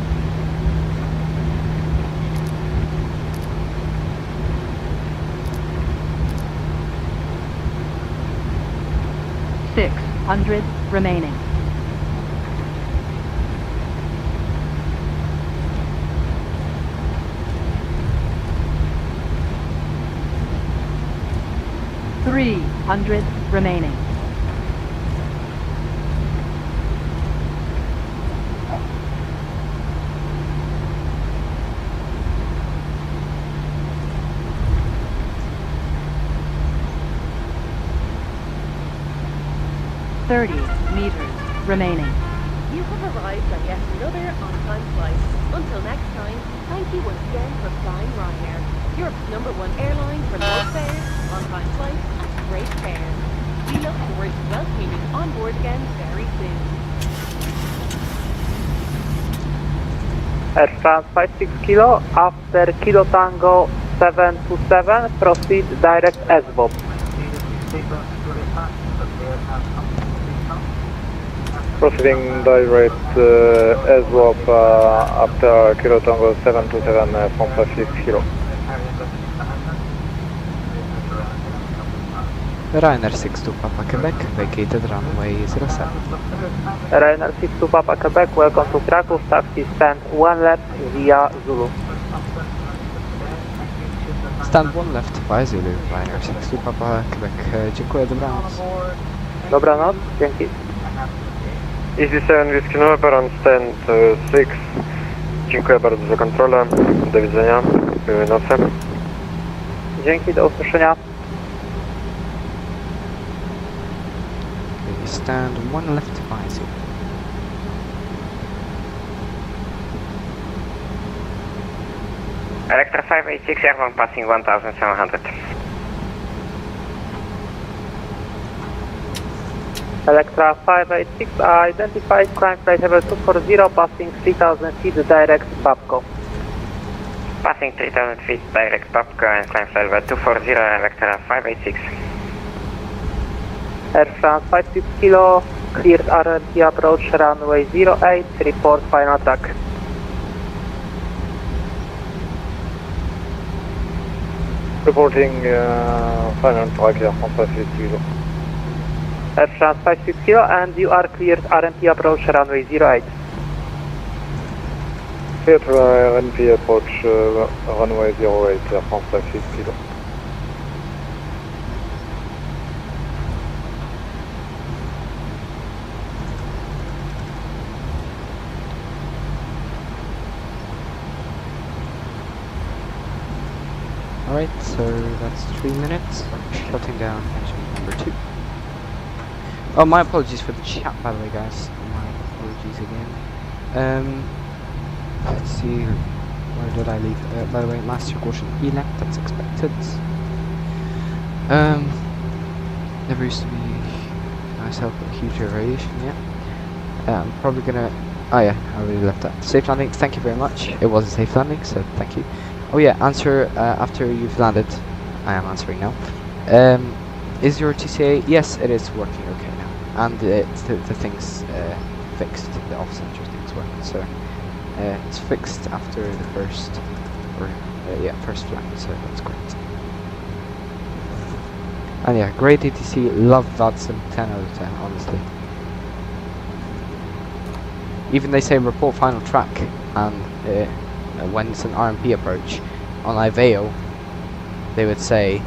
$600 remaining. $300 remaining. $30 meters remaining. You have arrived on yet another on-time flight. Until next time, thank you once again for flying Ryanair, Europe's #1 airline for low fares, on-time flights, and great fares. We look forward to welcoming you on board again very soon. Air France 56 kilo, after Kilo Tango 727, proceed direct SVOP. Proceeding direct SWAP after Kilo Tango 727 from 56 kilo. Ryanair 62 Papa Quebec, vacated runway 07. Ryanair 62 Papa Quebec, welcome to Kraków, taxi stand 1 left via Zulu. Stand 1 left via Zulu, Ryanair 62 Papa Quebec. Dziękuję, dobranoc. Dobranoc, dzięki. Easy 7 Whiskey November on stand 6. Dziękuję bardzo za kontrolę. Do widzenia. Miłej nocy. Dzięki, do usłyszenia. Stand 1 left via Zulu. Electra 586, airborne passing 1700. Electra 586, identified climb flight level 240, passing 3000 feet direct Babco. Passing 3000 feet direct Babco and climb flight level 240, Electra 586. Air France 56 kilo, cleared RRT approach runway 08, report final track. Reporting final track, Air France 560. Air France 560, and you are cleared RMP approach runway 08. Clear to RMP approach runway 08, Air France 560. Alright, so that's 3 minutes. Shutting down engine number 2. Oh, my apologies for the chat, by the way, guys. My apologies again. Let's see, where did I leave? By the way, master caution ELAC, that's expected. Never used to be myself a huge variation yet. I'm probably gonna. Oh yeah, I already left that. Safe landing. Thank you very much. It was a safe landing, so thank you. Oh yeah, answer after you've landed. I am answering now. Is your TCA? Yes, it is working okay now, and the thing's fixed. The off-center thing's working, so it's fixed after the first, first flight. So that's great. And yeah, great ATC. Love VATSIM. 10 out of 10, honestly. Even they say report final track, and when it's an RMP approach on IVEO, they would say,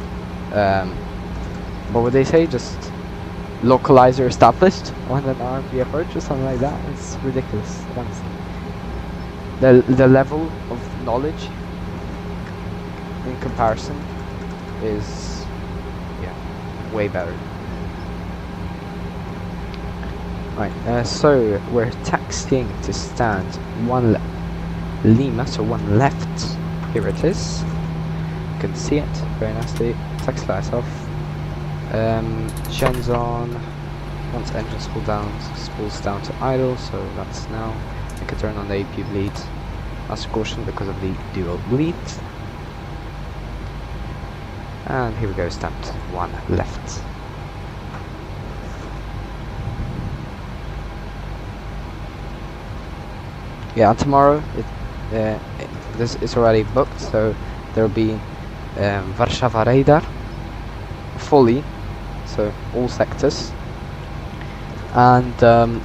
what would they say? Just localizer established on an RMP approach or something like that. It's ridiculous, honestly. The level of knowledge in comparison is way better. Right, so we're taxiing to stand 1 Lima, so 1 left. Here it is. You can see it very nicely. Taxi lights off. Gens on. Once engine spools down to idle, so that's now. I can turn on the AP bleed. Master caution because of the dual bleed. And here we go, stamped 1 left. Yeah, and tomorrow this is already booked, so there will be Warszawa radar fully, so all sectors, and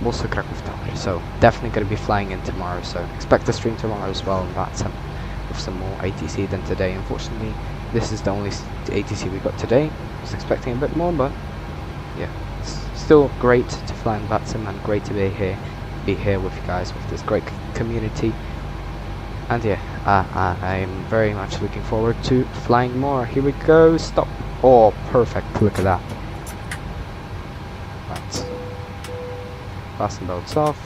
also Kraków Tower. So definitely going to be flying in tomorrow. So expect the stream tomorrow as well, and that's with some more ATC than today. Unfortunately, this is the only ATC we got today. I was expecting a bit more, but yeah, it's still great to fly in VATSIM and great to be here with you guys, with this great community. And yeah, I'm very much looking forward to flying more. Here we go, stop. Oh, perfect, look at that. Right, fasten belts off,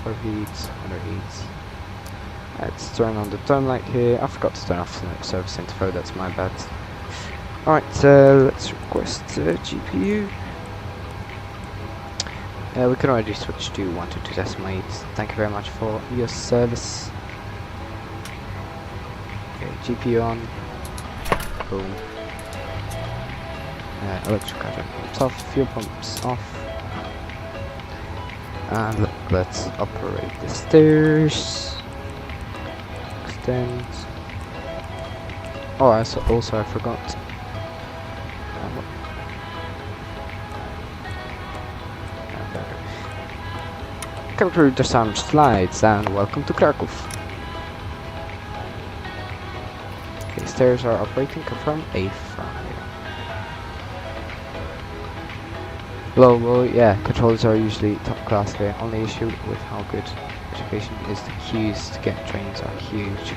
overheats, underheats. Let's turn on the turn light here. I forgot to turn off the service info, that's my bad. Alright, let's request GPU. We can already switch to 122.8. Thank you very much for your service. Okay, GPU on. Boom. Electric car pumps off, fuel pumps off. And look, let's operate the stairs. Extend. Oh, also I forgot. Capture the sound slides and welcome to Kraków. Okay, stairs are operating. Confirm A from here. Well, yeah, controls are usually top class here. Only issue with how good education is the queues to get trains are huge.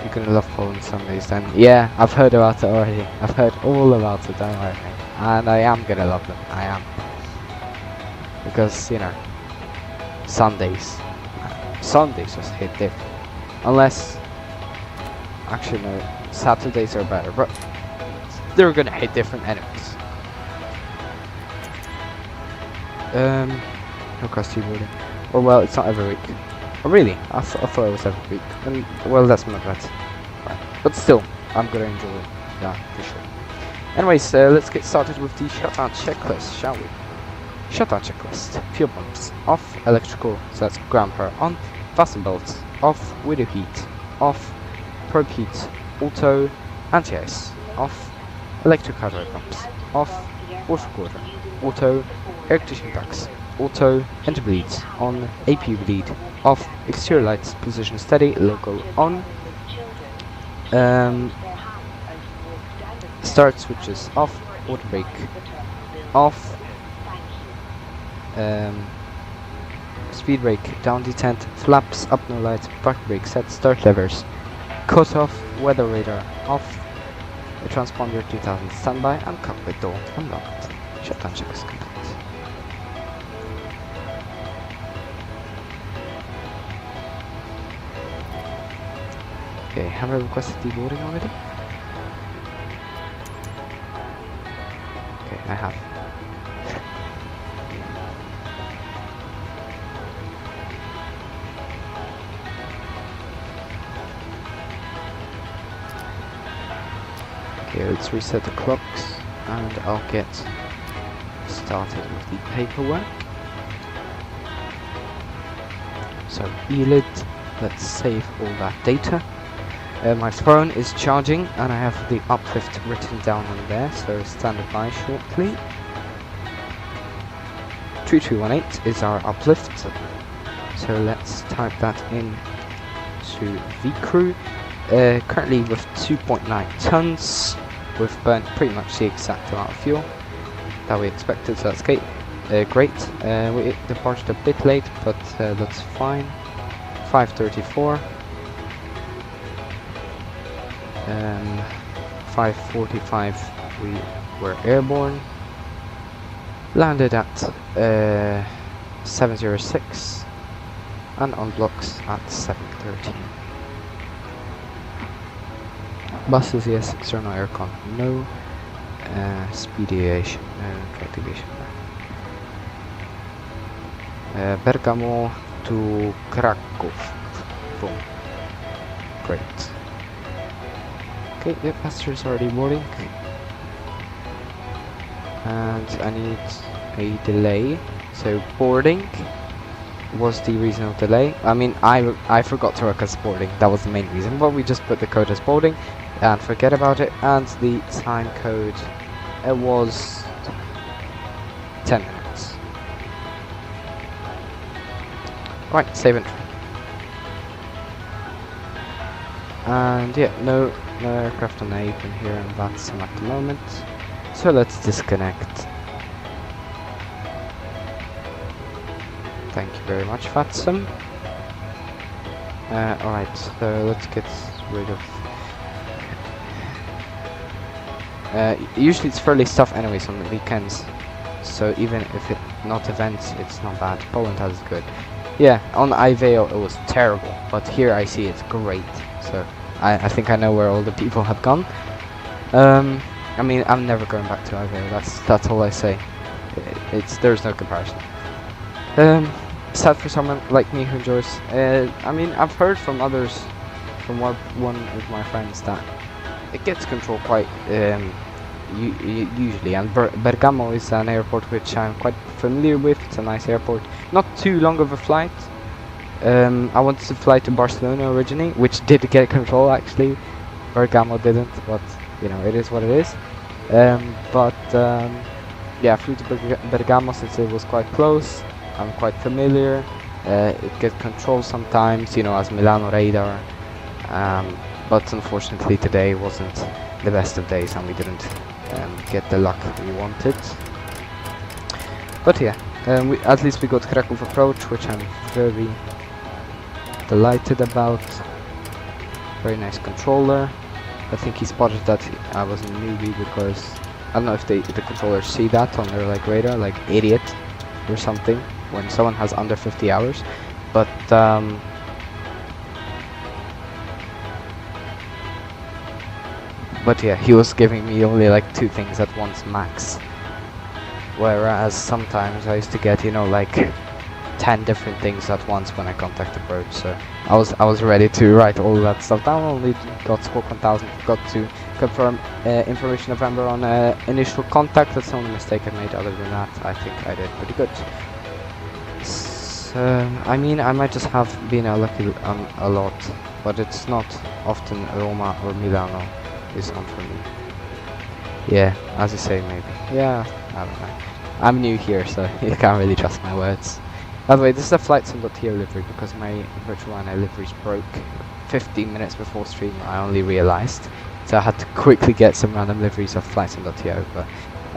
You're gonna love Poland some days then. Yeah, I've heard about it already. I've heard all about it, don't worry, mate. And I am gonna love them. I am. Because, you know, Sundays just hit different. Unless, actually no, Saturdays are better, but they're gonna hit different anyways. No cross boarding. Or well, it's not every week. Oh really? I thought it was every week. And, well, that's my bad. Right. But still, I'm gonna enjoy it. Yeah, for sure. Anyways, let's get started with the shutdown checklist, shall we? Shutdown checklist. Fuel pumps off, electrical, so that's ground power on, fasten belts off, window heat off, probe heat auto, anti-ice, off, electric hardware pumps, off, water quarter, auto, air conditioning ducts, auto, enter bleeds, on, APU bleed, off, exterior lights, position steady, local, on, start switches, off, water brake, off, speed brake, down detent, flaps, up no lights, back brake set, start levers, cut off, weather radar, off, the transponder 2000 standby, and cockpit door unlocked. Shutdown check is complete. Okay, have I requested deboarding already? Okay, I have. Okay, let's reset the clocks and I'll get started with the paperwork. So ELID, let's save all that data. My phone is charging and I have the uplift written down on there, so stand by shortly. 3318 is our uplift, so let's type that in to vCrew. Currently with 2.9 tons, we've burnt pretty much the exact amount of fuel that we expected, so that's great. We departed a bit late, but that's fine. 5:34. 5:45 we were airborne. Landed at 706 and on blocks at 7:13. Buses, yes. External aircon, no. Speed deviation, no. Track deviation, no. Bergamo to Krakow. Boom. Great. Okay, the passengers already boarding. And I need a delay. So boarding was the reason of delay. I mean, I forgot to record boarding. That was the main reason. But we just put the code as boarding and forget about it. And the time code, it was 10 minutes. Right, save entry. And yeah, no aircraft on the apron here in VATSIM at the moment. So let's disconnect. Thank you very much, VATSIM. Alright, so let's get rid of... usually it's fairly tough anyways on the weekends, so even if it's not events, it's not bad. Poland has good. Yeah, on Iveo it was terrible, but here I see it's great, so I think I know where all the people have gone. I mean, I'm never going back to Iveo, that's all I say. There's no comparison. Sad for someone like me who enjoys. I mean, I've heard from others, from one of my friends, that it gets controlled quite usually. And Bergamo is an airport which I'm quite familiar with. It's a nice airport, not too long of a flight. I wanted to fly to Barcelona originally, which did get control actually. Bergamo didn't, but you know, it is what it is. Yeah, I flew to Bergamo since it was quite close. I'm quite familiar. It gets control sometimes, you know, as Milano radar. But unfortunately today wasn't the best of days and we didn't get the luck we wanted. But yeah, at least we got Krakow approach, which I'm very delighted about. Very nice controller. I think he spotted that I was a newbie because I don't know if the controllers see that on their like radar, like idiot or something, when someone has under 50 hours. But yeah, he was giving me only like 2 things at once max. Whereas sometimes I used to get, you know, like 10 different things at once when I contact approach. So I was ready to write all that stuff down. Only got squawk 1000, got to confirm information November on initial contact. That's the only mistake I made. Other than that, I think I did pretty good. So, I mean, I might just have been unlucky a lot but it's not often Roma or Milano is on for me. Yeah, as you say, maybe. Yeah, I don't know. I'm new here, so you can't really trust my words. By the way, this is a flightsim.to livery because my vRYR liveries broke 15 minutes before stream. I only realised, so I had to quickly get some random liveries of flightsim.to, but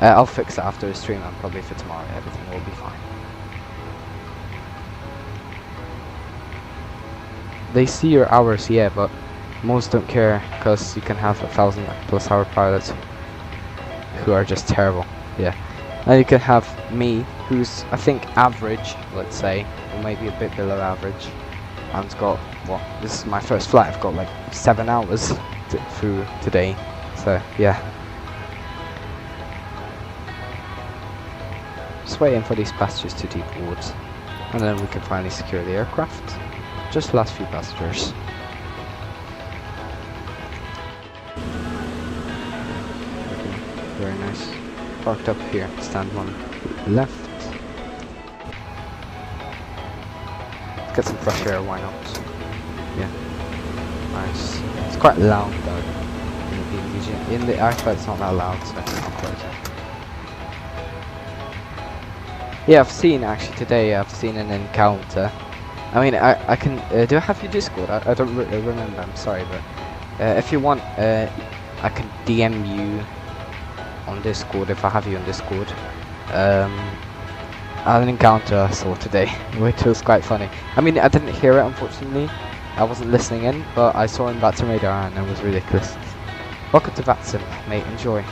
I'll fix it after the stream and probably for tomorrow everything will be fine. They see your hours, yeah, but most don't care because you can have 1,000+ hour pilots who are just terrible. Yeah, and you can have me, who's I think average, let's say, or maybe a bit below average, and got what? This is my first flight. I've got like 7 hours through today, so yeah. Just waiting for these passengers to deboard, and then we can finally secure the aircraft. Just last few passengers. Very nice. Parked up here, stand 1 left. Let's get some fresh air, why not? Yeah. Nice. It's quite loud though. In the airflow it's not that loud, so I'll close it. Yeah, I've seen actually today, I've seen an encounter. I mean, I can, do I have your Discord? I don't remember, I'm sorry, but if you want, I can DM you on Discord if I have you on Discord. An encounter I saw today, which was quite funny. I mean, I didn't hear it unfortunately, I wasn't listening in, but I saw in VATSIM radar and it was ridiculous. Welcome to VATSIM, mate, enjoy.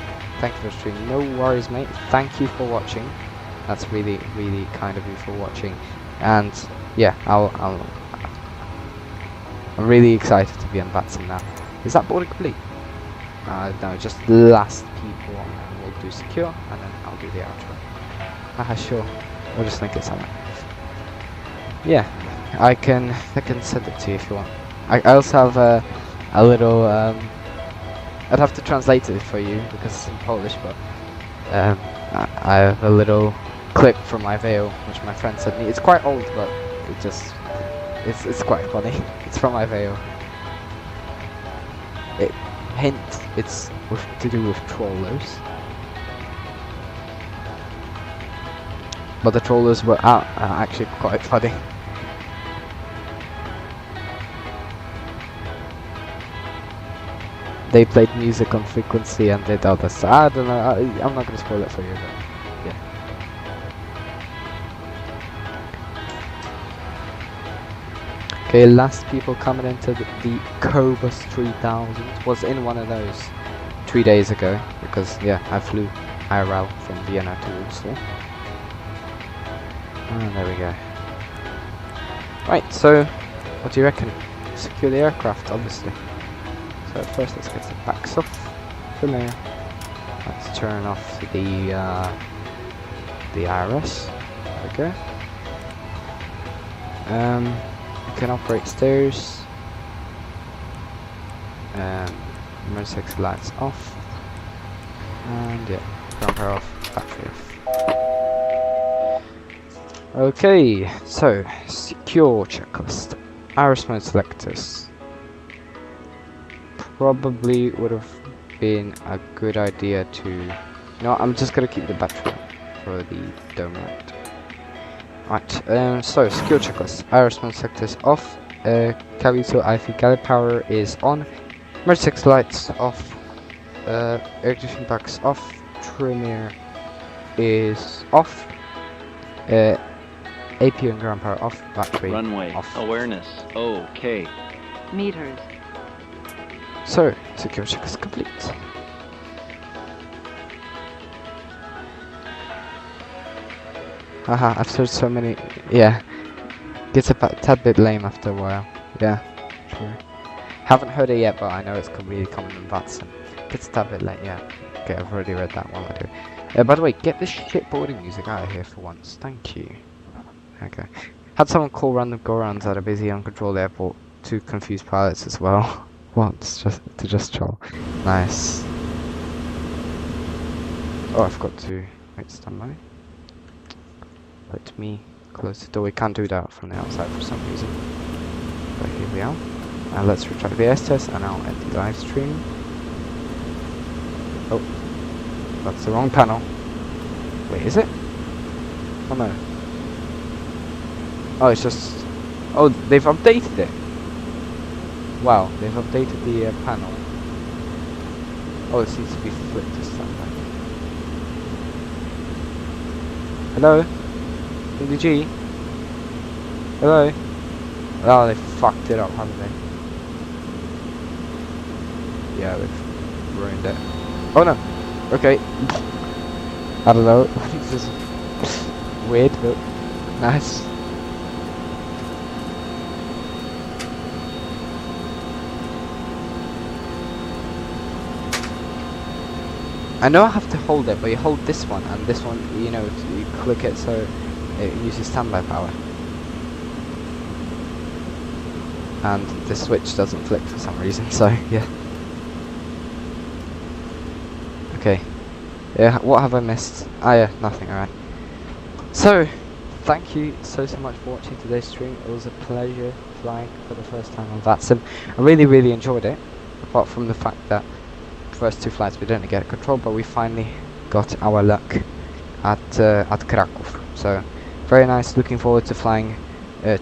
Thank you for streaming. No worries, mate, thank you for watching. That's really, really kind of you for watching. And yeah, I'm really excited to be on VATSIM now. Is that boarding complete? No, just the last people, and then we'll do secure, and then I'll do the outro. Sure. We'll just link it somewhere. Yeah, I can send it to you if you want. I also have a little. I'd have to translate it for you because it's in Polish, but I have a little clip from my veil which my friend sent me. It's quite old, but it's quite funny. It's from my veil. Hint, it's to do with trawlers. But the trawlers were actually quite funny. They played music on frequency and did other stuff. I don't know, I'm not going to spoil it for you, but yeah. Okay, last people coming into the Cobus 3000 was in one of those 3 days ago, because yeah, I flew IRL from Vienna to Warsaw. And there we go. Right, so what do you reckon? Secure the aircraft, obviously. So first let's get the backs off. From there, let's turn off the IRS. There we go. You can operate stairs. Emergency exit lights off. And yeah, bumper off, battery off. Okay, so secure checklist. Iris mode selectors. Probably would have been a good idea to. No, I'm just gonna keep the battery for the dome light. Right, so secure checklist. Iris mode selectors off. Caviso IV galley power is on. Emergency exit lights off. Air conditioning packs off. Trimmer is off. APU and ground power off. Battery runway off. Awareness OK. Meters. So secure check is complete. Haha, I've searched so many. Yeah, gets a tad bit lame after a while. Yeah, true. Haven't heard it yet, but I know it's really common in VATSIM. Gets a tad bit late. Yeah. Okay, I've already read that one. By the way, get this shit boarding music out of here for once. Thank you. Okay. Had someone call random go-rounds at a busy uncontrolled airport to confuse pilots as well. Once, just troll. Nice. Oh, I forgot to wait, stand by. Let me close the door. We can't do that from the outside for some reason. But here we are. And let's retry the S test and I'll end the live stream. Oh, that's the wrong panel. Wait, is it? Oh no. Oh, it's just... Oh, they've updated it. Wow, they've updated the panel. Oh, it needs to be flipped to standby. Hello? DDG? Hello? Oh, they fucked it up, haven't they? Yeah, they've ruined it. Oh no! Okay. I don't know. This is weird, but nice. I know I have to hold it, but you hold this one, and this one, you know, you click it so it uses standby power. And the switch doesn't flick for some reason, so yeah. Okay. Yeah, what have I missed? Ah yeah, nothing, alright. So, thank you so much for watching today's stream. It was a pleasure flying for the first time on VATSIM. I really enjoyed it, apart from the fact that first two flights we didn't get control, but we finally got our luck at Kraków. So very nice. Looking forward to flying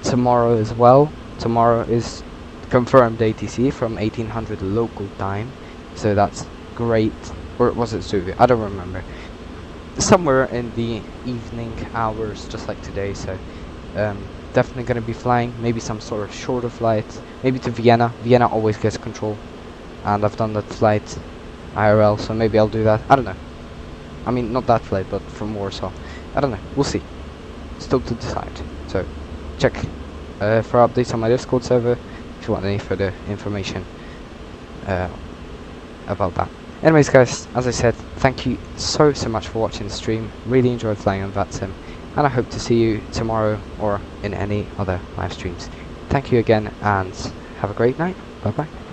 tomorrow as well. Tomorrow is confirmed ATC from 1800 local time, so that's great. Or was it Suvi? I don't remember. Somewhere in the evening hours, just like today. So definitely going to be flying. Maybe some sort of shorter flight. Maybe to Vienna. Vienna always gets control, and I've done that flight IRL, so maybe I'll do that. I don't know. I mean, not that flight, but from Warsaw. I don't know. We'll see. Still to decide. So, check for updates on my Discord server if you want any further information about that. Anyways, guys, as I said, thank you so much for watching the stream. Really enjoyed flying on VATSIM, and I hope to see you tomorrow or in any other live streams. Thank you again, and have a great night. Bye bye.